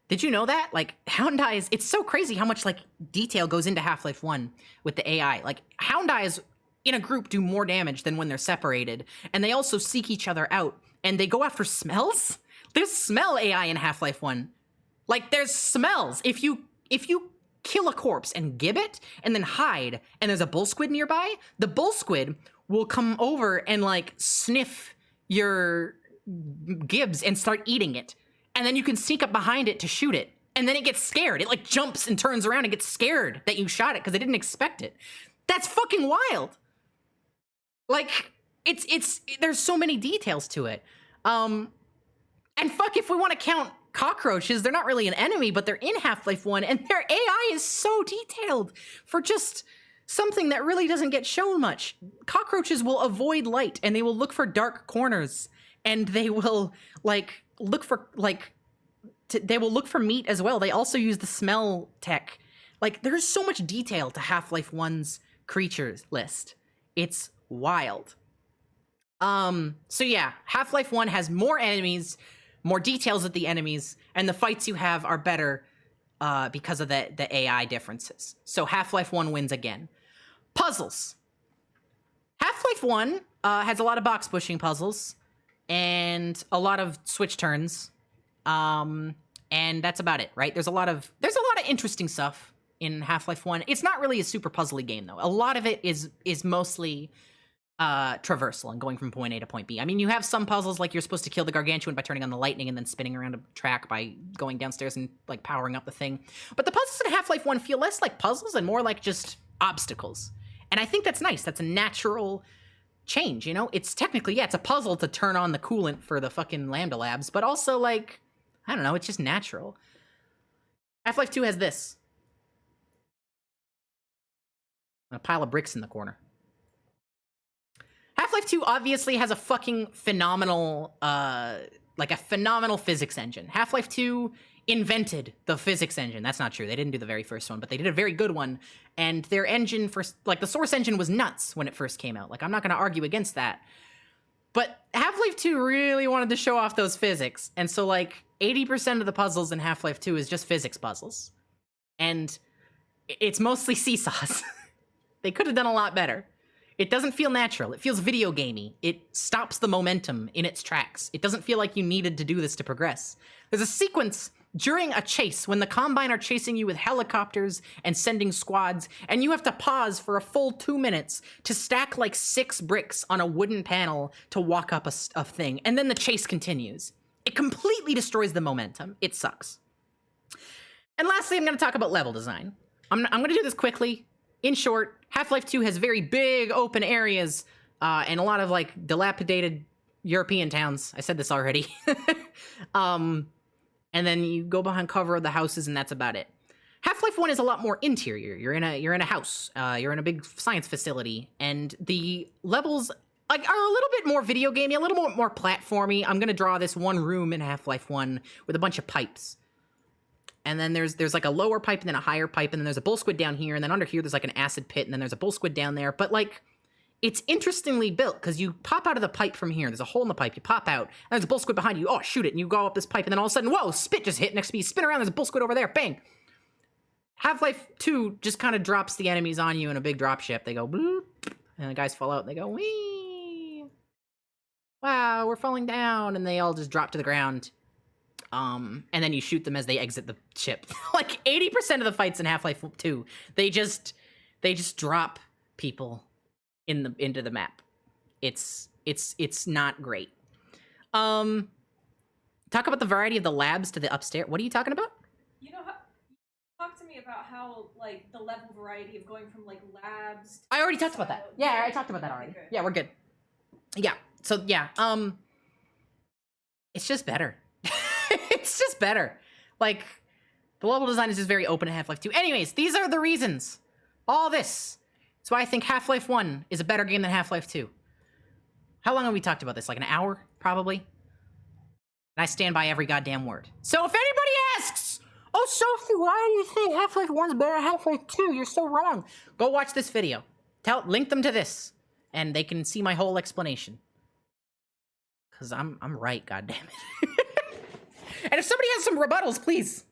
Speaker 4: Did you know that? Like, hound eyes, it's so crazy how much, like, detail goes into Half-Life 1 with the AI. Like, hound eyes in a group do more damage than when they're separated. And they also seek each other out. And they go after smells? There's smell AI in Half-Life 1. Like, there's smells. If you kill a corpse and gib it and then hide and there's a bull squid nearby, the bull squid will come over and like sniff your gibs and start eating it. And then you can sneak up behind it to shoot it. And then it gets scared. It like jumps and turns around and gets scared that you shot it because it didn't expect it. That's fucking wild. Like, there's so many details to it. And fuck, if we want to count cockroaches, they're not really an enemy, but they're in Half-Life 1, and their AI is so detailed for just something that really doesn't get shown much. Cockroaches will avoid light, and they will look for dark corners, and they will, like, look for meat as well. They also use the smell tech. Like, there's so much detail to Half-Life 1's creatures list. It's wild. So yeah, Half-Life 1 has more enemies, more details at the enemies, and the fights you have are better because of the AI differences. So Half-Life 1 wins again. Puzzles. Half-Life 1 has a lot of box pushing puzzles and a lot of switch turns. And that's about it, right? There's a lot of interesting stuff in Half-Life 1. It's not really a super puzzly game though. A lot of it is mostly traversal and going from point A to point B. I mean, you have some puzzles like you're supposed to kill the gargantuan by turning on the lightning and then spinning around a track by going downstairs and like powering up the thing. But the puzzles in Half-Life 1 feel less like puzzles and more like just obstacles. And I think that's nice. That's a natural change, you know? It's technically, yeah, it's a puzzle to turn on the coolant for the fucking Lambda Labs, but also like, I don't know, it's just natural. Half-Life 2 has this. A pile of bricks in the corner. Half-Life 2 obviously has a fucking phenomenal, like a phenomenal physics engine. Half-Life 2 invented the physics engine. That's not true. They didn't do the very first one, but they did a very good one. And their engine for, like, the Source engine was nuts when it first came out. Like, I'm not going to argue against that. But Half-Life 2 really wanted to show off those physics. And so, like, 80% of the puzzles in Half-Life 2 is just physics puzzles. And it's mostly seesaws. They could have done a lot better. It doesn't feel natural. It feels video gamey. It stops the momentum in its tracks. It doesn't feel like you needed to do this to progress. There's a sequence during a chase when the Combine are chasing you with helicopters and sending squads, and you have to pause for a full 2 minutes to stack like 6 bricks on a wooden panel to walk up a thing, and then the chase continues. It completely destroys the momentum. It sucks. And lastly, I'm going to talk about level design. I'm going to do this quickly. In short, Half-Life 2 has very big open areas and a lot of like dilapidated European towns. I said this already. And then you go behind cover of the houses and that's about it. Half-Life 1 is a lot more interior. You're in a house. You're in a big science facility, and the levels like are a little bit more video gamey, a little more platformy. I'm gonna draw this one room in Half-Life 1 with a bunch of pipes. And then there's like a lower pipe and then a higher pipe, and then there's a bull squid down here, and then under here there's like an acid pit, and then there's a bull squid down there. But like, it's interestingly built, because you pop out of the pipe from here, there's a hole in the pipe, you pop out, and there's a bull squid behind you, oh, shoot it, and you go up this pipe, and then all of a sudden, whoa, spit just hit next to me, spin around, there's a bull squid over there, bang! Half-Life 2 just kind of drops the enemies on you in a big drop ship. They go bloop, and the guys fall out, and they go wee! Wow, we're falling down, and they all just drop to the ground. And then you shoot them as they exit the ship. Like 80% of the fights in Half-Life 2, they just drop people into the map. It's not great. Talk about the variety of the labs to the upstairs. What are you talking about?
Speaker 5: You know how talk to me about how like the level variety of going from like labs
Speaker 4: I already talked about that. Yeah, I talked about that already.
Speaker 5: Okay,
Speaker 4: Yeah, we're good. Yeah. So yeah, it's just better. It's just better. Like, the level design is just very open in Half-Life 2. Anyways, these are the reasons. All this. That's why I think Half-Life 1 is a better game than Half-Life 2. How long have we talked about this? Like an hour, probably? And I stand by every goddamn word. So if anybody asks, oh, Sophie, why do you think Half-Life 1's better than Half-Life 2? You're so wrong. Go watch this video. Link them to this, and they can see my whole explanation. Because I'm right, goddammit. And if somebody has some rebuttals, please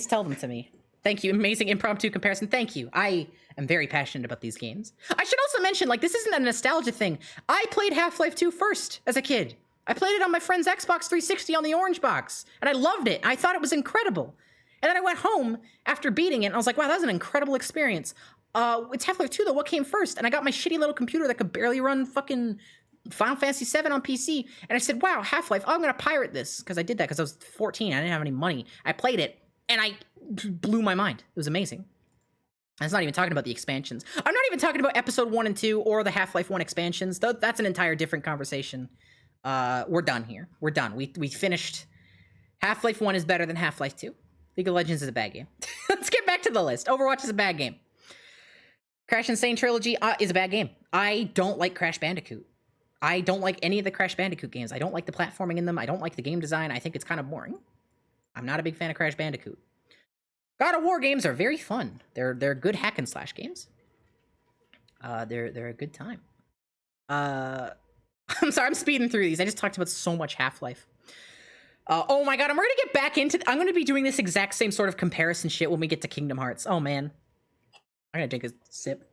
Speaker 4: tell them to me. Thank you. Amazing impromptu comparison. Thank you. I am very passionate about these games. I should also mention, like, this isn't a nostalgia thing. I played Half-Life 2 first as a kid. I played it on my friend's Xbox 360 on the orange box, and I loved it. I thought it was incredible. And then I went home after beating it, and I was like, wow, that was an incredible experience. It's Half-Life 2, though. What came first? And I got my shitty little computer that could barely run fucking Final Fantasy VII on PC, and I said, wow, Half-Life, oh, I'm gonna pirate this, because I did that because I was 14, I didn't have any money. I played it, and I blew my mind. It was amazing. And it's not even talking about the expansions. I'm not even talking about Episode 1 and 2, or the Half-Life 1 expansions. That's an entire different conversation. We're done here. We're done. We finished. Half-Life 1 is better than Half-Life 2. League of Legends is a bad game. Let's get back to the list. Overwatch is a bad game. Crash Insane Trilogy is a bad game. I don't like Crash Bandicoot. I don't like any of the Crash Bandicoot games. I don't like the platforming in them. I don't like the game design. I think it's kind of boring. I'm not a big fan of Crash Bandicoot. God of War games are very fun. They're good hack and slash games. They're a good time. I'm sorry, I'm speeding through these. I just talked about so much Half-Life. Oh my god, I'm ready to get back into... I'm gonna be doing this exact same sort of comparison shit when we get to Kingdom Hearts. Oh man. I'm gonna take a sip.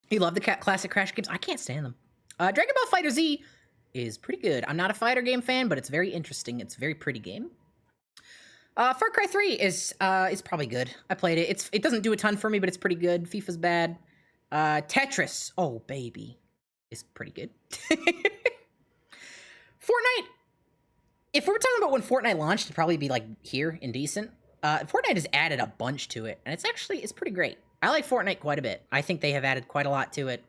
Speaker 4: You love the classic Crash games? I can't stand them. Dragon Ball FighterZ is pretty good. I'm not a fighter game fan, but it's very interesting. It's a very pretty game. Far Cry 3 is probably good. I played it. It doesn't do a ton for me, but it's pretty good. FIFA's bad. Tetris, oh baby, is pretty good. Fortnite, if we were talking about when Fortnite launched, it'd probably be like here, indecent. Fortnite has added a bunch to it, and it's pretty great. I like Fortnite quite a bit. I think they have added quite a lot to it,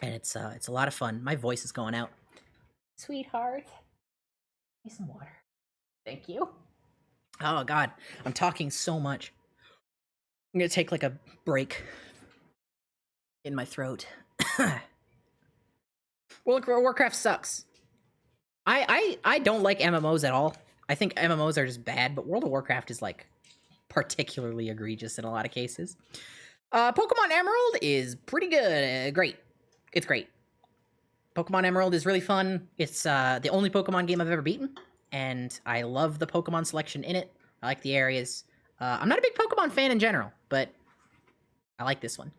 Speaker 4: and it's a lot of fun. My voice is going out. Sweetheart, need some water. Thank you. Oh god, I'm talking so much. I'm gonna take like a break in my throat. Warcraft sucks. I don't like MMOs at all. I think MMOs are just bad, but World of Warcraft is like particularly egregious in a lot of cases. Pokemon Emerald is pretty good. Great. It's great. Pokemon Emerald is really fun. It's the only Pokemon game I've ever beaten, and I love the Pokemon selection in it. I like the areas. I'm not a big Pokemon fan in general, but I like this one.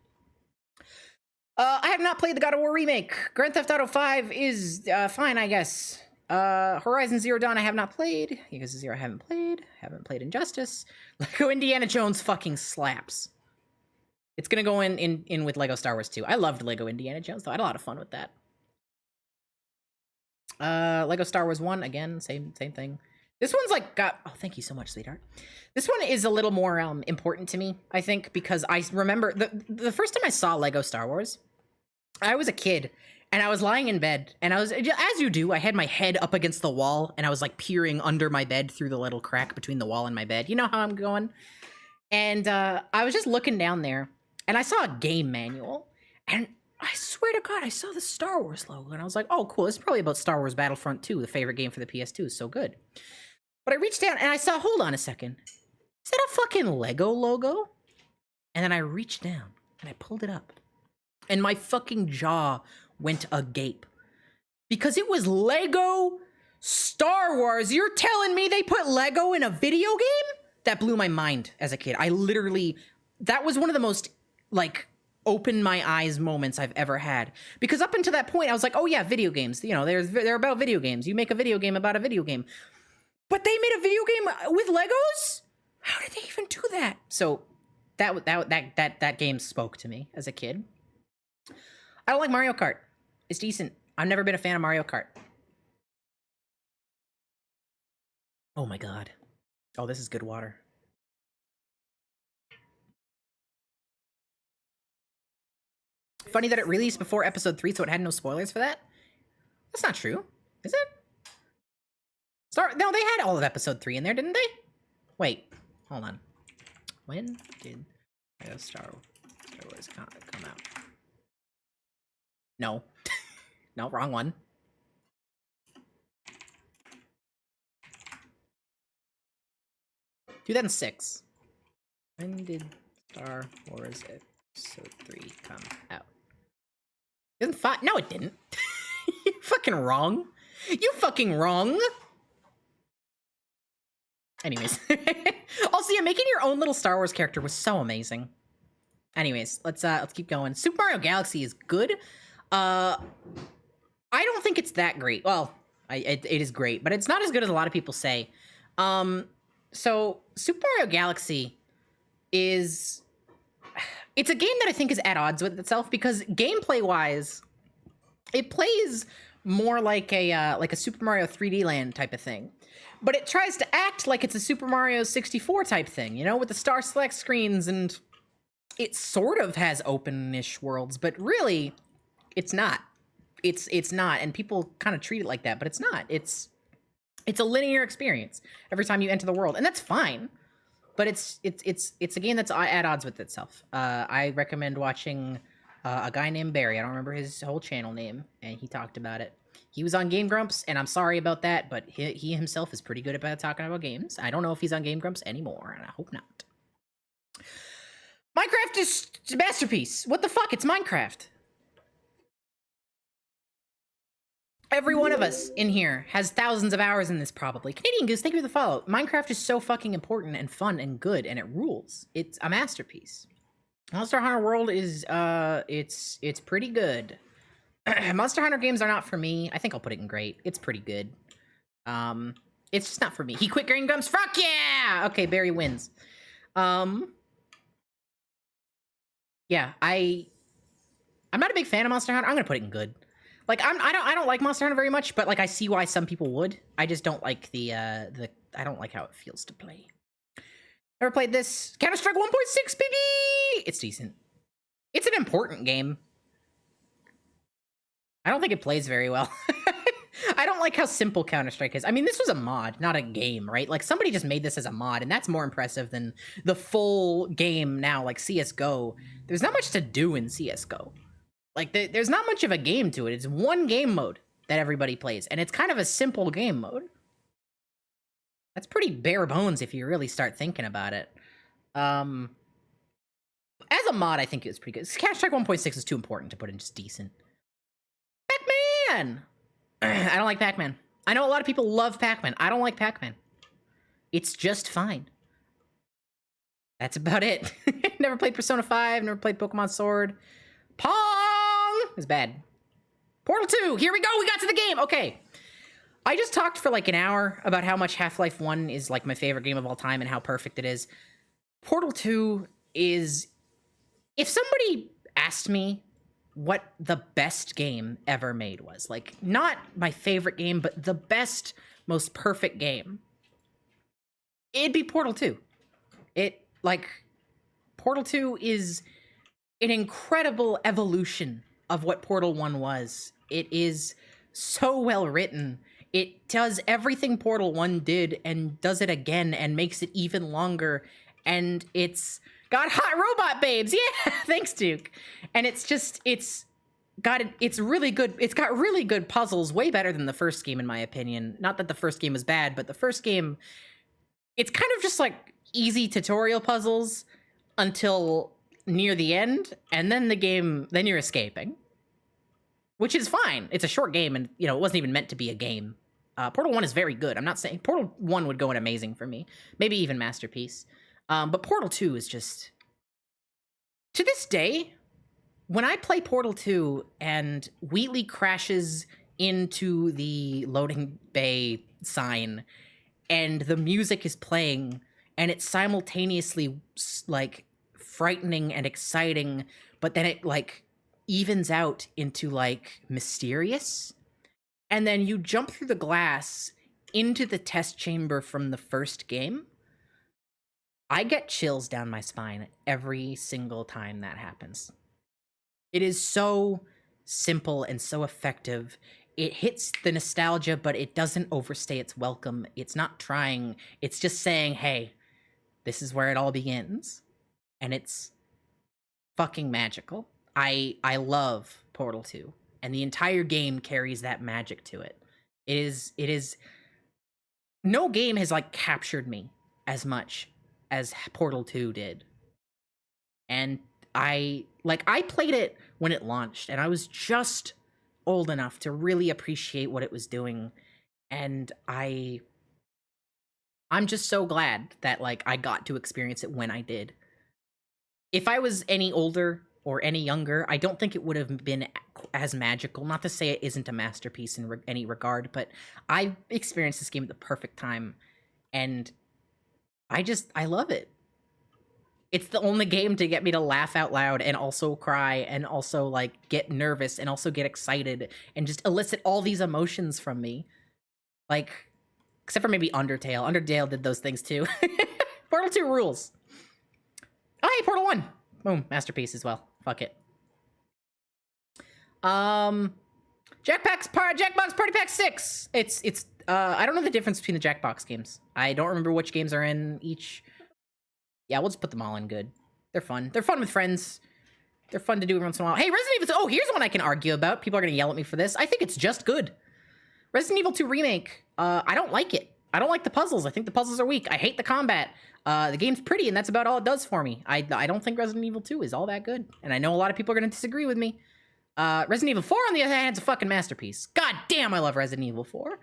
Speaker 4: I have not played the God of War remake. Grand Theft Auto 5 is fine, I guess. Horizon Zero Dawn I have not played. Yakuza 0 I haven't played. Haven't played Injustice. Lego Indiana Jones fucking slaps. It's gonna go in with Lego Star Wars 2. I loved Lego Indiana Jones, though. I had a lot of fun with that. Lego Star Wars 1, again, same thing. This one's like oh, thank you so much, sweetheart. This one is a little more important to me, I think, because I remember the first time I saw Lego Star Wars, I was a kid, and I was lying in bed, and I was, as you do, I had my head up against the wall, and I was like peering under my bed through the little crack between the wall and my bed. You know how I'm going? And I was just looking down there, and I saw a game manual, and I swear to God, I saw the Star Wars logo, and I was like, oh, cool, this is probably about Star Wars Battlefront 2, the favorite game for the PS2, it's so good. But I reached down, and I saw, hold on a second, is that a fucking Lego logo? And then I reached down, and I pulled it up, and my fucking jaw went agape. Because it was Lego Star Wars. You're telling me they put Lego in a video game? That blew my mind as a kid. That was one of the most, like, open my eyes moments I've ever had. Because up until that point, I was like, oh yeah, video games. You know, they're about video games. You make a video game about a video game. But they made a video game with Legos? How did they even do that? So that game spoke to me as a kid. I don't like Mario Kart. It's decent. I've never been a fan of Mario Kart. Oh my god. Oh, this is good water. Funny that it released before episode 3, so it had no spoilers for that? That's not true, is it? No, they had all of episode 3 in there, didn't they? Wait, hold on. When did Star Wars come out? No. No, wrong one. Do that in 6. When did Star Wars episode 3 come out? Isn't 5? No, it didn't. You fucking wrong. You fucking wrong. Anyways. Also, yeah, making your own little Star Wars character was so amazing. Anyways, let's keep going. Super Mario Galaxy is good. I don't think it's that great. Well, it is great, but it's not as good as a lot of people say. So Super Mario Galaxy it's a game that I think is at odds with itself because gameplay-wise, it plays more like a Super Mario 3D Land type of thing. But it tries to act like it's a Super Mario 64 type thing, you know, with the star select screens, and it sort of has open-ish worlds, but really, it's not. It's not, and people kind of treat it like that, but it's not. It's a linear experience every time you enter the world, and that's fine. But it's a game that's at odds with itself. I recommend watching a guy named Barry. I don't remember his whole channel name, and he talked about it. He was on Game Grumps, and I'm sorry about that, but he himself is pretty good about talking about games. I don't know if he's on Game Grumps anymore, and I hope not. Minecraft is a masterpiece. What the fuck? It's Minecraft. Every one of us in here has thousands of hours in this probably. Canadian Goose, thank you for the follow. Minecraft is so fucking important and fun and good, and it rules. It's a masterpiece. Monster Hunter World is, it's pretty good. Monster Hunter games are not for me. I think I'll put it in great. It's pretty good. It's just not for me. He quit Green Gums. Fuck yeah! Okay, Barry wins. Yeah, I'm not a big fan of Monster Hunter. I'm gonna put it in good. Like I don't like Monster Hunter very much, but like I see why some people would. I just don't like I don't like how it feels to play. Never played this. Counter-Strike 1.6, baby! It's decent. It's an important game. I don't think it plays very well. I don't like how simple Counter-Strike is. I mean, this was a mod, not a game, right? Like, somebody just made this as a mod, and that's more impressive than the full game now, like CSGO. There's not much to do in CSGO. Like, there's not much of a game to it. It's one game mode that everybody plays, and it's kind of a simple game mode. That's pretty bare bones if you really start thinking about it. As a mod, I think it was pretty good. Counter-Strike 1.6 is too important to put in just decent. Pac-Man! I don't like Pac-Man. I know a lot of people love Pac-Man. I don't like Pac-Man. It's just fine. That's about it. Never played Persona 5, never played Pokemon Sword. Pong is bad. Portal 2, here we go, we got to the game. Okay. I just talked for like an hour about how much Half-Life 1 is like my favorite game of all time and how perfect it is. Portal 2 is... If somebody asked me what the best game ever made was, like, not my favorite game, but the best, most perfect game, it'd be Portal 2. Portal 2 is an incredible evolution of what Portal 1 was. It is so well written. It does everything Portal 1 did and does it again and makes it even longer. And it's got hot robot babes. Yeah, thanks, Duke. And it's really good. It's got really good puzzles, way better than the first game, in my opinion. Not that the first game was bad, but the first game, it's kind of just like easy tutorial puzzles until near the end, and then then you're escaping, which is fine. It's a short game, and it wasn't even meant to be a game. Portal 1 is very good. I'm not saying Portal 1 would go in amazing for me, maybe even masterpiece. But Portal 2 is just, to this day, when I play Portal 2 and Wheatley crashes into the loading bay sign and the music is playing and it's simultaneously like frightening and exciting, but then it like evens out into like mysterious, and then you jump through the glass into the test chamber from the first game, I get chills down my spine every single time that happens. It is so simple and so effective. It hits the nostalgia, but it doesn't overstay its welcome. It's not trying. It's just saying, hey, this is where it all begins. And it's fucking magical. I love Portal 2. And the entire game carries that magic to it. It is... No game has, like, captured me as much as Portal 2 did. And I played it when it launched, and I was just old enough to really appreciate what it was doing. And I'm just so glad that, like, I got to experience it when I did. If I was any older or any younger, I don't think it would have been as magical. Not to say it isn't a masterpiece in any regard, but I experienced this game at the perfect time, and I love it. It's the only game to get me to laugh out loud and also cry and also, like, get nervous and also get excited and just elicit all these emotions from me. Like, except for maybe Undertale. Undertale did those things too. Portal 2 rules. Oh, hey, Portal 1. Boom, masterpiece as well. Fuck it. Jackbox Party Pack 6. It's I don't know the difference between the Jackbox games. I don't remember which games are in each. Yeah, we'll just put them all in good. They're fun. They're fun with friends. They're fun to do once in a while. Hey, Resident Evil... Oh, here's one I can argue about. People are going to yell at me for this. I think it's just good. Resident Evil 2 Remake. I don't like it. I don't like the puzzles. I think the puzzles are weak. I hate the combat. The game's pretty, and that's about all it does for me. I don't think Resident Evil 2 is all that good. And I know a lot of people are going to disagree with me. Resident Evil 4, on the other hand, is a fucking masterpiece. God damn, I love Resident Evil 4.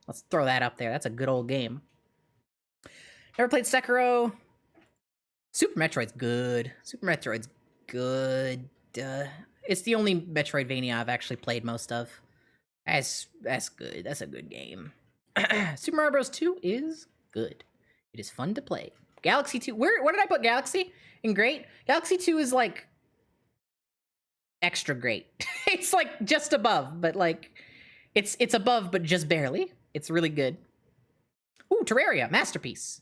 Speaker 4: Let's throw that up there. That's a good old game. Never played Sekiro. Super Metroid's good. Super Metroid's good. It's the only Metroidvania I've actually played most of. That's good. That's a good game. Super Mario Bros. 2 is good. It is fun to play. Galaxy 2. Where did I put Galaxy? In great? Galaxy 2 is like extra great. It's like just above, but like it's above, but just barely. It's really good. Ooh, Terraria, masterpiece.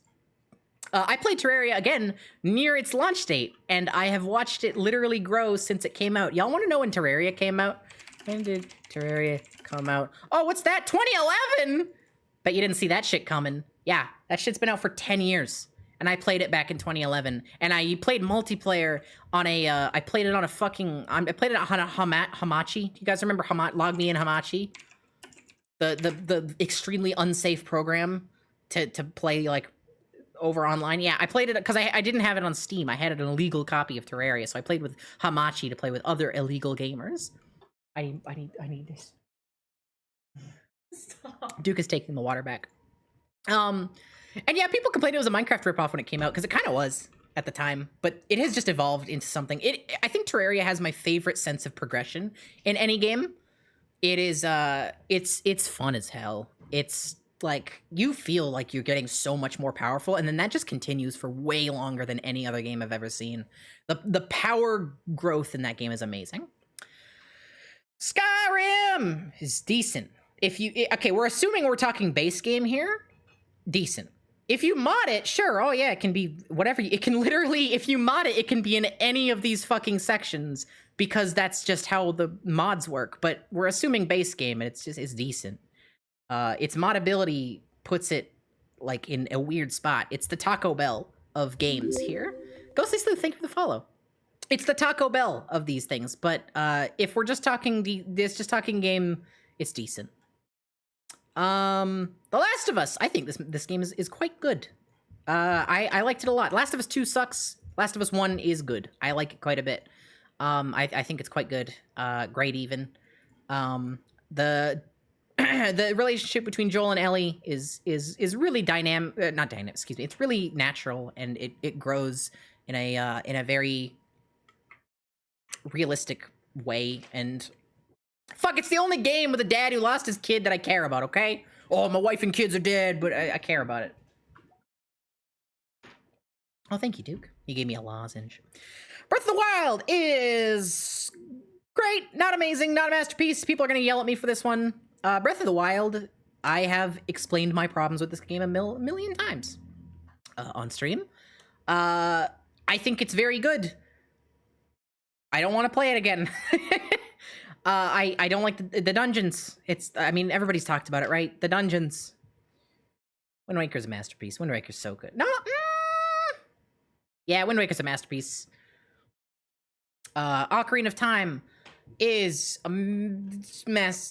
Speaker 4: I played Terraria again near its launch date, and I have watched it literally grow since it came out. Y'all want to know when Terraria came out? When did Terraria come out? Oh, what's that? 2011? Bet you didn't see that shit coming. Yeah, that shit's been out for 10 years. And I played it back in 2011. And I played multiplayer on a, I played it on a fucking, I played it on a Hamachi. Do you guys remember Log Me in Hamachi? The extremely unsafe program to play, like, over online. Yeah, I played it because I didn't have it on Steam. I had an illegal copy of Terraria, so I played with Hamachi to play with other illegal gamers. I need this. Stop. Duke is taking the water back. And yeah, people complained it was a Minecraft ripoff when it came out, because it kind of was at the time, but it has just evolved into something. I think Terraria has my favorite sense of progression in any game. It is it's fun as hell. It's like you feel like you're getting so much more powerful, and then that just continues for way longer than any other game I've ever seen. The power growth in that game is amazing. Skyrim is decent. Okay, we're assuming we're talking base game here. Decent. If you mod it, sure. Oh yeah, it can be whatever. It can literally, if you mod it, it can be in any of these fucking sections, because that's just how the mods work. But we're assuming base game, and it's decent. Its modability puts it like in a weird spot. It's the Taco Bell of games here. Ghostly Sleuth, thank you for the follow. It's the Taco Bell of these things, but if we're just talking game, it's decent. The Last of Us, I think this game is quite good. I liked it a lot. Last of Us 2 sucks. Last of Us 1 is good. I like it quite a bit. I think it's quite good. Great even. The relationship between Joel and Ellie is really dynamic. Not dynamic, excuse me. It's really natural, and it grows in a very realistic way. And fuck, it's the only game with a dad who lost his kid that I care about. Okay. Oh, my wife and kids are dead, but I care about it. Oh, thank you, Duke. You gave me a lozenge. Breath of the Wild is great, not amazing, not a masterpiece. People are gonna yell at me for this one. Breath of the Wild, I have explained my problems with this game a million times on stream. I think it's very good. I don't want to play it again. I don't like the dungeons. I mean, everybody's talked about it, right? The dungeons. Wind Waker's a masterpiece. Wind Waker's so good. No, yeah, Wind Waker's a masterpiece. Ocarina of Time is amazing.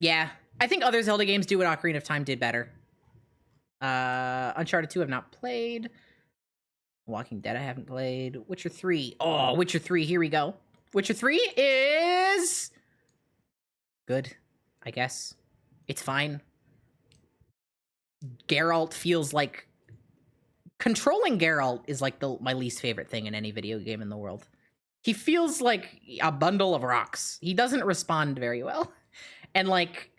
Speaker 4: Yeah, I think other Zelda games do what Ocarina of Time did better. Uncharted 2 I've not played. Walking Dead I haven't played. Witcher 3. Oh, Witcher 3, here we go. Witcher 3 is good, I guess. It's fine. Geralt feels like... Controlling Geralt is like my least favorite thing in any video game in the world. He feels like a bundle of rocks. He doesn't respond very well. And like,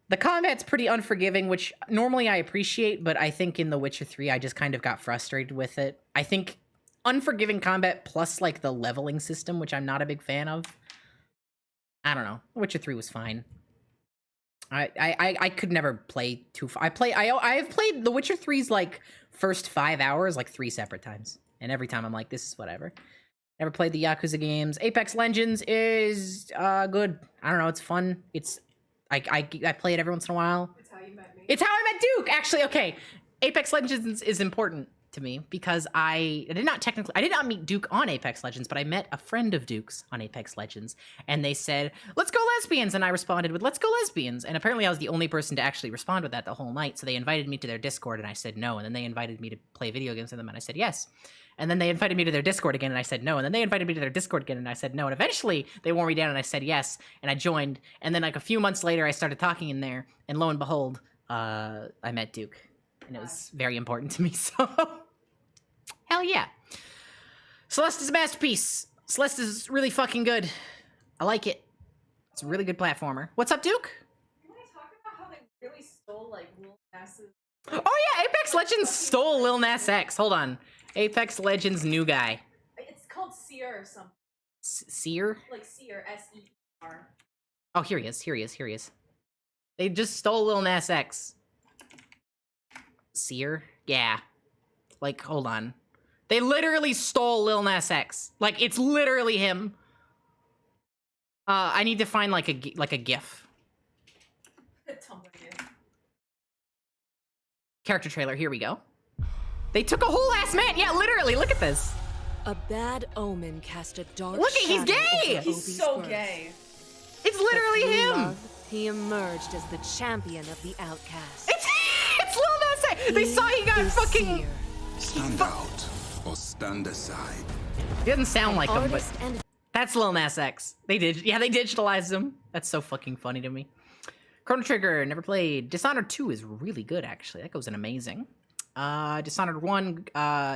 Speaker 4: the combat's pretty unforgiving, which normally I appreciate, but I think in The Witcher 3, I just kind of got frustrated with it. I think unforgiving combat plus like the leveling system, which I'm not a big fan of. I don't know. The Witcher 3 was fine. I could never play too far. I have played The Witcher 3's like first 5 hours like 3 separate times. And every time I'm like, this is whatever. Never played the Yakuza games. Apex Legends is good. I don't know, it's fun. I play it every once in a while.
Speaker 5: It's how you met me.
Speaker 4: It's how I met Duke, actually. Okay, Apex Legends is important to me because I did not meet Duke on Apex Legends, but I met a friend of Duke's on Apex Legends, and they said, "Let's go lesbians," and I responded with, "Let's go lesbians," and apparently I was the only person to actually respond with that the whole night, so they invited me to their Discord, and I said no, and then they invited me to play video games with them, and I said yes. And then they invited me to their Discord again, and I said no. And then they invited me to their Discord again, and I said no. And eventually, they wore me down, and I said yes. And I joined. And then, like, a few months later, I started talking in there. And lo and behold, I met Duke. And it was very important to me, so... Hell yeah. Celeste is a masterpiece. Celeste is really fucking good. I like it. It's a really good platformer. What's up, Duke?
Speaker 5: Can we talk about how they really stole, like, Lil Nas's...
Speaker 4: Oh, yeah, Apex Legends stole Lil Nas X. Hold on. Apex Legends new guy.
Speaker 5: It's called Seer or something.
Speaker 4: Seer?
Speaker 5: Like Seer, S-E-R.
Speaker 4: Oh, here he is. They just stole Lil Nas X. Seer? Yeah. Like, hold on. They literally stole Lil Nas X. Like, it's literally him. I need to find, like, a GIF.
Speaker 5: Tumblr.
Speaker 4: Character trailer, here we go. They took a whole ass man. Yeah, literally. Look at this.
Speaker 6: A bad omen cast a dark
Speaker 4: Look at, he's
Speaker 6: shadow
Speaker 4: gay!
Speaker 6: over
Speaker 5: He's
Speaker 6: Obi's
Speaker 5: so
Speaker 6: birth.
Speaker 5: gay.
Speaker 4: It's literally
Speaker 6: But through
Speaker 4: him.
Speaker 6: love, he emerged as the champion of the outcast.
Speaker 4: It's Lil Nas X. They saw he got
Speaker 6: is
Speaker 4: fucking...
Speaker 6: Seer,
Speaker 7: Stand out or stand aside.
Speaker 4: He doesn't sound like him, but
Speaker 6: artist and
Speaker 4: that's Lil Nas X. They digitalized him. That's so fucking funny to me. Chrono Trigger, never played. Dishonored 2 is really good, actually. That goes in amazing. Dishonored 1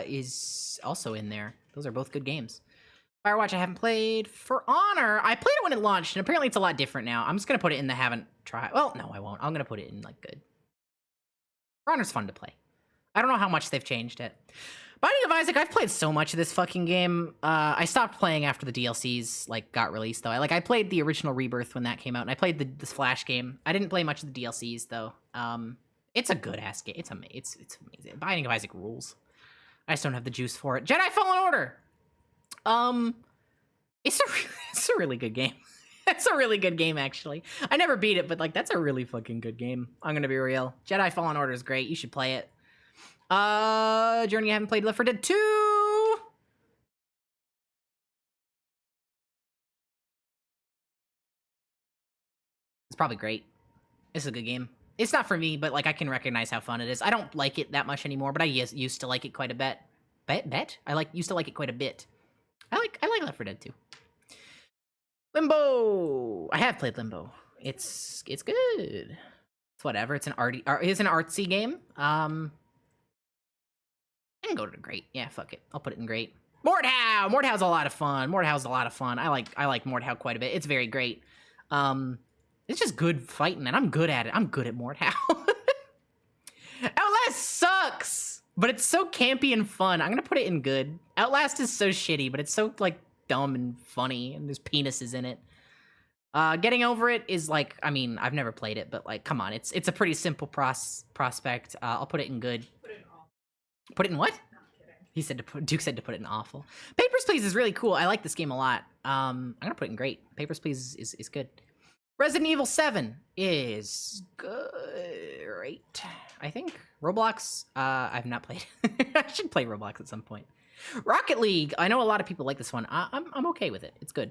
Speaker 4: is also in there. Those are both good games. Firewatch I haven't played. For Honor, I played it when it launched, and apparently it's a lot different now. I'm just gonna put it in the haven't tried. Well, no, I won't. I'm gonna put it in, like, good. For Honor's fun to play. I don't know how much they've changed it. Binding of Isaac, I've played so much of this fucking game. I stopped playing after the DLCs, like, got released, though. I played the original Rebirth when that came out, and I played this Flash game. I didn't play much of the DLCs, though. It's a good-ass game. It's amazing. Binding of Isaac rules. I just don't have the juice for it. Jedi Fallen Order! It's a really good game. It's a really good game, actually. I never beat it, but, like, that's a really fucking good game. I'm gonna be real. Jedi Fallen Order is great. You should play it. Journey, I haven't played Left 4 Dead 2! It's probably great. It's a good game. It's not for me, but, like, I can recognize how fun it is. I don't like it that much anymore, but I used to like it quite a bit. Used to like it quite a bit. I like Left 4 Dead 2. Limbo! I have played Limbo. It's good. It's whatever. It's an artsy game. I can go to great. Yeah, fuck it. I'll put it in great. Mordhau! Mordhau's a lot of fun. I like Mordhau quite a bit. It's very great. It's just good fighting, and I'm good at it. I'm good at Mordhau. Outlast sucks! But it's so campy and fun. I'm gonna put it in good. Outlast is so shitty, but it's so, like, dumb and funny, and there's penises in it. Getting Over It is, like, I mean, I've never played it, but, like, come on. It's a pretty simple prospect. I'll put it in good. Put it in what? Duke said to put it in awful. Papers, Please is really cool. I like this game a lot. I'm gonna put it in great. Papers, Please is good. Resident Evil 7 is great, I think. Roblox, I've not played. I should play Roblox at some point. Rocket League, I know a lot of people like this one. I'm okay with it. It's good.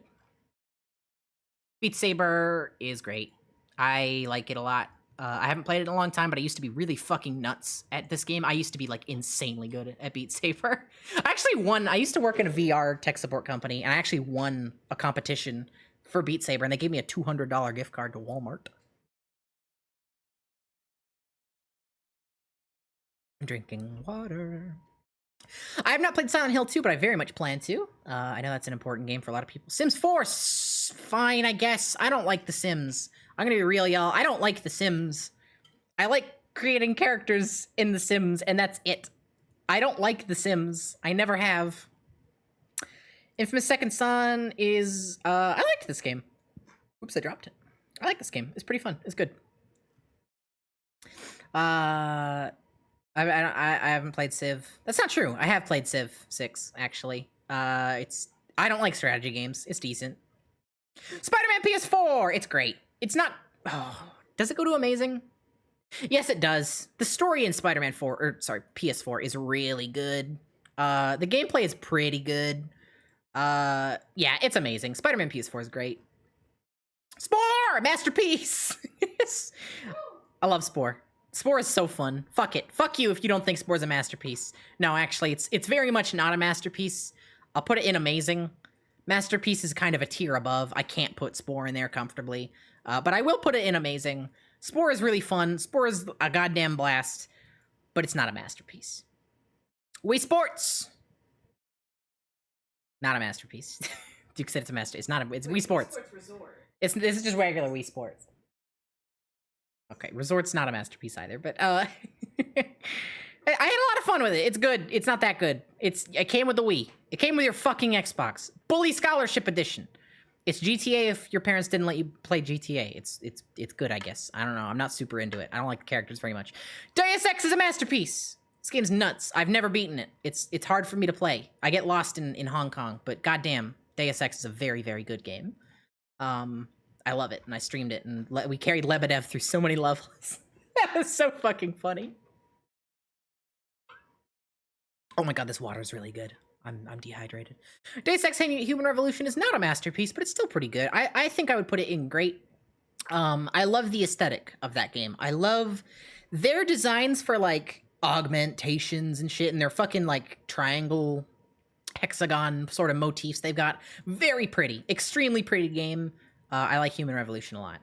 Speaker 4: Beat Saber is great. I like it a lot. I haven't played it in a long time, but I used to be really fucking nuts at this game. I used to be, like, insanely good at Beat Saber. I used to work in a VR tech support company, and I actually won a competition for Beat Saber, and they gave me a $200 gift card to Walmart. I'm drinking water. I have not played Silent Hill 2, but I very much plan to. I know that's an important game for a lot of people. Sims 4, fine, I guess. I don't like The Sims. I'm gonna be real, y'all. I don't like The Sims. I like creating characters in The Sims, and that's it. I don't like The Sims. I never have. Infamous Second Son is... I liked this game. Oops, I dropped it. I like this game. It's pretty fun. It's good. I haven't played Civ. That's not true. I have played Civ 6, actually. I don't like strategy games. It's decent. Spider-Man PS4! It's great. It's not... Oh, does it go to amazing? Yes, it does. The story in Spider-Man 4, or sorry, PS4 is really good. The gameplay is pretty good. Yeah, it's amazing. Spider-Man PS4 is great. Spore! Masterpiece! I love Spore. Spore is so fun. Fuck it. Fuck you if you don't think Spore's a masterpiece. No, actually, it's very much not a masterpiece. I'll put it in amazing. Masterpiece is kind of a tier above. I can't put Spore in there comfortably. But I will put it in amazing. Spore is really fun. Spore is a goddamn blast. But it's not a masterpiece. Wii Sports! Not a masterpiece. Duke said it's a masterpiece. It's not a... It's Wii Sports.
Speaker 5: Resort.
Speaker 4: This is just regular Wii Sports. Okay, Resort's not a masterpiece either, but I had a lot of fun with it. It's good. It's not that good. It came with the Wii. It came with your fucking Xbox. Bully Scholarship Edition. It's GTA if your parents didn't let you play GTA. It's good, I guess. I don't know. I'm not super into it. I don't like the characters very much. Deus Ex is a masterpiece. This game's nuts. I've never beaten it. It's hard for me to play. I get lost in Hong Kong, but goddamn, Deus Ex is a very, very good game. I love it, and I streamed it, and we carried Lebedev through so many levels. That was so fucking funny. Oh my god, this water is really good. I'm dehydrated. Deus Ex Human Revolution is not a masterpiece, but it's still pretty good. I think I would put it in great. I love the aesthetic of that game. I love their designs for, like, augmentations and shit, and their fucking, like, triangle, hexagon sort of motifs they've got. Very pretty. Extremely pretty game. I like Human Revolution a lot.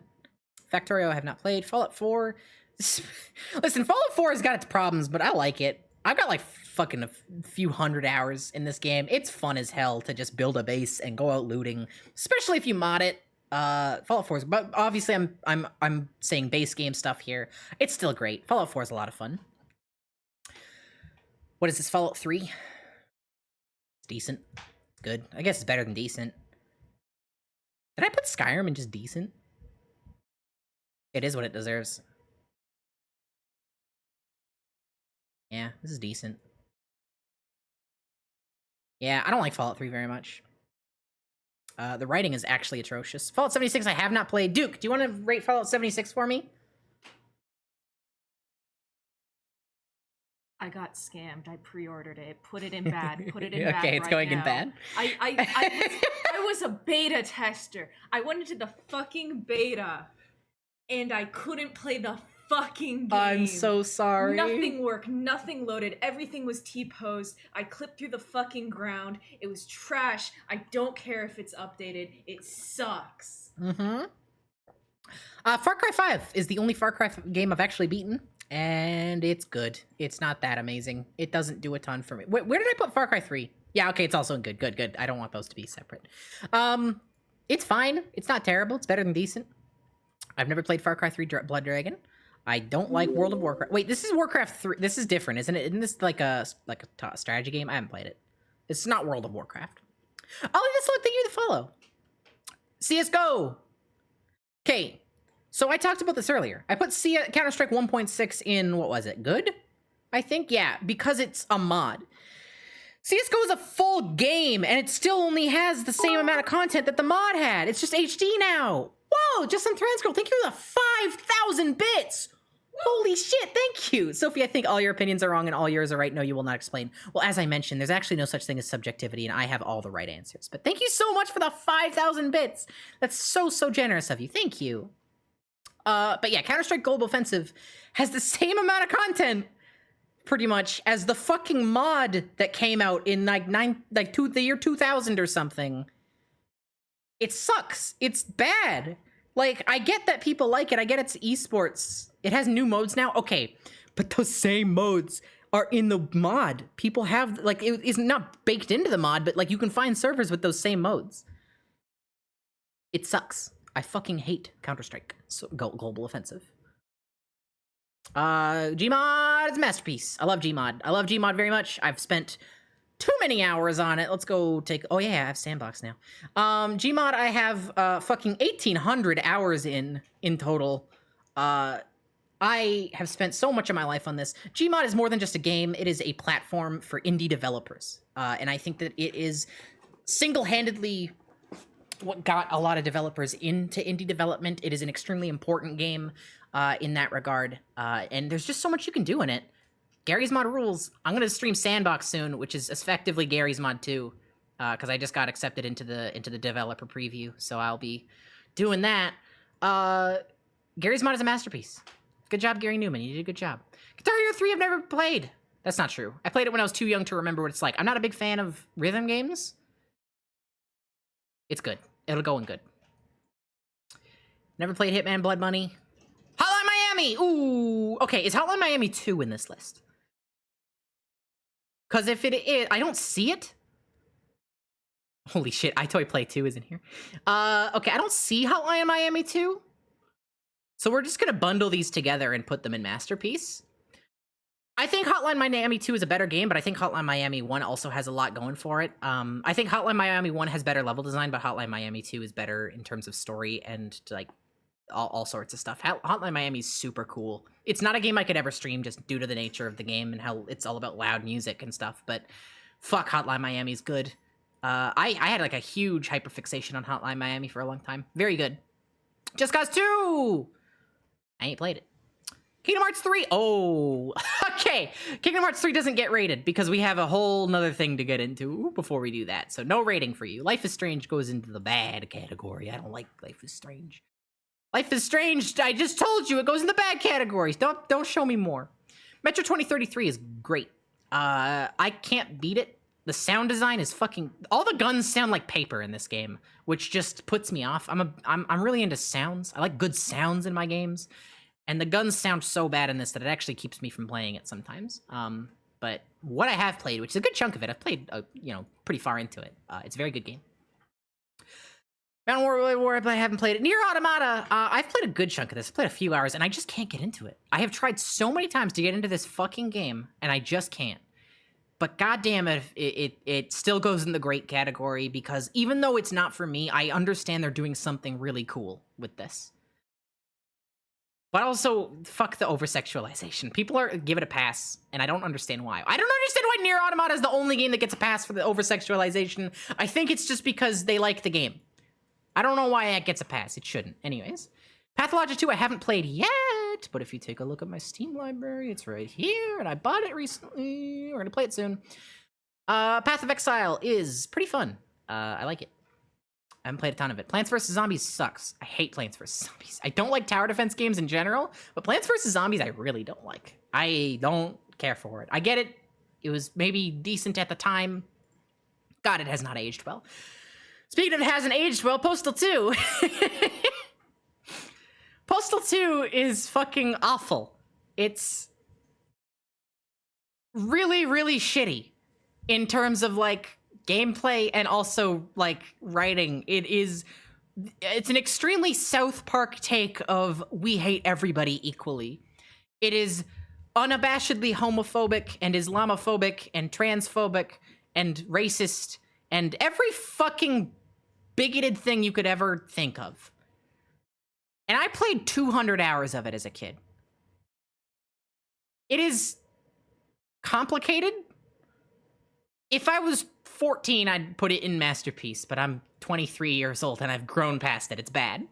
Speaker 4: Factorio I have not played. Fallout 4. Listen, Fallout 4 has got its problems, but I like it. I've got like fucking a few hundred hours in this game. It's fun as hell to just build a base and go out looting, especially if you mod it. Fallout 4 is, but obviously I'm saying base game stuff here. It's still great. Fallout 4 is a lot of fun. What is this? Fallout 3? It's decent. Good. I guess it's better than decent. Did I put Skyrim in just decent? It is what it deserves. Yeah, this is decent. Yeah, I don't like Fallout 3 very much. The writing is actually atrocious. Fallout 76 I have not played. Duke, do you want to rate Fallout 76 for me?
Speaker 5: I got scammed. I pre-ordered it. Put it in bad. Put it in bad.
Speaker 4: Okay, it's
Speaker 5: right
Speaker 4: going
Speaker 5: now.
Speaker 4: in bad.
Speaker 5: I was a beta tester. I went into the fucking beta, and I couldn't play the fucking game.
Speaker 4: I'm so sorry.
Speaker 5: Nothing worked. Nothing loaded. Everything was T-posed. I clipped through the fucking ground. It was trash. I don't care if it's updated. It sucks.
Speaker 4: Mm-hmm. Far Cry 5 is the only Far Cry game I've actually beaten. And it's good. It's not that amazing. It doesn't do a ton for me. Where did I put Far Cry 3? Yeah, okay, it's also good. Good. I don't want those to be separate. It's fine. It's not terrible. It's better than decent. I've never played Far Cry 3 Blood Dragon. I don't like World of Warcraft. Wait, this is Warcraft 3. This is different, isn't it? Isn't this like a strategy game? I haven't played it. It's not World of Warcraft. Oh, this look, thank you to follow. CSGO. Okay. So I talked about this earlier. I put Counter-Strike 1.6 in, what was it, good? I think, yeah, because it's a mod. CSGO is a full game, and it still only has the same amount of content that the mod had. It's just HD now. Whoa, just some Transcroll. Thank you for the 5,000 bits. Holy shit, thank you. Sophie, I think all your opinions are wrong and all yours are right. No, you will not explain. Well, as I mentioned, there's actually no such thing as subjectivity, and I have all the right answers. But thank you so much for the 5,000 bits. That's so generous of you. Thank you. But yeah, Counter-Strike Global Offensive has the same amount of content, pretty much, as the fucking mod that came out in the year 2000 or something. It sucks. It's bad. Like, I get that people like it. I get it's esports. It has new modes now. Okay, but those same modes are in the mod. People have, like, it is not baked into the mod, but, like, you can find servers with those same modes. It sucks. I fucking hate Counter-Strike Global Offensive. Gmod is a masterpiece. I love Gmod. I love Gmod very much. I've spent too many hours on it. Let's go take... Oh, yeah, I have Sandbox now. Gmod, I have fucking 1,800 hours in total. I have spent so much of my life on this. Gmod is more than just a game. It is a platform for indie developers. And I think that it is single-handedly what got a lot of developers into indie development. It is an extremely important game. in that regard. And there's just so much you can do in it. Gary's Mod rules. I'm gonna stream Sandbox soon, which is effectively Gary's Mod 2, because I just got accepted into the developer preview, so I'll be doing that. Gary's Mod is a masterpiece. Good job, Gary Newman. You did a good job. Guitar Hero 3 I've never played. That's not true. I played it when I was too young to remember what it's like. I'm not a big fan of rhythm games. It's good. It'll go in good. Never played Hitman Blood Money. Hotline Miami! Ooh! Okay, is Hotline Miami 2 in this list? Because if it is, I don't see it. Holy shit, iToy Play 2 isn't here. Okay, I don't see Hotline Miami 2. So we're just gonna bundle these together and put them in Masterpiece. I think Hotline Miami 2 is a better game, but I think Hotline Miami 1 also has a lot going for it. I think Hotline Miami 1 has better level design, but Hotline Miami 2 is better in terms of story and like all sorts of stuff. Hotline Miami is super cool. It's not a game I could ever stream just due to the nature of the game and how it's all about loud music and stuff, but fuck, Hotline Miami is good. I had like a huge hyperfixation on Hotline Miami for a long time. Very good. Just Cause 2! I ain't played it. Kingdom Hearts 3. Oh, okay. Kingdom Hearts 3 doesn't get rated because we have a whole nother thing to get into before we do that. So no rating for you. Life is Strange goes into the bad category. I don't like Life is Strange. Life is Strange, I just told you, it goes in the bad categories. Don't show me more. Metro 2033 is great. I can't beat it. The sound design is fucking... All the guns sound like paper in this game, which just puts me off. I'm really into sounds. I like good sounds in my games. And the guns sound so bad in this that it actually keeps me from playing it sometimes. But what I have played, which is a good chunk of it, I've played, pretty far into it. It's a very good game. Mountain War, I haven't played it. Nier Automata, I've played a good chunk of this. I've played a few hours, and I just can't get into it. I have tried so many times to get into this fucking game, and I just can't. But goddamn it still goes in the great category, because even though it's not for me, I understand they're doing something really cool with this. But also, fuck the over-sexualization. People give it a pass, and I don't understand why. I don't understand why Nier Automata is the only game that gets a pass for the over-sexualization. I think it's just because they like the game. I don't know why it gets a pass. It shouldn't. Anyways. Pathologic 2 I haven't played yet, but if you take a look at my Steam library, it's right here, and I bought it recently. We're gonna play it soon. Path of Exile is pretty fun. I like it. I haven't played a ton of it. Plants vs. Zombies sucks. I hate Plants vs. Zombies. I don't like tower defense games in general, but Plants vs. Zombies I really don't like. I don't care for it. I get it. It was maybe decent at the time. God, it has not aged well. Speaking of it hasn't aged well, Postal 2. Postal 2 is fucking awful. It's really, really shitty in terms of, like, gameplay and also, like, writing. It's an extremely South Park take of we hate everybody equally. It is unabashedly homophobic and Islamophobic and transphobic and racist and every fucking bigoted thing you could ever think of. And I played 200 hours of it as a kid. It is complicated. If I was 14, I'd put it in Masterpiece, but I'm 23 years old and I've grown past it. It's bad.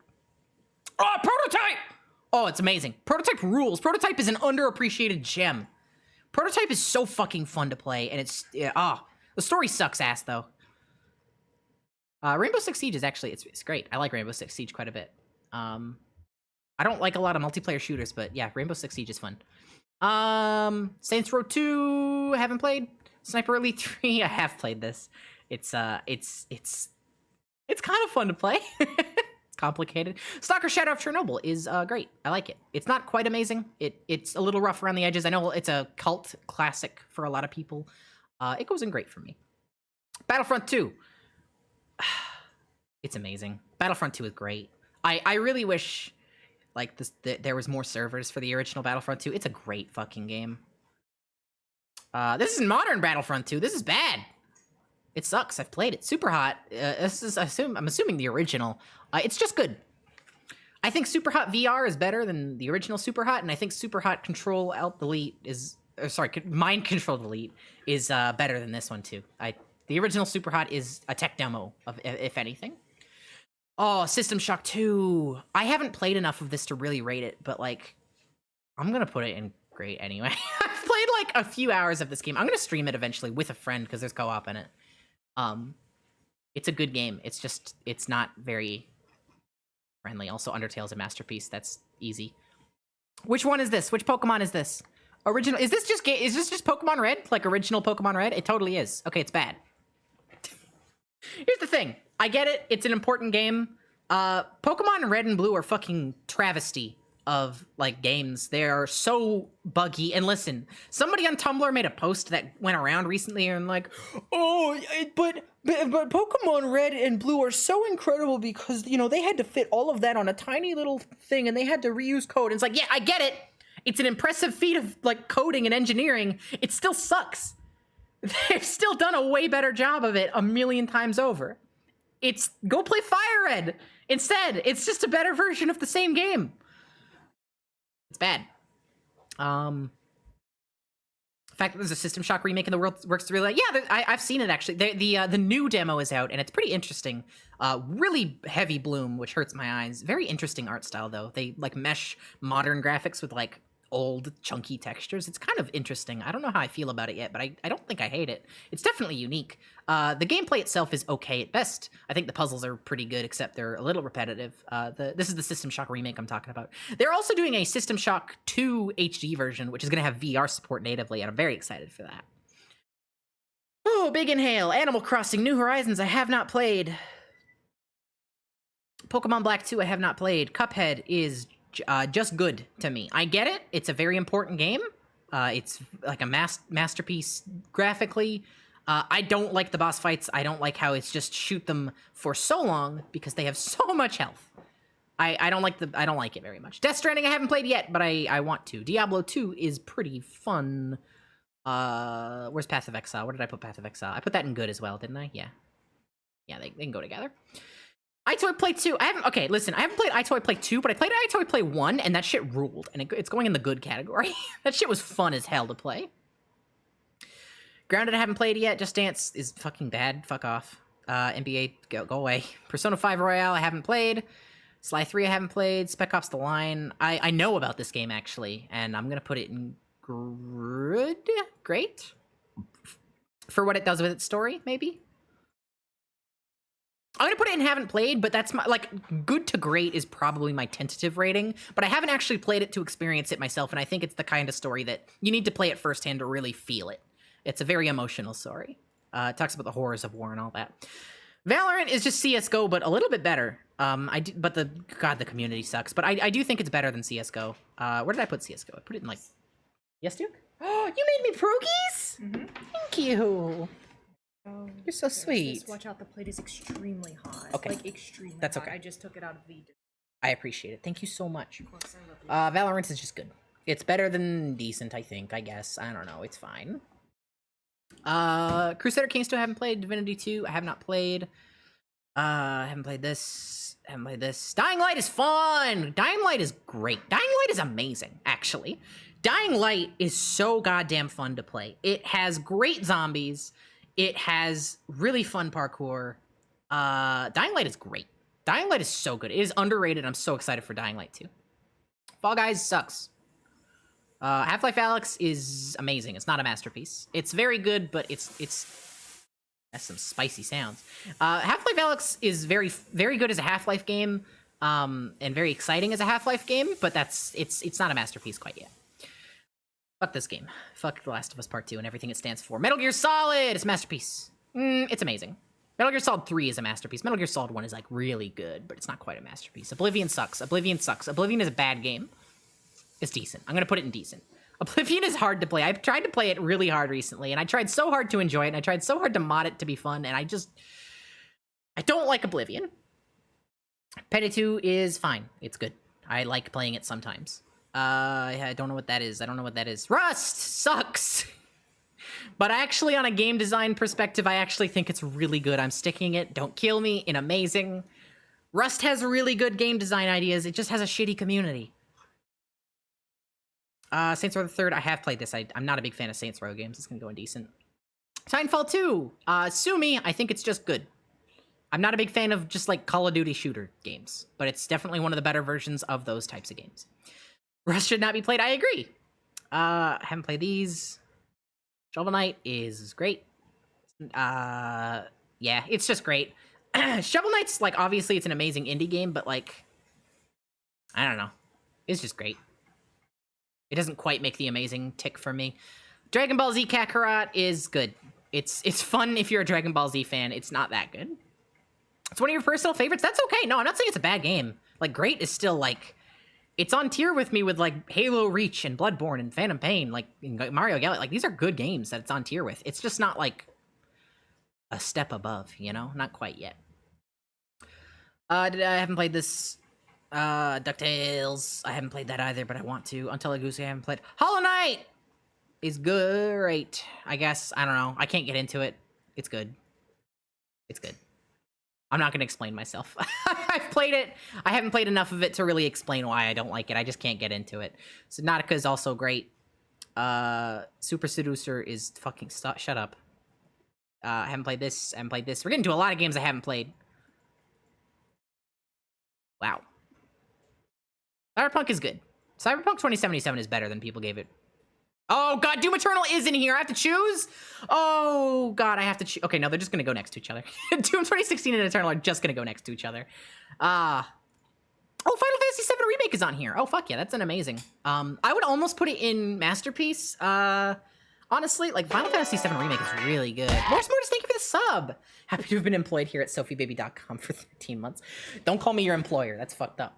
Speaker 4: Oh, Prototype! Oh, it's amazing. Prototype rules. Prototype is an underappreciated gem. Prototype is so fucking fun to play, and the story sucks ass, though. Rainbow Six Siege is actually, it's great. I like Rainbow Six Siege quite a bit. I don't like a lot of multiplayer shooters, but yeah, Rainbow Six Siege is fun. Saints Row 2, I haven't played. Sniper Elite 3, I have played this. It's kind of fun to play. It's complicated. Stalker Shadow of Chernobyl is great. I like it. It's not quite amazing. It's a little rough around the edges. I know it's a cult classic for a lot of people. It goes in great for me. Battlefront 2. It's amazing. Battlefront 2 is great. I really wish like there was more servers for the original Battlefront 2. It's a great fucking game. This is modern Battlefront 2. This is bad. It sucks. I've played it. Super Hot. I'm assuming the original. It's just good. I think Super Hot VR is better than the original Super Hot, and I think Super Hot Control Alt Delete is, Mind Control Delete is better than this one too. The original Super Hot is a tech demo of, if anything. Oh, System Shock 2. I haven't played enough of this to really rate it, but like, I'm gonna put it in great anyway. I've played like a few hours of this game. I'm gonna stream it eventually with a friend because there's co-op in it. It's a good game. It's just, it's not very friendly. Also, Undertale's a masterpiece. That's easy. Which one is this? Which Pokemon is this? Original? Is this just Pokemon Red? Like original Pokemon Red? It totally is. Okay, it's bad. Here's the thing. I get it. It's an important game. Pokemon Red and Blue are fucking travesty of like games. They are so buggy. And listen, somebody on Tumblr made a post that went around recently and like, oh, but Pokemon Red and Blue are so incredible because, you know, they had to fit all of that on a tiny little thing and they had to reuse code. And it's like, yeah, I get it. It's an impressive feat of like coding and engineering. It still sucks. They've still done a way better job of it a million times over. It's go play Fire Red instead. It's just a better version of the same game. It's bad. The fact that there's a System Shock remake in the world works really. Yeah, I've seen it actually. The new demo is out and it's pretty interesting. Really heavy bloom, which hurts my eyes. Very interesting art style though. They like mesh modern graphics with like old chunky textures. It's kind of interesting. I don't know how I feel about it yet, but I don't think I hate it. It's definitely unique. The gameplay itself is okay at best. I think the puzzles are pretty good, except they're a little repetitive. This is the System Shock remake I'm talking about. They're also doing a System Shock 2 HD version, which is going to have VR support natively, and I'm very excited for that. Oh, Big Inhale, Animal Crossing, New Horizons, I have not played. Pokemon Black 2, I have not played. Cuphead is just good to me. I get it. It's a very important game. It's like a masterpiece graphically. I don't like the boss fights. I don't like how it's just shoot them for so long because they have so much health. I don't like it very much. Death Stranding I haven't played yet, but I want to. Diablo 2 is pretty fun. Where's Path of Exile? Where did I put Path of Exile? I put that in good as well, didn't I? Yeah. Yeah, they can go together. iToy Play 2. I haven't played iToy Play 2, but I played iToy Play 1, and that shit ruled. And it's going in the good category. That shit was fun as hell to play. Grounded I haven't played yet. Just Dance is fucking bad. Fuck off. NBA, go away. Persona 5 Royale I haven't played. Sly 3 I haven't played. Spec Ops The Line. I know about this game, actually, and I'm gonna put it in great? For what it does with its story, maybe? I'm gonna put it in haven't played, but that's my, like, good to great is probably my tentative rating, but I haven't actually played it to experience it myself, and I think it's the kind of story that you need to play it firsthand to really feel it. It's a very emotional story. It talks about the horrors of war and all that. Valorant is just CSGO, but a little bit better. But the community sucks, but I do think it's better than CSGO. Where did I put CSGO? I put it in, like, yes, Duke? Oh, you made me proogies? Mm-hmm. Thank you.
Speaker 5: Oh,
Speaker 4: you're so sweet.
Speaker 5: Just watch out, the plate is extremely hot.
Speaker 4: Okay.
Speaker 5: Like, extremely
Speaker 4: That's
Speaker 5: hot.
Speaker 4: okay.
Speaker 5: I just took it out of the...
Speaker 4: I appreciate it. Thank you so much.
Speaker 5: Of course, I love you.
Speaker 4: Valorant is just good. It's better than decent, I think, I guess. I don't know. It's fine. Crusader Kings 2 I haven't played. Divinity 2 I have not played. I haven't played this. Dying Light is fun! Dying Light is great. Dying Light is amazing, actually. Dying Light is so goddamn fun to play. It has great zombies. It has really fun parkour. Dying Light is great. Dying Light is so good. It is underrated. I'm so excited for Dying Light 2. Fall Guys sucks. Half-Life Alyx is amazing. It's not a masterpiece. It's very good, but it's that's some spicy sounds. Half-Life Alyx is very, very good as a Half-Life game, and very exciting as a Half-Life game, but it's not a masterpiece quite yet. Fuck this game. Fuck The Last of Us Part 2 and everything it stands for. Metal Gear Solid is a masterpiece. It's amazing. Metal Gear Solid 3 is a masterpiece. Metal Gear Solid 1 is, like, really good, but it's not quite a masterpiece. Oblivion sucks. Oblivion sucks. Oblivion is a bad game. It's decent. I'm gonna put it in decent. Oblivion is hard to play. I've tried to play it really hard recently, and I tried so hard to enjoy it, and I tried so hard to mod it to be fun, and I don't like Oblivion. Petty 2 is fine. It's good. I like playing it sometimes. I don't know what that is. Rust sucks! But actually, on a game design perspective, I actually think it's really good. I'm sticking it. Don't kill me. In amazing. Rust has really good game design ideas. It just has a shitty community. Saints Row the Third, I have played this. I'm not a big fan of Saints Row games. It's gonna go in decent. Titanfall 2, sue me. I think it's just good. I'm not a big fan of just like Call of Duty shooter games, but it's definitely one of the better versions of those types of games. Rust should not be played. I agree. Haven't played these. Shovel Knight is great. Yeah, it's just great. Shovel Knight's like, obviously it's an amazing indie game, but like, I don't know. It's just great. It doesn't quite make the amazing tick for me. Dragon Ball Z Kakarot is good. It's fun if you're a Dragon Ball Z fan. It's not that good. It's one of your personal favorites. That's okay. No, I'm not saying it's a bad game. Like, great is still like, it's on tier with me with like Halo Reach and Bloodborne and Phantom Pain, like Mario Galaxy. Like, these are good games that it's on tier with. It's just not like a step above, you know? Not quite yet. I haven't played this. DuckTales. I haven't played that either, but I want to. Untitled Goose, I haven't played. Hollow Knight is great. I guess. I don't know. I can't get into it. It's good. It's good. I'm not going to explain myself. I've played it. I haven't played enough of it to really explain why I don't like it. I just can't get into it. Subnautica is also great. Super Seducer is fucking... Shut up. I haven't played this. I haven't played this. We're getting to a lot of games I haven't played. Wow. Cyberpunk is good. Cyberpunk 2077 is better than people gave it. Oh, God, Doom Eternal is in here. I have to choose? Oh, God, I have to choose. Okay, no, they're just going to go next to each other. Doom 2016 and Eternal are just going to go next to each other. Oh, Final Fantasy VII Remake is on here. Oh, fuck yeah, that's an amazing. I would almost put it in Masterpiece. Honestly, like, Final Fantasy VII Remake is really good. Mortis, thank you for the sub. Happy to have been employed here at SophieBaby.com for 13 months. Don't call me your employer. That's fucked up.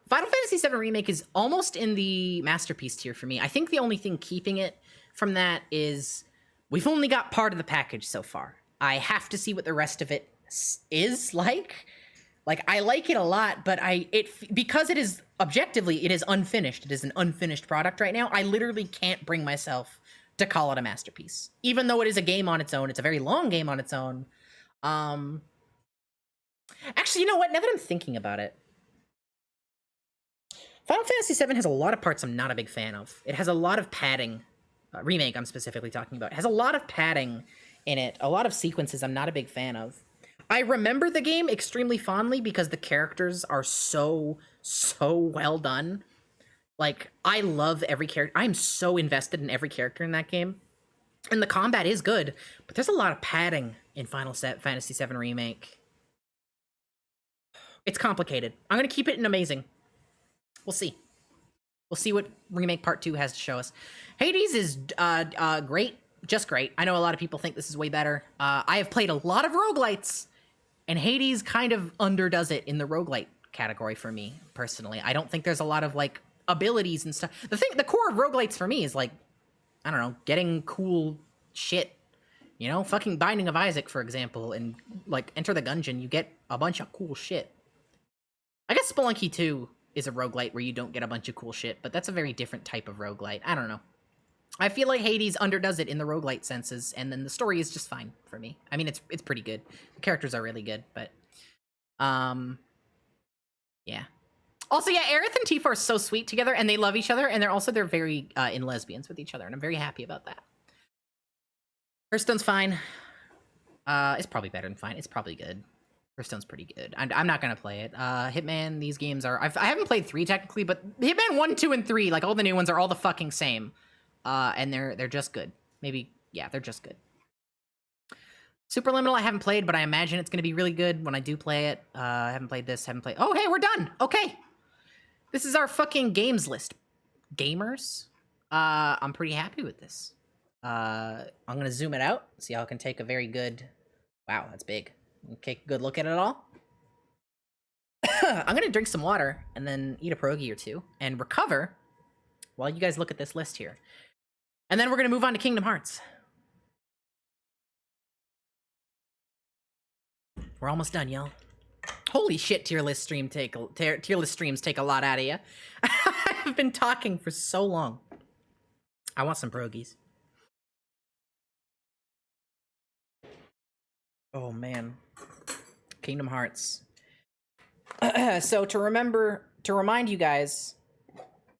Speaker 4: Final Fantasy VII Remake is almost in the Masterpiece tier for me. I think the only thing keeping it from that is we've only got part of the package so far. I have to see what the rest of it is like. Like, I like it a lot, but because it is, objectively, it is unfinished. It is an unfinished product right now. I literally can't bring myself to call it a masterpiece. Even though it is a game on its own. It's a very long game on its own. Actually, you know what? Now that I'm thinking about it, Final Fantasy VII has a lot of parts I'm not a big fan of. It has a lot of padding. Remake, I'm specifically talking about. It has a lot of padding in it. A lot of sequences I'm not a big fan of. I remember the game extremely fondly because the characters are so well done. Like, I love every character. I'm so invested in every character in that game. And the combat is good, but there's a lot of padding in Final Fantasy VII Remake. It's complicated. I'm going to keep it in amazing. We'll see. We'll see what Remake Part 2 has to show us. Hades is great. Just great. I know a lot of people think this is way better. I have played a lot of roguelites, and Hades kind of underdoes it in the roguelite category for me, personally. I don't think there's a lot of, like, abilities and stuff. The core of roguelites for me is, like, I don't know, getting cool shit. You know, fucking Binding of Isaac, for example, and, like, Enter the Gungeon, you get a bunch of cool shit. I guess Spelunky 2 is a roguelite where you don't get a bunch of cool shit, but that's a very different type of roguelite. I don't know. I feel like Hades underdoes it in the roguelite senses, and then the story is just fine for me. I mean, it's pretty good. The characters are really good, but yeah. Also, yeah, Aerith and Tifa are so sweet together, and they love each other, and they're very in lesbians with each other, and I'm very happy about that. Hearthstone's fine. It's probably better than fine. It's probably good. Hearthstone's pretty good. I'm not gonna play it. Hitman, these games are... I haven't played 3 technically, but Hitman 1, 2, and 3, like all the new ones, are all the fucking same. And they're just good. Maybe, yeah, they're just good. Superliminal I haven't played, but I imagine it's gonna be really good when I do play it. I haven't played this, haven't played... Oh, hey, we're done! Okay! This is our fucking games list. Gamers? I'm pretty happy with this. I'm gonna zoom it out, so y'all can take a very good... Wow, that's big. Take a good look at it all. I'm gonna drink some water, and then eat a pierogi or two, and recover while you guys look at this list here. And then we're gonna move on to Kingdom Hearts. We're almost done, y'all. Holy shit, tier list streams take a lot out of you. I've been talking for so long. I want some pierogies. Oh man, Kingdom Hearts. So to remind you guys,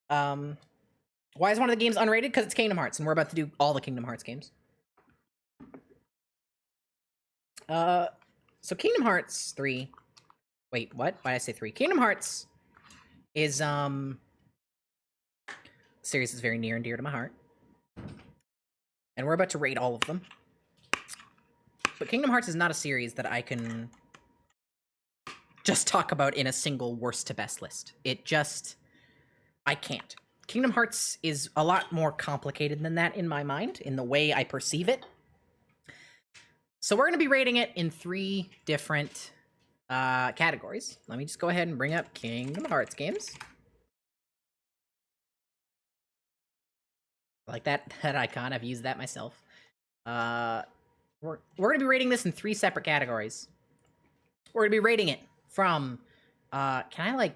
Speaker 4: why is one of the games unrated? Because it's Kingdom Hearts, and we're about to do all the Kingdom Hearts games. So Kingdom Hearts 3. Wait, what? Why did I say 3? Kingdom Hearts is series is very near and dear to my heart. And we're about to rate all of them. But Kingdom Hearts is not a series that I can just talk about in a single worst to best list. I can't. Kingdom Hearts is a lot more complicated than that in my mind, in the way I perceive it. So we're going to be rating it in 3 different categories. Let me just go ahead and bring up Kingdom Hearts games. I like that icon. I've used that myself. We're going to be rating this in 3 separate categories. We're going to be rating it from, I don't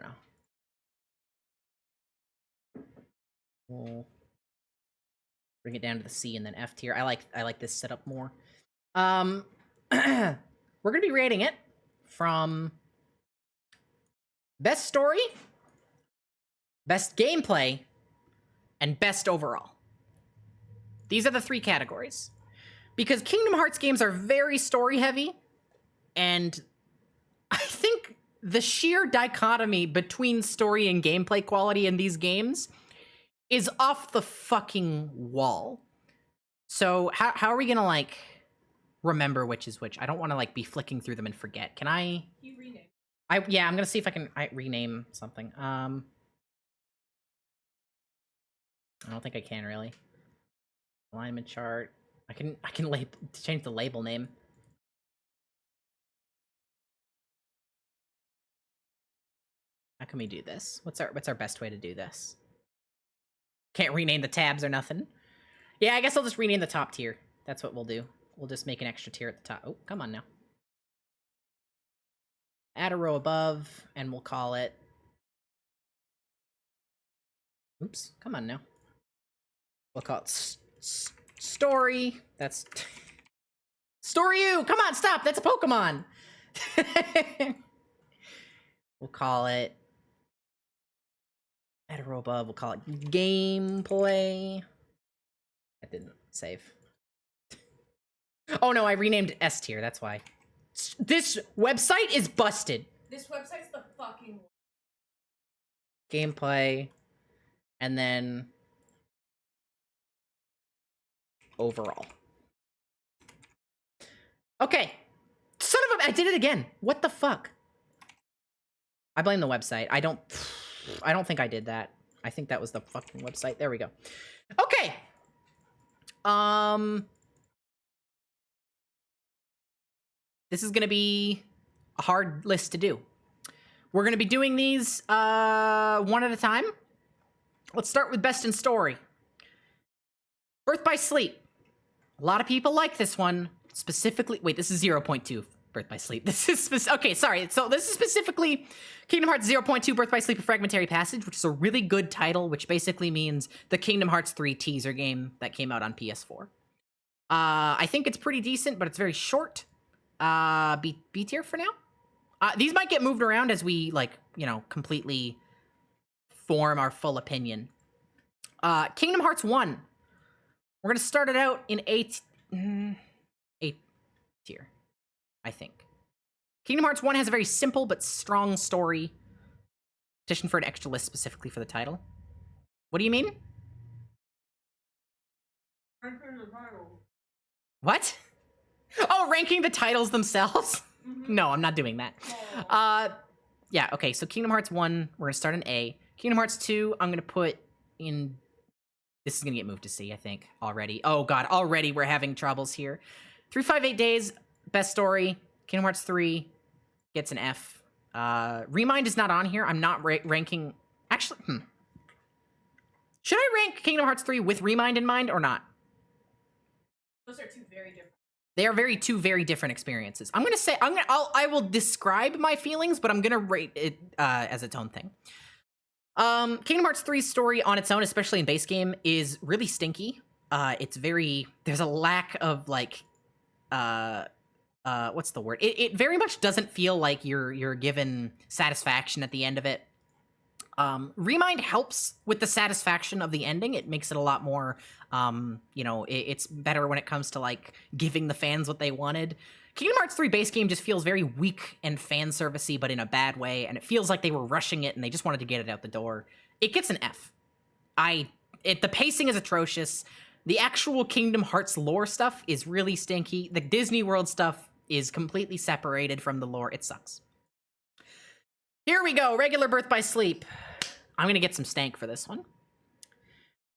Speaker 4: know. We'll bring it down to the C and then F tier. I like this setup more. We're going to be rating it from best story, best gameplay, and best overall. These are the 3 categories. Because Kingdom Hearts games are very story heavy, and I think the sheer dichotomy between story and gameplay quality in these games is off the fucking wall. So how are we gonna, like, remember which is which? I don't want to, like, be flicking through them and forget. Can I?
Speaker 5: You rename.
Speaker 4: Yeah, I'm gonna see if I can rename something. I don't think I can, really. Alignment chart. I can change the label name. How can we do this? What's our best way to do this? Can't rename the tabs or nothing. Yeah, I guess I'll just rename the top tier. That's what we'll do. We'll just make an extra tier at the top. Oh, come on now. Add a row above, and we'll call it... Oops, come on now. We'll call it Story. That's... Story U! Come on, stop! That's a Pokemon! We'll call it... Add a row above, we'll call it Gameplay. That didn't save. Oh no, I renamed S tier, that's why. This website is busted.
Speaker 5: This website's the fucking...
Speaker 4: Gameplay. And then... Overall. Okay. Son of a... I did it again. What the fuck? I blame the website. I don't think I did that. I think that was the fucking website. There we go. Okay. This is gonna be a hard list to do. We're gonna be doing these one at a time. Let's start with best in story. Birth by Sleep. A lot of people like this one. Specifically, wait, this is 0.2 Birth by Sleep. This is okay, sorry. So this is specifically Kingdom Hearts 0.2 Birth by Sleep: A Fragmentary Passage, which is a really good title, which basically means the Kingdom Hearts 3 teaser game that came out on PS4. I think it's pretty decent, but it's very short. B tier for now. These might get moved around as we, like, you know, completely form our full opinion. Kingdom Hearts 1. We're gonna start it out in A tier, I think. Kingdom Hearts 1 has a very simple but strong story. Petition for an extra list specifically for the title. What do you mean? What? Oh, ranking the titles themselves? Mm-hmm. No, I'm not doing that. Yeah, okay, so Kingdom Hearts 1, we're gonna start in A. Kingdom Hearts 2, I'm gonna put in... This is gonna get moved to C, I think, already. Oh god, already we're having troubles here. 358 Days, best story. Kingdom Hearts 3 gets an F. Remind is not on here. I'm not ranking... Actually, should I rank Kingdom Hearts 3 with Remind in mind or not?
Speaker 5: Those are 2 very different.
Speaker 4: They are two very different experiences. I'm gonna say I will describe my feelings, but I'm gonna rate it as its own thing. Kingdom Hearts 3's story on its own, especially in base game, is really stinky. It's very... There's a lack of, like... what's the word? It very much doesn't feel like you're given satisfaction at the end of it. Remind helps with the satisfaction of the ending. It makes it a lot more, it's better when it comes to like giving the fans what they wanted. Kingdom Hearts 3 base game just feels very weak and fan servicey, but in a bad way, and it feels like they were rushing it and they just wanted to get it out the door. It gets an F. The pacing is atrocious. The actual Kingdom Hearts lore stuff is really stinky. The Disney World stuff is completely separated from the lore. It sucks. Here we go. Regular Birth by Sleep. I'm going to get some stank for this one.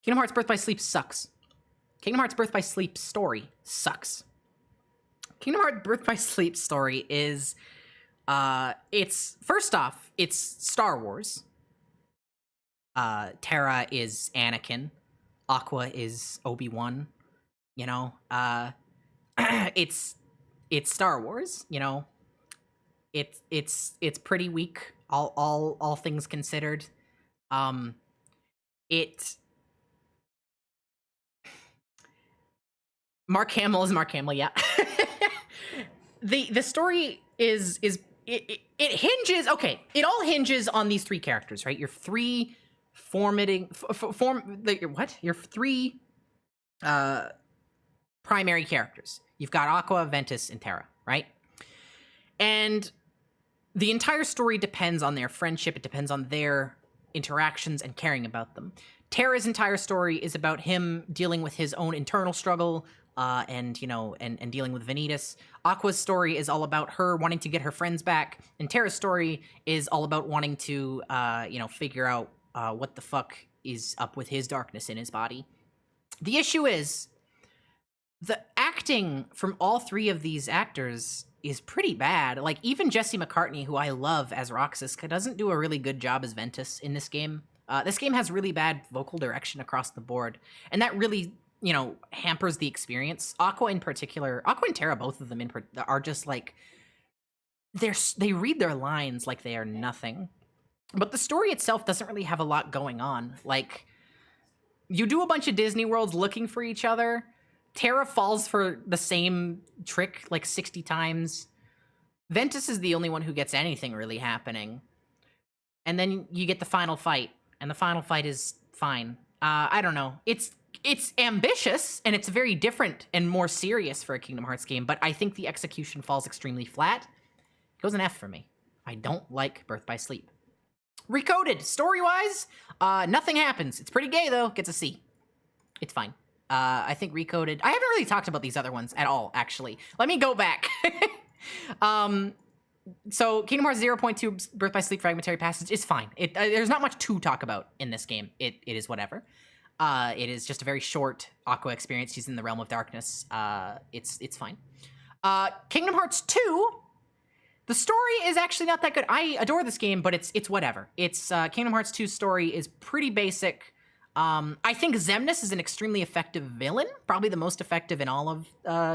Speaker 4: Kingdom Hearts Birth by Sleep sucks. Kingdom Hearts Birth by Sleep story sucks. Kingdom Hearts Birth by Sleep story is, it's, first off, it's Star Wars. Terra is Anakin. Aqua is Obi-Wan. It's Star Wars, It's pretty weak, all things considered. Mark Hamill is Mark Hamill, yeah. The story is it hinges, okay, it all hinges on these three characters, right? Your three your three primary characters. You've got Aqua, Ventus, and Terra, right? And the entire story depends on their friendship. It depends on their interactions and caring about them. Terra's entire story is about him dealing with his own internal struggle, and dealing with Vanitas. Aqua's story is all about her wanting to get her friends back, and Terra's story is all about wanting to, figure out what the fuck is up with his darkness in his body. The issue is, the acting from all three of these actors is pretty bad. Like, even Jesse McCartney, who I love as Roxas, doesn't do a really good job as Ventus in this game. This game has really bad vocal direction across the board, and that really, hampers the experience. Aqua in particular, Aqua and Terra, both of them are just like, they read their lines like they are nothing. But the story itself doesn't really have a lot going on. Like, you do a bunch of Disney Worlds looking for each other. Terra falls for the same trick like 60 times. Ventus is the only one who gets anything really happening. And then you get the final fight, and the final fight is fine. I don't know. It's ambitious, and it's very different and more serious for a Kingdom Hearts game, but I think the execution falls extremely flat. It goes an F for me. I don't like Birth by Sleep. Recoded, story-wise, nothing happens. It's pretty gay, though. Gets a C. It's fine. I think Recoded... I haven't really talked about these other ones at all, actually. Let me go back. So, Kingdom Hearts 0.2 Birth by Sleep Fragmentary Passage is fine. There's not much to talk about in this game. It is whatever. It is just a very short Aqua experience. She's in the Realm of Darkness. It's fine. Kingdom Hearts 2... The story is actually not that good. I adore this game, but it's whatever. It's Kingdom Hearts 2's story is pretty basic. I think Xemnas is an extremely effective villain, probably the most effective in all of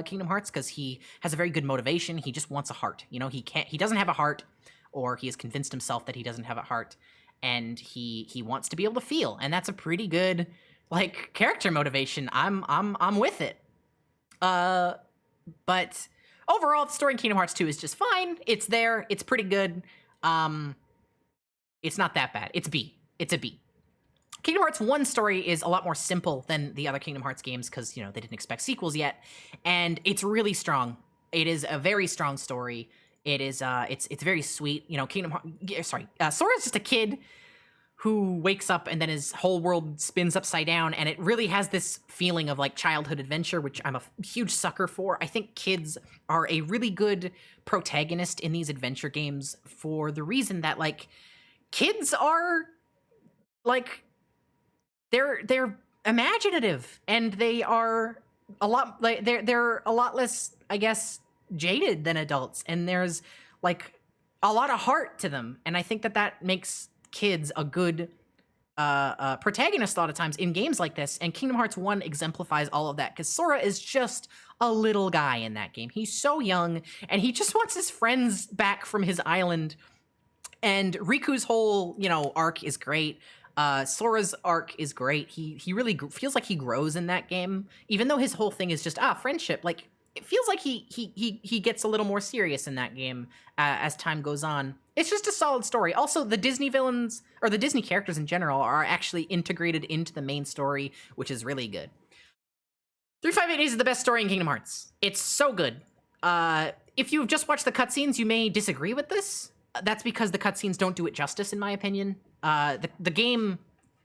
Speaker 4: Kingdom Hearts, because he has a very good motivation. He just wants a heart. He doesn't have a heart, or he has convinced himself that he doesn't have a heart, and he wants to be able to feel, and that's a pretty good character motivation. I'm with it. But overall, the story in Kingdom Hearts 2 is just fine. It's there. It's pretty good. It's not that bad. It's B. It's a B. Kingdom Hearts 1 story is a lot more simple than the other Kingdom Hearts games because, they didn't expect sequels yet. And it's really strong. It is a very strong story. It is, it's very sweet. Sora's just a kid who wakes up and then his whole world spins upside down, and it really has this feeling of childhood adventure, which I'm a huge sucker for. I think kids are a really good protagonist in these adventure games for the reason that kids are they're imaginative, and they are a lot they're a lot less, I guess, jaded than adults, and there's a lot of heart to them, and I think that makes kids a good protagonist a lot of times in games like this, and Kingdom Hearts 1 exemplifies all of that, because Sora is just a little guy in that game. He's so young, and he just wants his friends back from his island, and Riku's whole, arc is great. Sora's arc is great. He really feels like he grows in that game, even though his whole thing is just, friendship. It feels like he gets a little more serious in that game as time goes on. It's just a solid story. Also, the Disney villains, or the Disney characters in general, are actually integrated into the main story, which is really good. 358 Days is the best story in Kingdom Hearts. It's so good. If you've just watched the cutscenes, you may disagree with this. That's because the cutscenes don't do it justice, in my opinion. The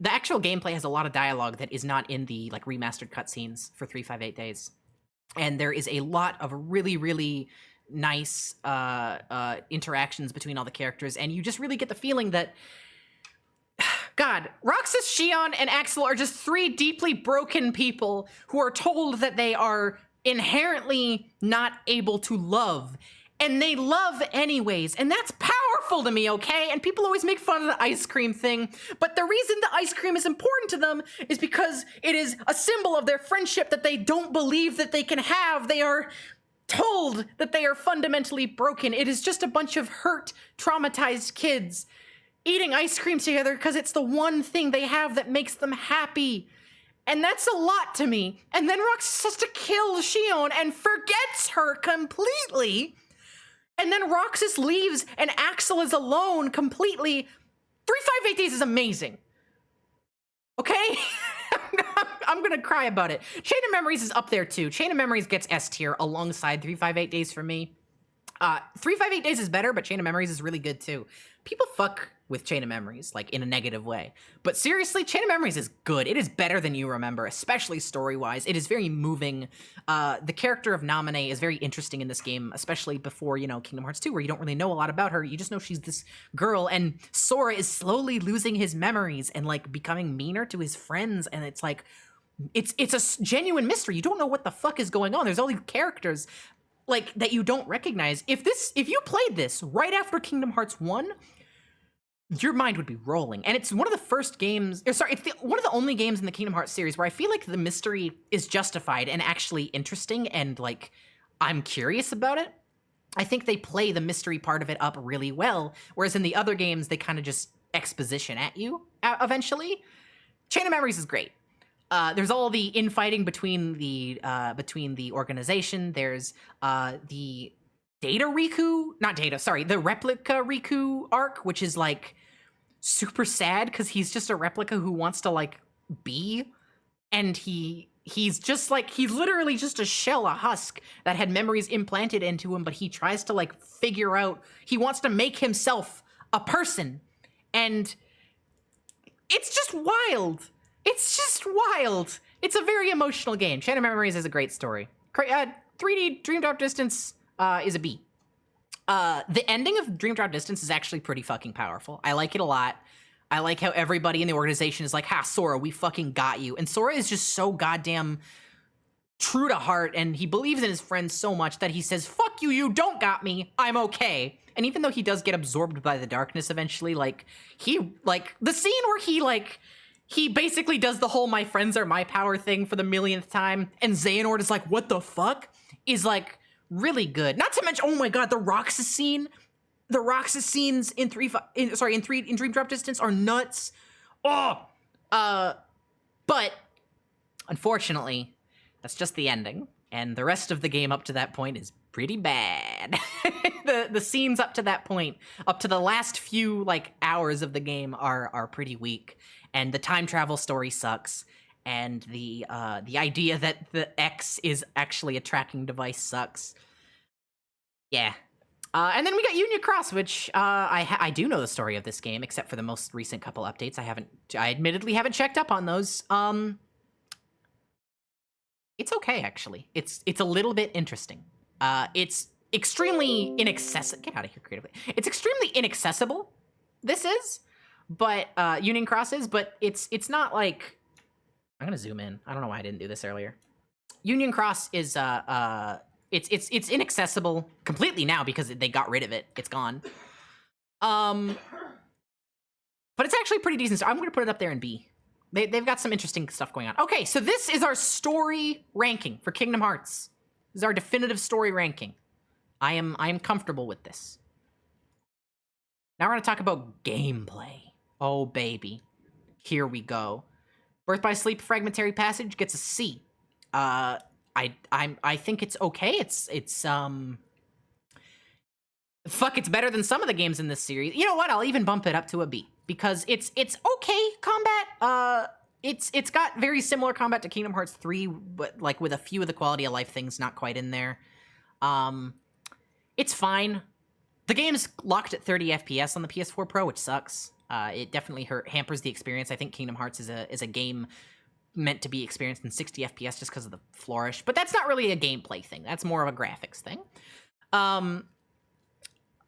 Speaker 4: actual gameplay has a lot of dialogue that is not in the like remastered cutscenes for 358 Days. And there is a lot of really, really nice interactions between all the characters, and you just really get the feeling that, God, Roxas, Xion, and Axel are just three deeply broken people who are told that they are inherently not able to love, and they love anyways, and that's powerful to me, okay? And people always make fun of the ice cream thing, but the reason the ice cream is important to them is because it is a symbol of their friendship that they don't believe that they can have. They are told that they are fundamentally broken. It is just a bunch of hurt, traumatized kids eating ice cream together because it's the one thing they have that makes them happy. And that's a lot to me. And then Roxas has to kill Xion and forgets her completely. And then Roxas leaves and Axel is alone completely. 358 Days is amazing. Okay? I'm gonna cry about it. Chain of Memories is up there too. Chain of Memories gets S tier alongside 358 Days for me. 358 Days is better, but Chain of Memories is really good too. People fuck with Chain of Memories, like in a negative way. But seriously, Chain of Memories is good. It is better than you remember, especially story-wise. It is very moving. The character of Naminé is very interesting in this game, especially before, you know, Kingdom Hearts 2, where you don't really know a lot about her. You just know she's this girl, and Sora is slowly losing his memories and, like, becoming meaner to his friends, and it's like, it's a genuine mystery. You don't know what the fuck is going on. There's all these characters, like, that you don't recognize. If you played this right after Kingdom Hearts 1, your mind would be rolling. And it's one of the first games, it's one of the only games in the Kingdom Hearts series where I feel like the mystery is justified and actually interesting, and like, I'm curious about it. I think they play the mystery part of it up really well, whereas in the other games, they kind of just exposition at you eventually. Chain of Memories is great. There's all the infighting between the organization. There's the the replica Riku arc, which is like super sad because he's just a replica who wants to like be, and he's just like, he's literally just a shell, a husk that had memories implanted into him, but he tries to like figure out, he wants to make himself a person, and it's just wild. It's just wild. It's a very emotional game. Chain of Memories is a great story. 3D Dream Drop Distance is a B. The ending of Dream Drop Distance is actually pretty fucking powerful. I like it a lot. I like how everybody in the organization is like, ha, Sora, we fucking got you. And Sora is just so goddamn true to heart, and he believes in his friends so much that he says, fuck you, you don't got me, I'm okay. And even though he does get absorbed by the darkness eventually, like, the scene where he basically does the whole my friends are my power thing for the millionth time, and Xehanort is like, what the fuck? Is like really good. Not to mention, oh my god, the Roxas scene. The Roxas scenes in Dream Drop Distance are nuts. Oh! But unfortunately, that's just the ending. And the rest of the game up to that point is pretty bad. The scenes up to that point, up to the last few like hours of the game are pretty weak. And the time travel story sucks. And the idea that the X is actually a tracking device sucks. Yeah. And then we got Union Cross, which I do know the story of this game, except for the most recent couple updates. I admittedly haven't checked up on those. It's okay, actually. It's a little bit interesting. It's extremely inaccessible. Get out of here, creatively. It's extremely inaccessible. This is, but Union Cross is, but it's not like. I'm gonna zoom in. I don't know why I didn't do this earlier. Union Cross is it's inaccessible completely now because they got rid of it. It's gone. But it's actually pretty decent. So I'm gonna put it up there in B. They've got some interesting stuff going on. Okay, so this is our story ranking for Kingdom Hearts. This is our definitive story ranking. I am comfortable with this. Now we're gonna talk about gameplay. Oh baby, here we go. Birth by Sleep Fragmentary Passage gets a C. I think it's okay. It's fuck, it's better than some of the games in this series. You know what? I'll even bump it up to a B because it's okay combat. It's got very similar combat to Kingdom Hearts 3, but like with a few of the quality of life things not quite in there. It's fine. The game's locked at 30 FPS on the PS4 Pro, which sucks. It definitely hampers the experience. I think Kingdom Hearts is a game meant to be experienced in 60 FPS just because of the flourish, but that's not really a gameplay thing. That's more of a graphics thing.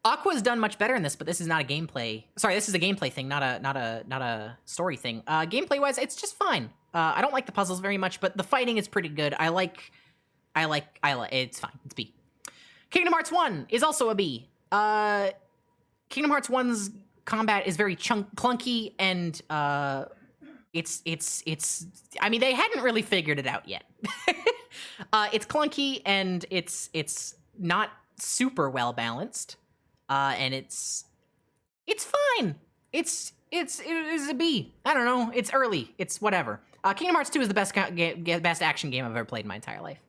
Speaker 4: Aqua's done much better in this, but this is not a gameplay. Sorry, this is a gameplay thing, not a story thing. Gameplay-wise, it's just fine. I don't like the puzzles very much, but the fighting is pretty good. I like. It's fine. It's B. Kingdom Hearts 1 is also a B. Kingdom Hearts 1's combat is very clunky, and it's. I mean, they hadn't really figured it out yet. It's clunky and it's not super well balanced. And it's fine. It is a B. I don't know. It's early. It's whatever. Kingdom Hearts 2 is the best action game I've ever played in my entire life.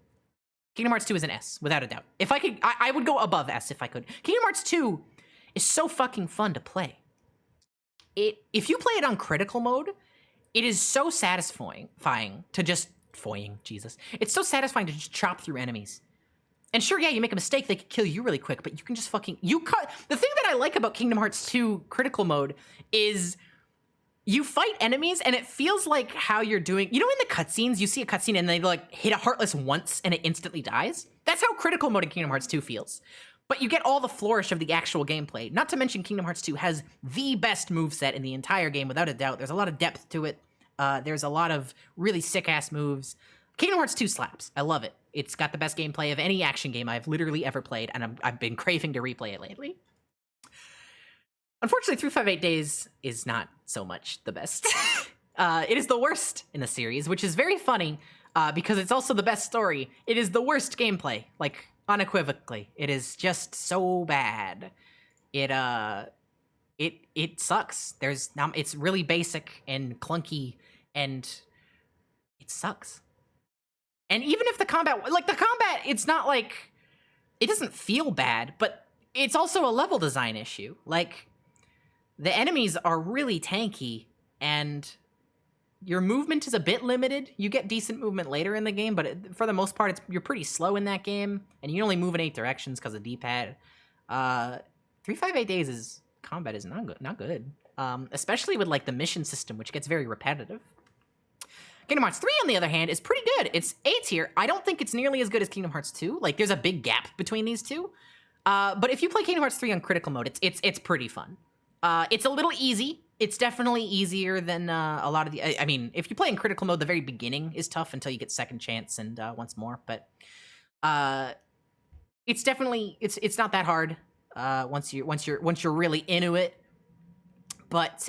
Speaker 4: Kingdom Hearts 2 is an S, without a doubt. If I could, I would go above S if I could. Kingdom Hearts 2 is so fucking fun to play. If you play it on critical mode, it is so satisfying to just It's so satisfying to just chop through enemies. And sure, yeah, you make a mistake, they could kill you really quick, but you can just fucking... The thing that I like about Kingdom Hearts 2 critical mode is you fight enemies, and it feels like how you're doing... You know in the cutscenes, you see a cutscene and they, like, hit a Heartless once and it instantly dies? That's how critical mode in Kingdom Hearts 2 feels. But you get all the flourish of the actual gameplay. Not to mention Kingdom Hearts 2 has the best moveset in the entire game, without a doubt. There's a lot of depth to it. There's a lot of really sick-ass moves. Kingdom Hearts 2 slaps. I love it. It's got the best gameplay of any action game I've literally ever played, and I've been craving to replay it lately. Unfortunately, 358 Days is not so much the best. It is the worst in the series, which is very funny, because it's also the best story. It is the worst gameplay, like, unequivocally. It is just so bad. It sucks. It's really basic and clunky, and it sucks. And even if the combat, it's not like, it doesn't feel bad, but it's also a level design issue. Like, the enemies are really tanky, and your movement is a bit limited. You get decent movement later in the game, but for the most part, you're pretty slow in that game, and you only move in 8 directions because of D-pad. 358 Days' combat is not good. Especially with, like, the mission system, which gets very repetitive. Kingdom Hearts 3, on the other hand, is pretty good. It's A tier. I don't think it's nearly as good as Kingdom Hearts 2. Like, there's a big gap between these two. But if you play Kingdom Hearts 3 on critical mode, it's pretty fun. It's a little easy. It's definitely easier than a lot of the... I mean, if you play in critical mode, the very beginning is tough until you get second chance and once more. But it's definitely... It's not that hard once you're really into it. But...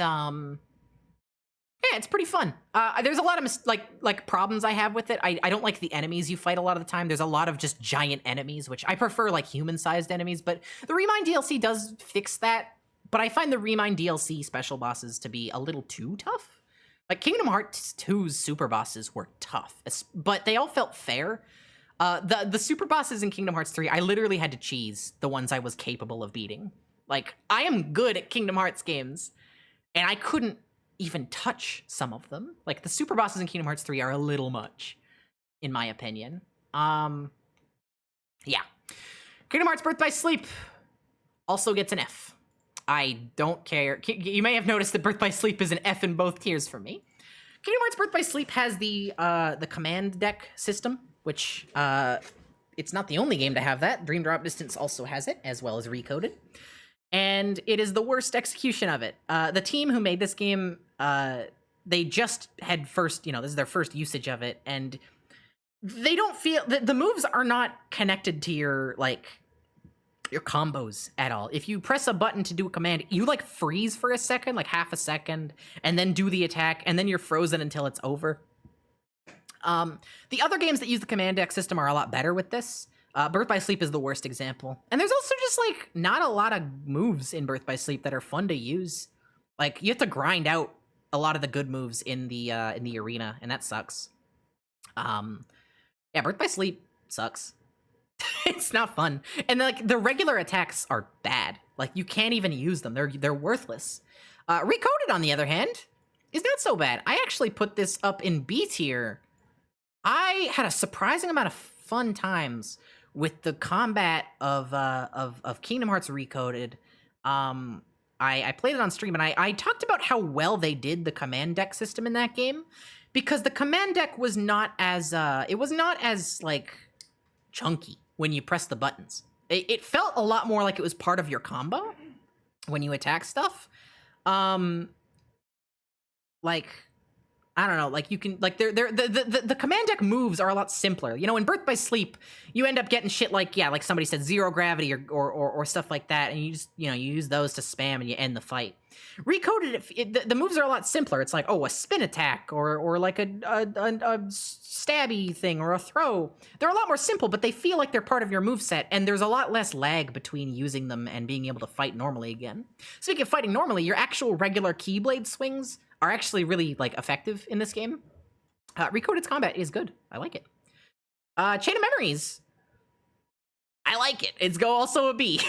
Speaker 4: yeah, it's pretty fun. There's a lot of like problems I have with it. I don't like the enemies you fight a lot of the time. There's a lot of just giant enemies, which I prefer like human-sized enemies, but the Remind DLC does fix that. But I find the Remind DLC special bosses to be a little too tough. Like Kingdom Hearts 2's super bosses were tough, but they all felt fair. The super bosses in Kingdom Hearts 3, I literally had to cheese the ones I was capable of beating. Like, I am good at Kingdom Hearts games, and I couldn't even touch some of them. Like, the super bosses in Kingdom Hearts 3 are a little much, in my opinion. Yeah. Kingdom Hearts Birth by Sleep also gets an F. I don't care. You may have noticed that Birth by Sleep is an F in both tiers for me. Kingdom Hearts Birth by Sleep has the command deck system, which it's not the only game to have that. Dream Drop Distance also has it, as well as Recoded. And it is the worst execution of it. The team who made this game, they just had this is their first usage of it, and they don't feel, the moves are not connected to your combos at all. If you press a button to do a command, you like freeze for a second, like half a second, and then do the attack, and then you're frozen until it's over. The other games that use the command deck system are a lot better with this. Birth by Sleep is the worst example. And there's also just, like, not a lot of moves in Birth by Sleep that are fun to use. Like, you have to grind out a lot of the good moves in the arena, and that sucks. Yeah, Birth by Sleep sucks. It's not fun. And, like, the regular attacks are bad. Like, you can't even use them. They're worthless. Recoded, on the other hand, is not so bad. I actually put this up in B tier. I had a surprising amount of fun times with the combat of Kingdom Hearts Recoded. I played it on stream, and I talked about how well they did the command deck system in that game, because the command deck was not as like chunky when you press the buttons. It felt a lot more like it was part of your combo when you attack stuff. Like, I don't know, like, you can, like, the command deck moves are a lot simpler. You know, in Birth by Sleep, you end up getting shit like, yeah, like somebody said, zero gravity or stuff like that, and you just, you know, you use those to spam and you end the fight. Recoded, the moves are a lot simpler. It's like, oh, a spin attack, or like a stabby thing, or a throw. They're a lot more simple, but they feel like they're part of your moveset, and there's a lot less lag between using them and being able to fight normally again. Speaking of fighting normally, your actual regular Keyblade swings are actually really, like, effective in this game. Recoded's combat is good. I like it. Chain of Memories. I like it. It's also a B.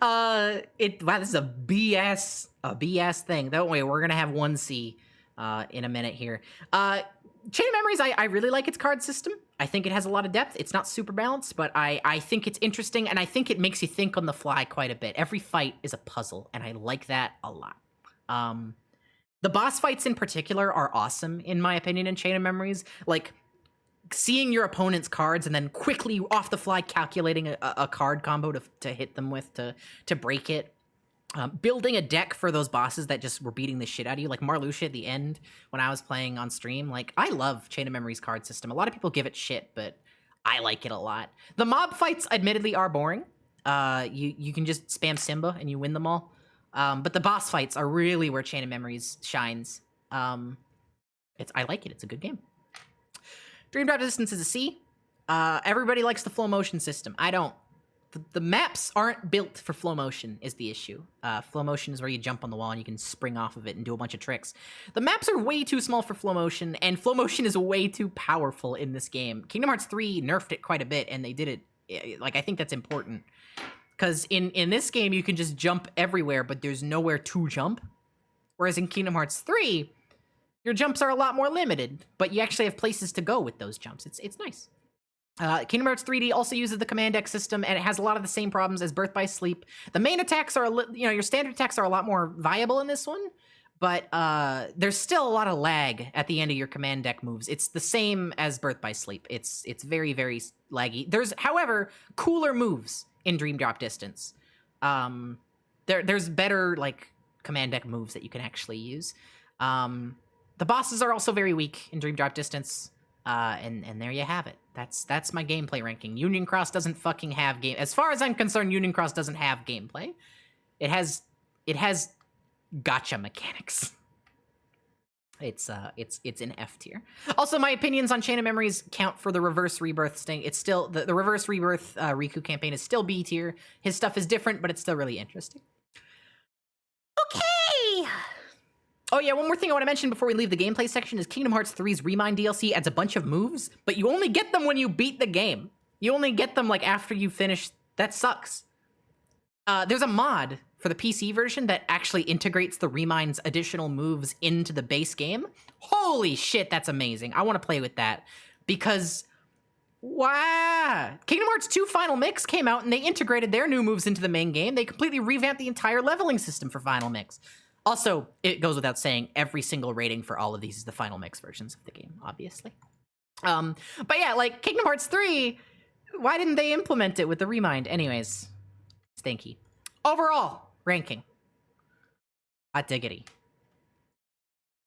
Speaker 4: Wow, this is a BS thing. Don't worry, we're gonna have one C in a minute here. Chain of Memories, I really like its card system. I think it has a lot of depth. It's not super balanced, but I think it's interesting, and I think it makes you think on the fly quite a bit. Every fight is a puzzle, and I like that a lot. The boss fights in particular are awesome, in my opinion, in Chain of Memories. Like, seeing your opponent's cards and then quickly off the fly calculating a card combo to hit them with to break it. Building a deck for those bosses that just were beating the shit out of you, like Marluxia at the end when I was playing on stream. Like, I love Chain of Memories card system. A lot of people give it shit, but I like it a lot. The mob fights admittedly are boring. You can just spam Simba and you win them all. But the boss fights are really where Chain of Memories shines. I like it. It's a good game. Dream Drop Distance is a C. Everybody likes the flow motion system. I don't. The maps aren't built for flow motion is the issue. Flow motion is where you jump on the wall and you can spring off of it and do a bunch of tricks. The maps are way too small for flow motion, and flow motion is way too powerful in this game. Kingdom Hearts 3 nerfed it quite a bit, and they did it, like, I think that's important. Because in this game, you can just jump everywhere, but there's nowhere to jump. Whereas in Kingdom Hearts 3, your jumps are a lot more limited, but you actually have places to go with those jumps. It's nice. Kingdom Hearts 3D also uses the command deck system, and it has a lot of the same problems as Birth by Sleep. The main attacks are, your standard attacks are a lot more viable in this one, but there's still a lot of lag at the end of your command deck moves. It's the same as Birth by Sleep. It's very, very laggy. There's, however, cooler moves in Dream Drop Distance. There's better, like, command deck moves that you can actually use. The bosses are also very weak in Dream Drop Distance, and there you have it. That's my gameplay ranking. Union Cross doesn't fucking have game. As far as I'm concerned, Union Cross doesn't have gameplay. It has gotcha mechanics. It's in F tier. Also, my opinions on Chain of Memories count for the Reverse Rebirth thing. It's still the Reverse Rebirth Riku campaign is still B tier. His stuff is different, but it's still really interesting. Okay. Oh yeah, one more thing I want to mention before we leave the gameplay section is Kingdom Hearts 3's Remind DLC adds a bunch of moves, but you only get them when you beat the game. You only get them, like, after you finish. That sucks. There's a mod for the PC version that actually integrates the Remind's additional moves into the base game. Holy shit, that's amazing. I want to play with that because, wow. Kingdom Hearts 2 Final Mix came out and they integrated their new moves into the main game. They completely revamped the entire leveling system for Final Mix. Also, it goes without saying, every single rating for all of these is the Final Mix versions of the game, obviously. But yeah, like, Kingdom Hearts 3, why didn't they implement it with the Remind? Anyways, stinky. Overall ranking. Hot diggity.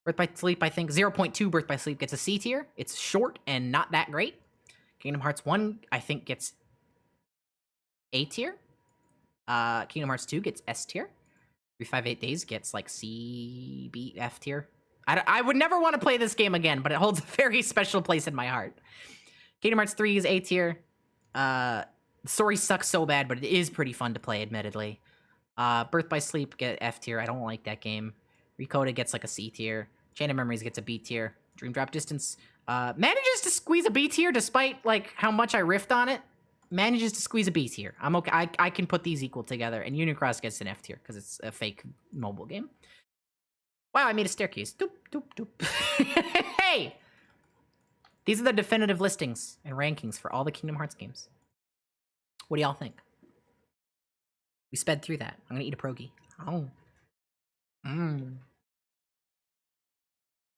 Speaker 4: Birth by Sleep, I think 0.2 Birth by Sleep gets a C tier. It's short and not that great. Kingdom Hearts 1, I think, gets A tier. Kingdom Hearts 2 gets S tier. 358 Days gets, like, C, B, F tier. I would never want to play this game again, but it holds a very special place in my heart. Kingdom Hearts 3 is A tier. The story sucks so bad, but it is pretty fun to play, admittedly. Birth by Sleep get F tier. I don't like that game. Recoded gets, like, a C tier. Chain of Memories gets a B tier. Dream Drop Distance manages to squeeze a B tier despite, like, how much I riffed on it. manages to squeeze a B tier. I'm okay. I can put these equal together, and Unicross gets an F tier because it's a fake mobile game. Wow, I made a staircase. Doop, doop, doop. Hey! These are the definitive listings and rankings for all the Kingdom Hearts games. What do y'all think? We sped through that. I'm gonna eat a pierogi. Oh. Mmm.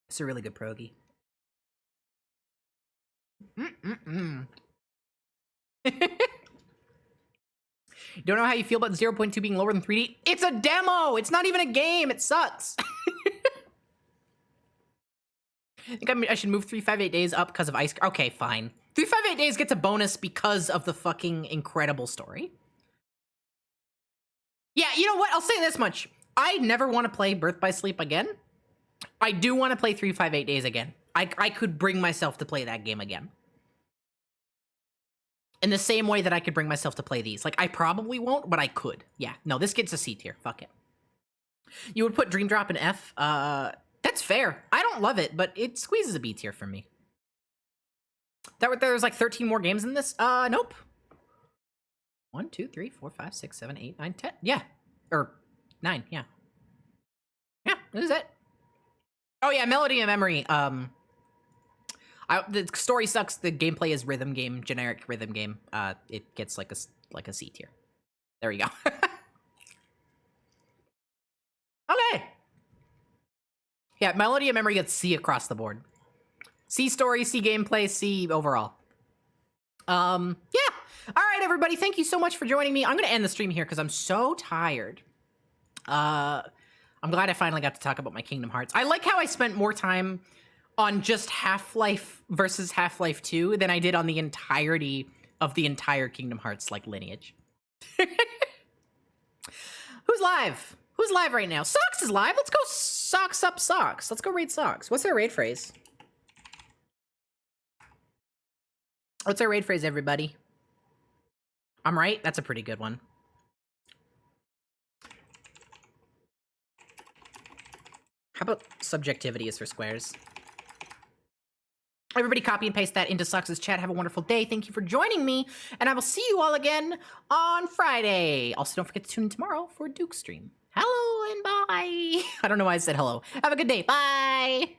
Speaker 4: It's a really good pierogi. Mm-mm-mm. Don't know how you feel about 0.2 being lower than 3D? It's a demo! It's not even a game! It sucks! I think I should move 358 Days up because of Ice... Okay, fine. 358 Days gets a bonus because of the fucking incredible story. Yeah, you know what? I'll say this much. I never want to play Birth by Sleep again. I do want to play 358 Days again. I could bring myself to play that game again. In the same way that I could bring myself to play these. Like, I probably won't, but I could. Yeah, no, this gets a C tier. Fuck it. You would put Dream Drop in F? That's fair. I don't love it, but it squeezes a B tier for me. There's like 13 more games in this? Nope. 1, 2, 3, 4, 5, 6, 7, 8, 9, 10. Yeah. Or 9, yeah. Yeah, this is it. Oh yeah, Melody and Memory. The story sucks. The gameplay is rhythm game, generic rhythm game. It gets like a C tier. There we go. Okay. Yeah, Melody and Memory gets C across the board. C story, C gameplay, C overall. Yeah. All right, everybody. Thank you so much for joining me. I'm gonna end the stream here because I'm so tired. I'm glad I finally got to talk about my Kingdom Hearts. I like how I spent more time on just Half-Life versus Half-Life 2 than I did on the entirety of the entire Kingdom Hearts, like, lineage. Who's live? Who's live right now? Socks is live. Let's go socks up socks. Let's go raid socks. What's their raid phrase? What's our raid phrase, everybody? I'm right? That's a pretty good one. How about subjectivity is for squares? Everybody copy and paste that into Socks' chat. Have a wonderful day. Thank you for joining me, and I will see you all again on Friday. Also, don't forget to tune in tomorrow for Duke's stream. Hello and bye. I don't know why I said hello. Have a good day. Bye.